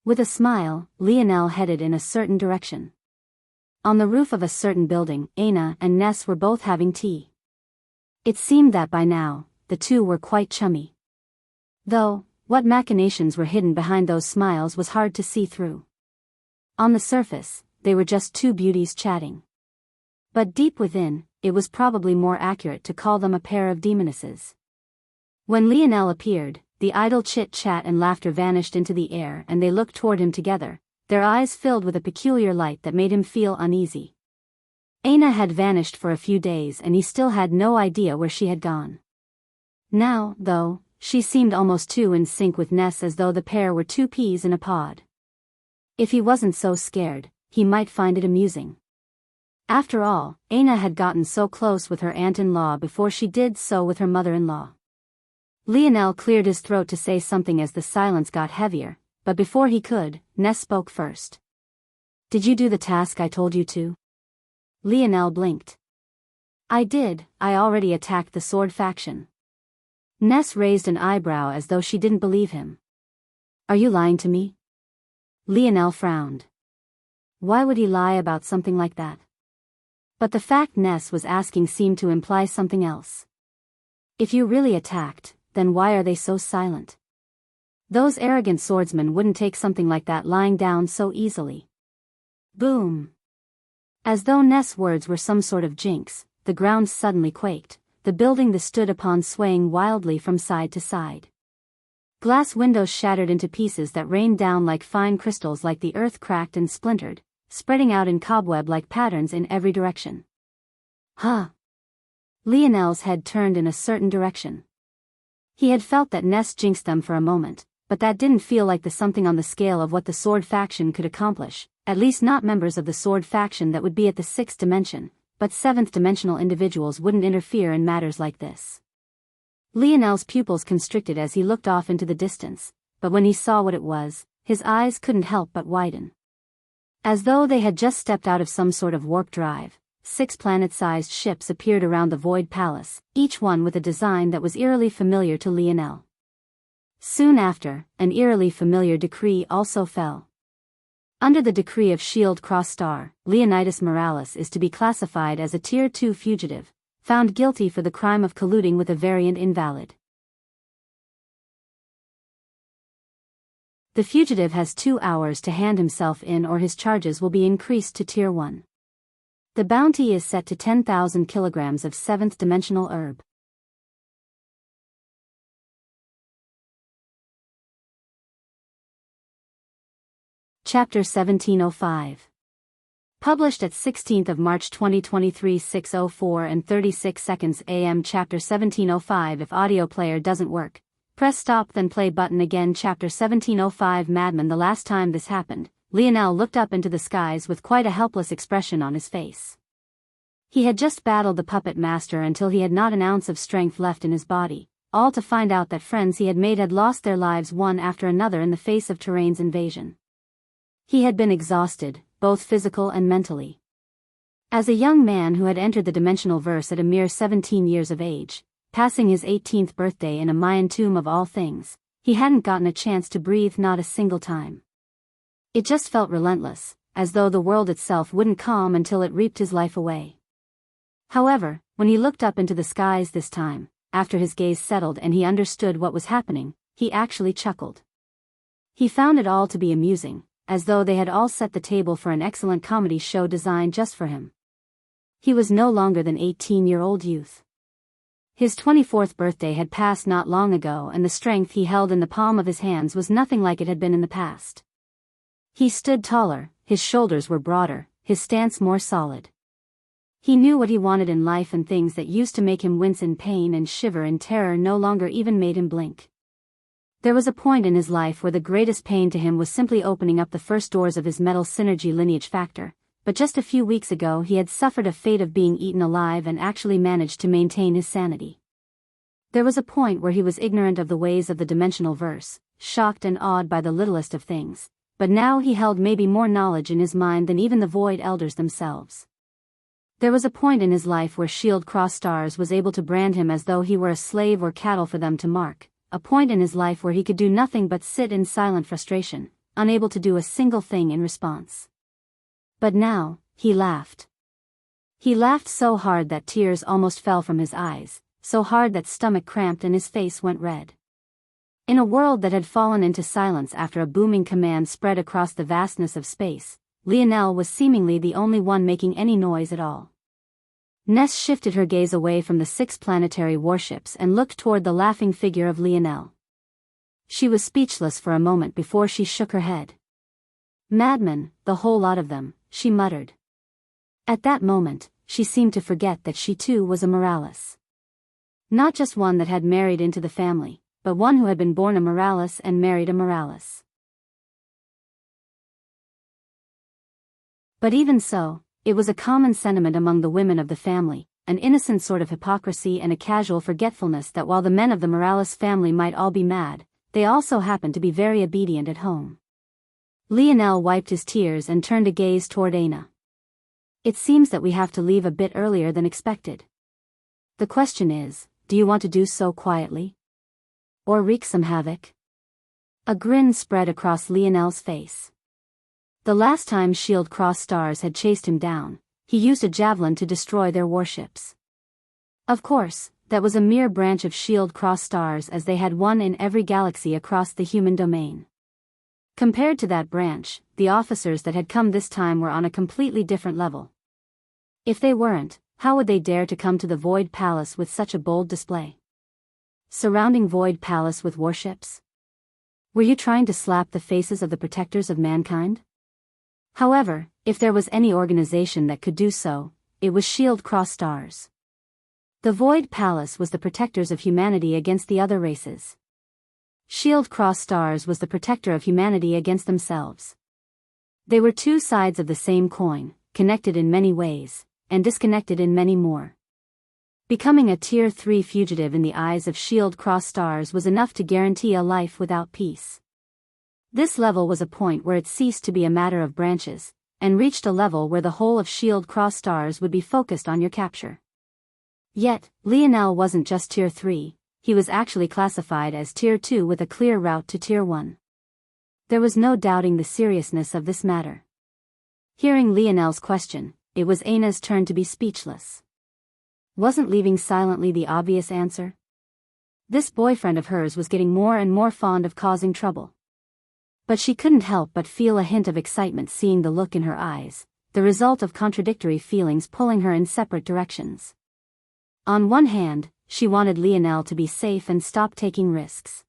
With a smile, Lionel headed in a certain direction. On the roof of a certain building, Aina and Ness were both having tea. It seemed that by now, the two were quite chummy. Though, what machinations were hidden behind those smiles was hard to see through. On the surface, they were just two beauties chatting. But deep within, it was probably more accurate to call them a pair of demonesses. When Lionel appeared, the idle chit-chat and laughter vanished into the air and they looked toward him together, their eyes filled with a peculiar light that made him feel uneasy. Aina had vanished for a few days and he still had no idea where she had gone. Now, though, she seemed almost too in sync with Ness, as though the pair were two peas in a pod. If he wasn't so scared, he might find it amusing. After all, Aina had gotten so close with her aunt-in-law before she did so with her mother-in-law. Lionel cleared his throat to say something as the silence got heavier, but before he could, Ness spoke first. "Did you do the task I told you to?" Lionel blinked. "I did, I already attacked the sword faction." Ness raised an eyebrow as though she didn't believe him. "Are you lying to me?" Lionel frowned. Why would he lie about something like that? But the fact Ness was asking seemed to imply something else. If you really attacked, then why are they so silent? Those arrogant swordsmen wouldn't take something like that lying down so easily. Boom! As though Ness' words were some sort of jinx, the ground suddenly quaked, the building they stood upon swaying wildly from side to side. Glass windows shattered into pieces that rained down like fine crystals, like the earth cracked and splintered, spreading out in cobweb-like patterns in every direction. Huh! Lionel's head turned in a certain direction. He had felt that Ness jinxed them for a moment, but that didn't feel like the something on the scale of what the sword faction could accomplish, at least not members of the sword faction that would be at the 6th dimension, but 7th-dimensional individuals wouldn't interfere in matters like this. Lionel's pupils constricted as he looked off into the distance, but when he saw what it was, his eyes couldn't help but widen. As though they had just stepped out of some sort of warp drive, 6 planet-sized ships appeared around the Void Palace, each one with a design that was eerily familiar to Lionel. Soon after, an eerily familiar decree also fell. Under the decree of Shield Cross Star, Leonidas Morales is to be classified as a Tier 2 fugitive, found guilty for the crime of colluding with a variant invalid. The fugitive has 2 hours to hand himself in or his charges will be increased to Tier 1. The bounty is set to 10,000 kilograms of 7th-dimensional herb. Chapter 1705. Published at 16th of March 2023 6:04 and 36 seconds AM. Chapter 1705. If audio player doesn't work, press stop then play button again. Chapter 1705. Madman. The last time this happened, Lionel looked up into the skies with quite a helpless expression on his face. He had just battled the puppet master until he had not an ounce of strength left in his body, all to find out that friends he had made had lost their lives one after another in the face of Terrain's invasion. He had been exhausted, both physical and mentally. As a young man who had entered the dimensional verse at a mere 17 years of age, passing his 18th birthday in a Mayan tomb of all things, he hadn't gotten a chance to breathe not a single time. It just felt relentless, as though the world itself wouldn't calm until it reaped his life away. However, when he looked up into the skies this time, after his gaze settled and he understood what was happening, he actually chuckled. He found it all to be amusing, as though they had all set the table for an excellent comedy show designed just for him. He was no longer than 18-year-old youth. His 24th birthday had passed not long ago and the strength he held in the palm of his hands was nothing like it had been in the past. He stood taller, his shoulders were broader, his stance more solid. He knew what he wanted in life and things that used to make him wince in pain and shiver in terror no longer even made him blink. There was a point in his life where the greatest pain to him was simply opening up the first doors of his metal synergy lineage factor, but just a few weeks ago he had suffered a fate of being eaten alive and actually managed to maintain his sanity. There was a point where he was ignorant of the ways of the dimensional verse, shocked and awed by the littlest of things, but now he held maybe more knowledge in his mind than even the Void Elders themselves. There was a point in his life where Shield Cross Stars was able to brand him as though he were a slave or cattle for them to mark. A point in his life where he could do nothing but sit in silent frustration, unable to do a single thing in response. But now, he laughed. He laughed so hard that tears almost fell from his eyes, so hard that stomach cramped and his face went red. In a world that had fallen into silence after a booming command spread across the vastness of space, Lionel was seemingly the only one making any noise at all. Ness shifted her gaze away from the 6 planetary warships and looked toward the laughing figure of Lionel. She was speechless for a moment before she shook her head. "Madmen, the whole lot of them," she muttered. At that moment, she seemed to forget that she too was a Morales. Not just one that had married into the family, but one who had been born a Morales and married a Morales. But even so, it was a common sentiment among the women of the family, an innocent sort of hypocrisy and a casual forgetfulness that while the men of the Morales family might all be mad, they also happened to be very obedient at home. Lionel wiped his tears and turned a gaze toward Aina. "It seems that we have to leave a bit earlier than expected. The question is, do you want to do so quietly? Or wreak some havoc?" A grin spread across Lionel's face. The last time Shield Cross Stars had chased him down, he used a javelin to destroy their warships. Of course, that was a mere branch of Shield Cross Stars as they had one in every galaxy across the human domain. Compared to that branch, the officers that had come this time were on a completely different level. If they weren't, how would they dare to come to the Void Palace with such a bold display? Surrounding Void Palace with warships? Were you trying to slap the faces of the protectors of mankind? However, if there was any organization that could do so, it was Shield Cross Stars. The Void Palace was the protectors of humanity against the other races. Shield Cross Stars was the protector of humanity against themselves. They were 2 sides of the same coin, connected in many ways, and disconnected in many more. Becoming a Tier 3 fugitive in the eyes of Shield Cross Stars was enough to guarantee a life without peace. This level was a point where it ceased to be a matter of branches, and reached a level where the whole of Shield Cross Stars would be focused on your capture. Yet, Lionel wasn't just Tier 3, he was actually classified as Tier 2 with a clear route to Tier 1. There was no doubting the seriousness of this matter. Hearing Lionel's question, it was Aina's turn to be speechless. Wasn't leaving silently the obvious answer? This boyfriend of hers was getting more and more fond of causing trouble. But she couldn't help but feel a hint of excitement seeing the look in her eyes, the result of contradictory feelings pulling her in separate directions. On one hand, she wanted Lionel to be safe and stop taking risks.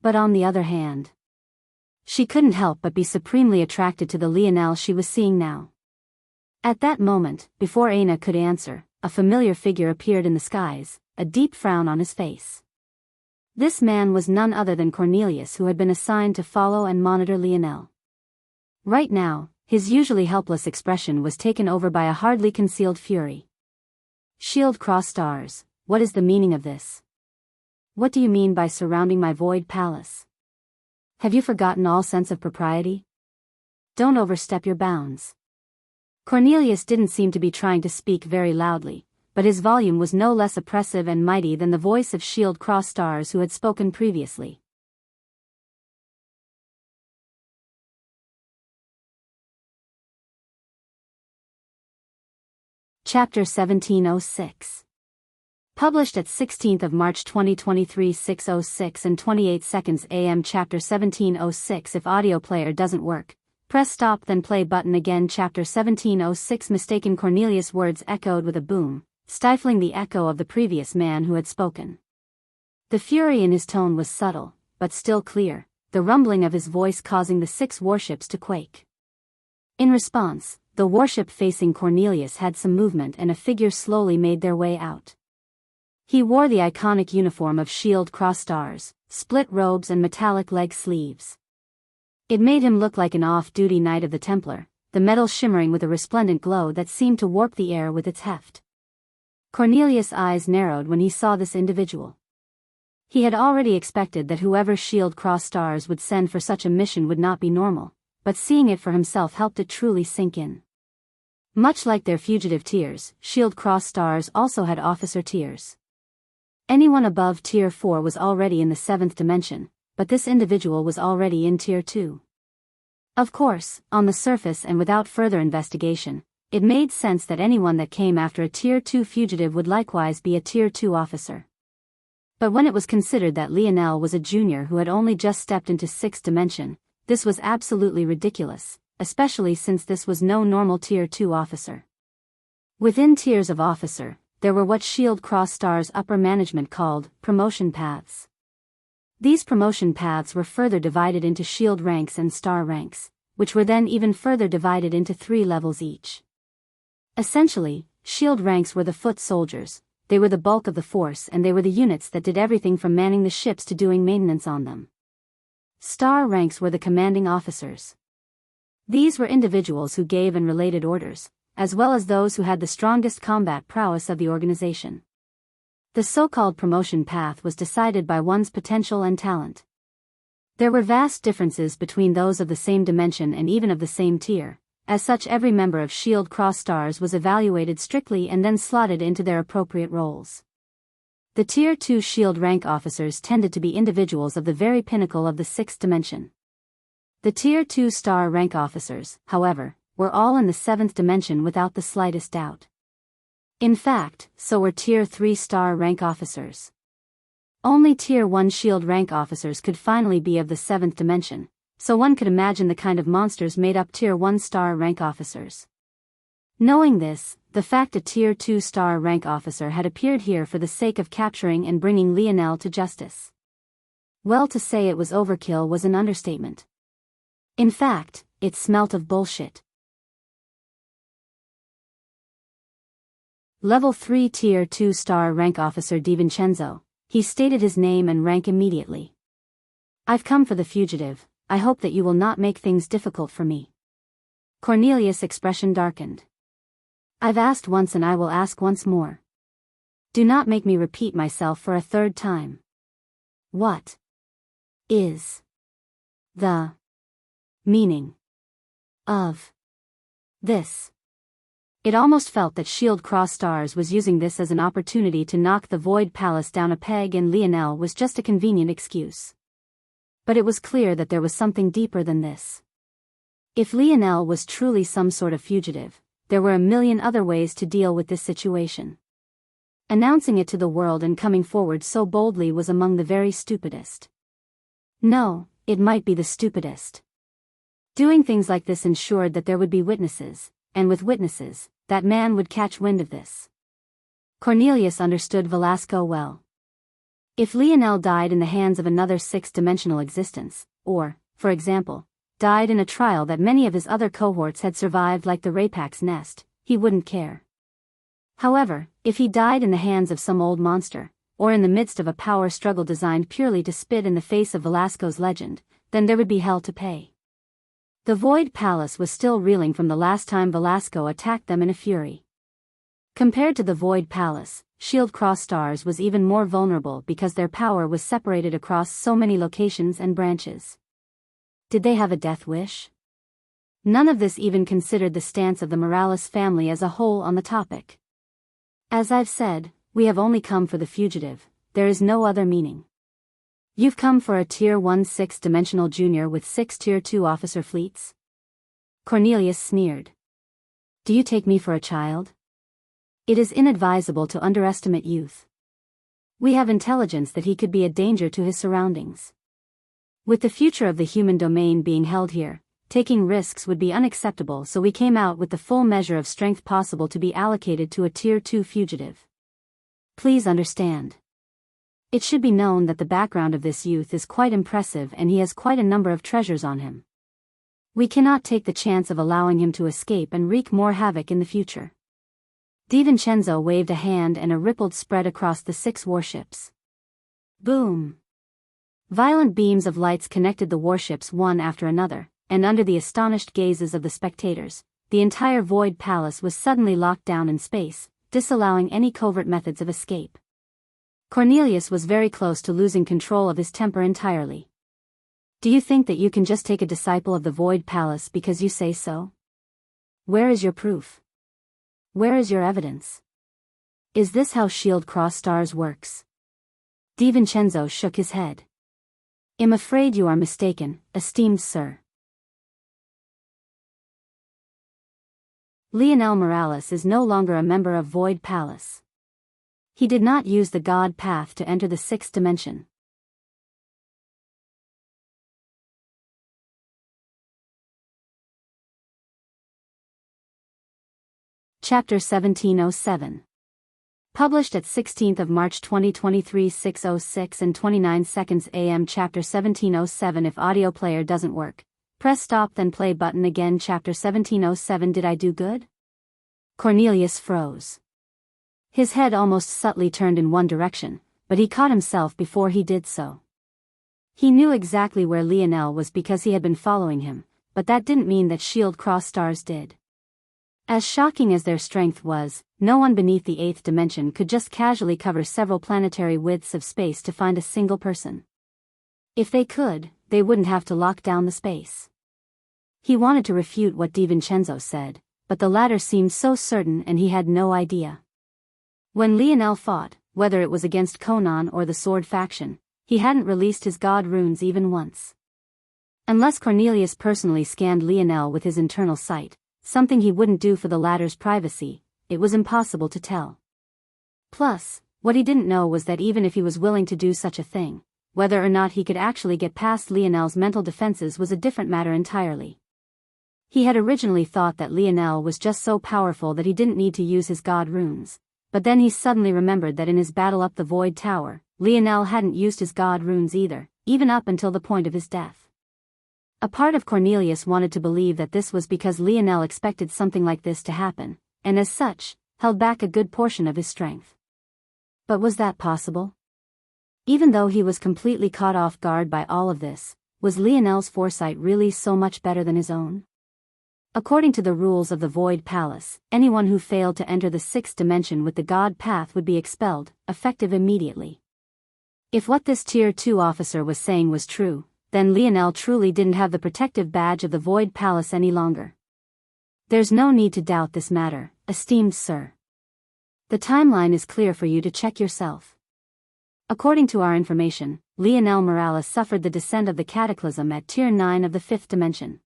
But on the other hand, she couldn't help but be supremely attracted to the Lionel she was seeing now. At that moment, before Aina could answer, a familiar figure appeared in the skies, a deep frown on his face. This man was none other than Cornelius, who had been assigned to follow and monitor Lionel. Right now, his usually helpless expression was taken over by a hardly concealed fury. "Shield Cross Stars, what is the meaning of this? What do you mean by surrounding my Void Palace? Have you forgotten all sense of propriety? Don't overstep your bounds." Cornelius didn't seem to be trying to speak very loudly, but his volume was no less oppressive and mighty than the voice of Shield Cross Stars who had spoken previously. Chapter 1706. Published at 16th of March 2023 6:06 and 28 seconds AM. Chapter 1706. If audio player doesn't work, press stop then play button again. Chapter 1706. Mistaken. Cornelius' words echoed with a boom, stifling the echo of the previous man who had spoken. The fury in his tone was subtle, but still clear, the rumbling of his voice causing the 6 warships to quake. In response, the warship facing Cornelius had some movement and a figure slowly made their way out. He wore the iconic uniform of Shield Cross Stars, split robes and metallic leg sleeves. It made him look like an off-duty Knight of the Templar, the metal shimmering with a resplendent glow that seemed to warp the air with its heft. Cornelius' eyes narrowed when he saw this individual. He had already expected that whoever Shield Cross Stars would send for such a mission would not be normal, but seeing it for himself helped it truly sink in. Much like their fugitive tiers, Shield Cross Stars also had officer tiers. Anyone above Tier 4 was already in the 7th dimension, but this individual was already in Tier 2. Of course, on the surface and without further investigation, It made sense that anyone that came after a Tier 2 fugitive would likewise be a Tier 2 officer. But when it was considered that Lionel was a junior who had only just stepped into 6th dimension, this was absolutely ridiculous, especially since this was no normal Tier 2 officer. Within tiers of officer, there were what Shield Cross Star's upper management called promotion paths. These promotion paths were further divided into Shield ranks and Star ranks, which were then even further divided into 3 levels each. Essentially, Shield ranks were the foot soldiers, they were the bulk of the force and they were the units that did everything from manning the ships to doing maintenance on them. Star ranks were the commanding officers. These were individuals who gave and related orders, as well as those who had the strongest combat prowess of the organization. The so-called promotion path was decided by one's potential and talent. There were vast differences between those of the same dimension and even of the same tier. As such, every member of Shield Cross Stars was evaluated strictly and then slotted into their appropriate roles. The Tier 2 Shield rank officers tended to be individuals of the very pinnacle of the 6th dimension. The Tier 2 Star rank officers, however, were all in the 7th dimension without the slightest doubt. In fact, so were Tier 3 Star rank officers. Only Tier 1 Shield rank officers could finally be of the 7th dimension, so one could imagine the kind of monsters made up Tier 1 Star rank officers. Knowing this, the fact a Tier 2 Star rank officer had appeared here for the sake of capturing and bringing Lionel to justice. Well, to say it was overkill was an understatement. In fact, it smelt of bullshit. Level 3 Tier 2 Star rank officer DiVincenzo. He stated his name and rank immediately. "I've come for the fugitive. I hope that you will not make things difficult for me." Cornelius' expression darkened. "I've asked once and I will ask once more. Do not make me repeat myself for a 3rd time. What is the meaning of this?" It almost felt that Shield Cross Stars was using this as an opportunity to knock the Void Palace down a peg, and Lionel was just a convenient excuse. But it was clear that there was something deeper than this. If Lionel was truly some sort of fugitive, there were a million other ways to deal with this situation. Announcing it to the world and coming forward so boldly was among the very stupidest. No, it might be the stupidest. Doing things like this ensured that there would be witnesses, and with witnesses, that man would catch wind of this. Cornelius understood Velasco well. If Lionel died in the hands of another 6th-dimensional existence, or, for example, died in a trial that many of his other cohorts had survived like the Rapak's nest, he wouldn't care. However, if he died in the hands of some old monster, or in the midst of a power struggle designed purely to spit in the face of Velasco's legend, then there would be hell to pay. The Void Palace was still reeling from the last time Velasco attacked them in a fury. Compared to the Void Palace, Shield Cross Stars was even more vulnerable because their power was separated across so many locations and branches. Did they have a death wish? None of this even considered the stance of the Morales family as a whole on the topic. As I've said, we have only come for the fugitive, there is no other meaning. You've come for a Tier 1 6th-dimensional junior with 6 Tier 2 officer fleets? Cornelius sneered. Do you take me for a child? It is inadvisable to underestimate youth. We have intelligence that he could be a danger to his surroundings. With the future of the human domain being held here, taking risks would be unacceptable, so we came out with the full measure of strength possible to be allocated to a Tier 2 fugitive. Please understand. It should be known that the background of this youth is quite impressive and he has quite a number of treasures on him. We cannot take the chance of allowing him to escape and wreak more havoc in the future. DiVincenzo waved a hand and a ripple spread across the 6 warships. Boom! Violent beams of lights connected the warships one after another, and under the astonished gazes of the spectators, the entire Void Palace was suddenly locked down in space, disallowing any covert methods of escape. Cornelius was very close to losing control of his temper entirely. Do you think that you can just take a disciple of the Void Palace because you say so? Where is your proof? Where is your evidence? Is this how Shield Cross Stars works? DiVincenzo shook his head. I'm afraid you are mistaken, esteemed sir. Lionel Morales is no longer a member of Void Palace. He did not use the God Path to enter the sixth dimension. Chapter 1707. Published at 16th of March 2023 6:06 and 29 seconds AM. Chapter 1707. If audio player doesn't work, press stop then play button again. Chapter 1707. Did I do good? Cornelius froze. His head almost subtly turned in one direction, but he caught himself before he did so. He knew exactly where Lionel was because he had been following him, but that didn't mean that Shield Cross Stars did. As shocking as their strength was, no one beneath the eighth dimension could just casually cover several planetary widths of space to find a single person. If they could, they wouldn't have to lock down the space. He wanted to refute what DiVincenzo said, but the latter seemed so certain and he had no idea. When Lionel fought, whether it was against Conan or the Sword faction, he hadn't released his god runes even once. Unless Cornelius personally scanned Lionel with his internal sight, something he wouldn't do for the latter's privacy, it was impossible to tell. Plus, what he didn't know was that even if he was willing to do such a thing, whether or not he could actually get past Lionel's mental defenses was a different matter entirely. He had originally thought that Lionel was just so powerful that he didn't need to use his god runes, but then he suddenly remembered that in his battle up the Void Tower, Lionel hadn't used his god runes either, even up until the point of his death. A part of Cornelius wanted to believe that this was because Lionel expected something like this to happen, and as such, held back a good portion of his strength. But was that possible? Even though he was completely caught off guard by all of this, was Lionel's foresight really so much better than his own? According to the rules of the Void Palace, anyone who failed to enter the sixth dimension with the God Path would be expelled, effective immediately. If what this Tier 2 officer was saying was true, then Lionel truly didn't have the protective badge of the Void Palace any longer. There's no need to doubt this matter, esteemed sir. The timeline is clear for you to check yourself. According to our information, Lionel Morales suffered the descent of the Cataclysm at Tier 9 of the fifth dimension.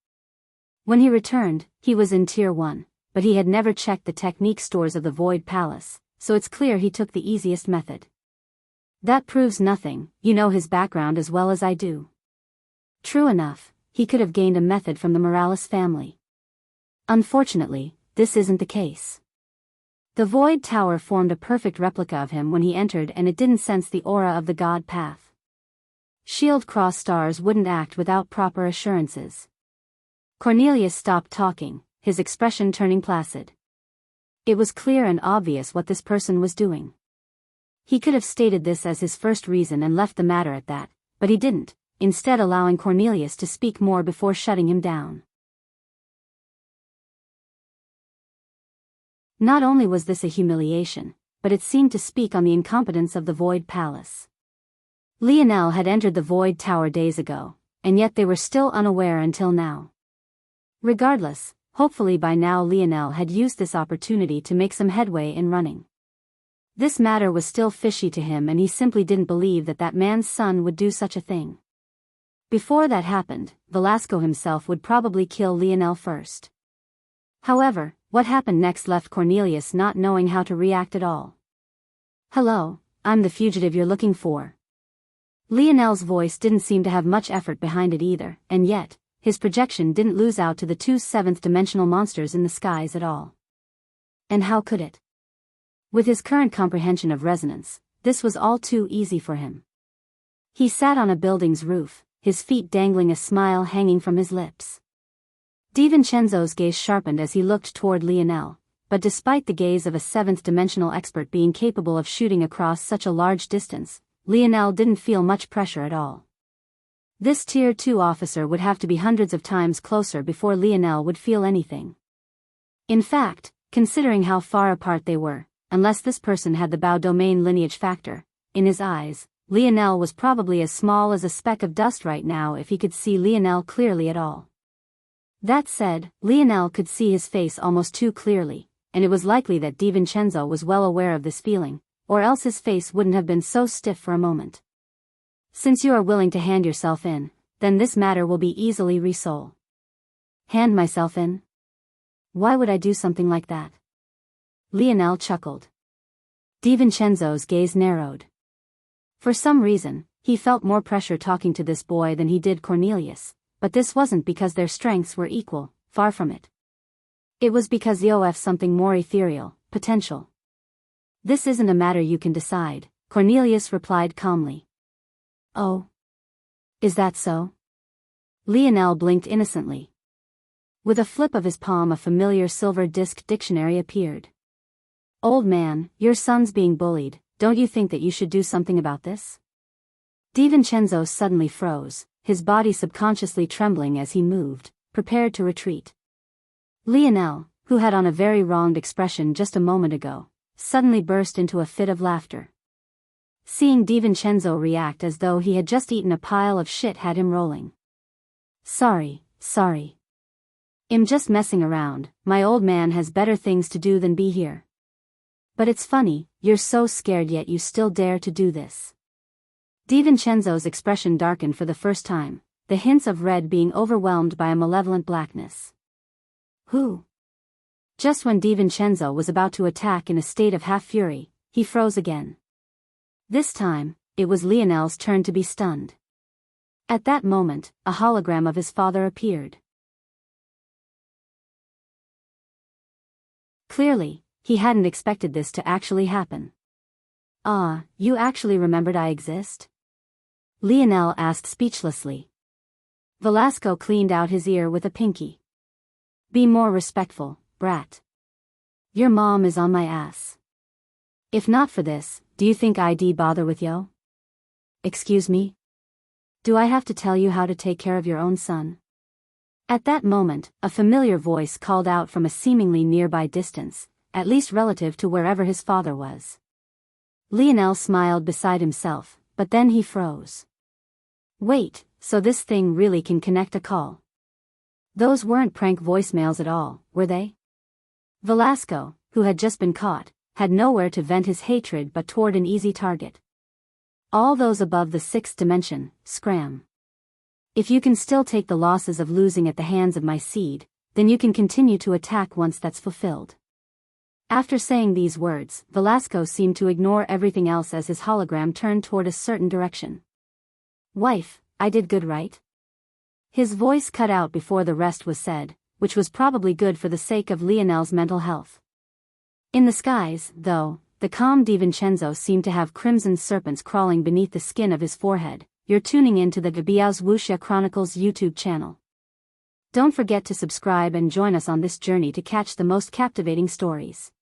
When he returned, he was in Tier 1, but he had never checked the technique stores of the Void Palace, so it's clear he took the easiest method. That proves nothing, you know his background as well as I do. True enough, he could have gained a method from the Morales family. Unfortunately, this isn't the case. The Void Tower formed a perfect replica of him when he entered and it didn't sense the aura of the God Path. Shield Cross Stars wouldn't act without proper assurances. Cornelius stopped talking, his expression turning placid. It was clear and obvious what this person was doing. He could have stated this as his first reason and left the matter at that, but he didn't, instead allowing Cornelius to speak more before shutting him down. Not only was this a humiliation, but it seemed to speak on the incompetence of the Void Palace. Lionel had entered the Void Tower days ago, and yet they were still unaware until now. Regardless, hopefully by now Lionel had used this opportunity to make some headway in running. This matter was still fishy to him and he simply didn't believe that that man's son would do such a thing. Before that happened, Velasco himself would probably kill Lionel first. However, what happened next left Cornelius not knowing how to react at all. "Hello, I'm the fugitive you're looking for." Lionel's voice didn't seem to have much effort behind it either, and yet, his projection didn't lose out to the two seventh-dimensional monsters in the skies at all. And how could it? With his current comprehension of resonance, this was all too easy for him. He sat on a building's roof, his feet dangling, a smile hanging from his lips. DiVincenzo's gaze sharpened as he looked toward Lionel, but despite the gaze of a seventh-dimensional expert being capable of shooting across such a large distance, Lionel didn't feel much pressure at all. This Tier 2 officer would have to be hundreds of times closer before Lionel would feel anything. In fact, considering how far apart they were, unless this person had the Bao domain lineage factor, in his eyes, Lionel was probably as small as a speck of dust right now if he could see Lionel clearly at all. That said, Lionel could see his face almost too clearly, and it was likely that DiVincenzo was well aware of this feeling, or else his face wouldn't have been so stiff for a moment. "Since you are willing to hand yourself in, then this matter will be easily resolved." "Hand myself in?" Why would I do something like that? Lionel chuckled. DiVincenzo's gaze narrowed. For some reason, he felt more pressure talking to this boy than he did Cornelius, but this wasn't because their strengths were equal, far from it. It was because the OF something more ethereal, potential. This isn't a matter you can decide, Cornelius replied calmly. Oh? Is that so? Lionel blinked innocently. With a flip of his palm, a familiar silver disc dictionary appeared. Old man, your son's being bullied, don't you think that you should do something about this? DiVincenzo suddenly froze, his body subconsciously trembling as he moved, prepared to retreat. Lionel, who had on a very wronged expression just a moment ago, suddenly burst into a fit of laughter. Seeing DiVincenzo react as though he had just eaten a pile of shit had him rolling. Sorry. I'm just messing around, my old man has better things to do than be here. But it's funny, you're so scared yet you still dare to do this. DiVincenzo's expression darkened for the first time, the hints of red being overwhelmed by a malevolent blackness. Who? Just when DiVincenzo was about to attack in a state of half-fury, he froze again. This time, it was Lionel's turn to be stunned. At that moment, a hologram of his father appeared. Clearly, he hadn't expected this to actually happen. Ah, you actually remembered I exist? Lionel asked speechlessly. Velasco cleaned out his ear with a pinky. Be more respectful, brat. Your mom is on my ass. If not for this, do you think I'd bother with yo? Excuse me? Do I have to tell you how to take care of your own son? At that moment, a familiar voice called out from a seemingly nearby distance, at least relative to wherever his father was. Lionel smiled beside himself, but then he froze. Wait, so this thing really can connect a call? Those weren't prank voicemails at all, were they? Velasco, who had just been caught, had nowhere to vent his hatred but toward an easy target. All those above the sixth dimension, scram. If you can still take the losses of losing at the hands of my seed, then you can continue to attack once that's fulfilled. After saying these words, Velasco seemed to ignore everything else as his hologram turned toward a certain direction. Wife, I did good, right? His voice cut out before the rest was said, which was probably good for the sake of Lionel's mental health. In the skies, though, the calm DiVincenzo seemed to have crimson serpents crawling beneath the skin of his forehead. You're tuning in to the Biyao's Wuxia Chronicles YouTube channel. Don't forget to subscribe and join us on this journey to catch the most captivating stories.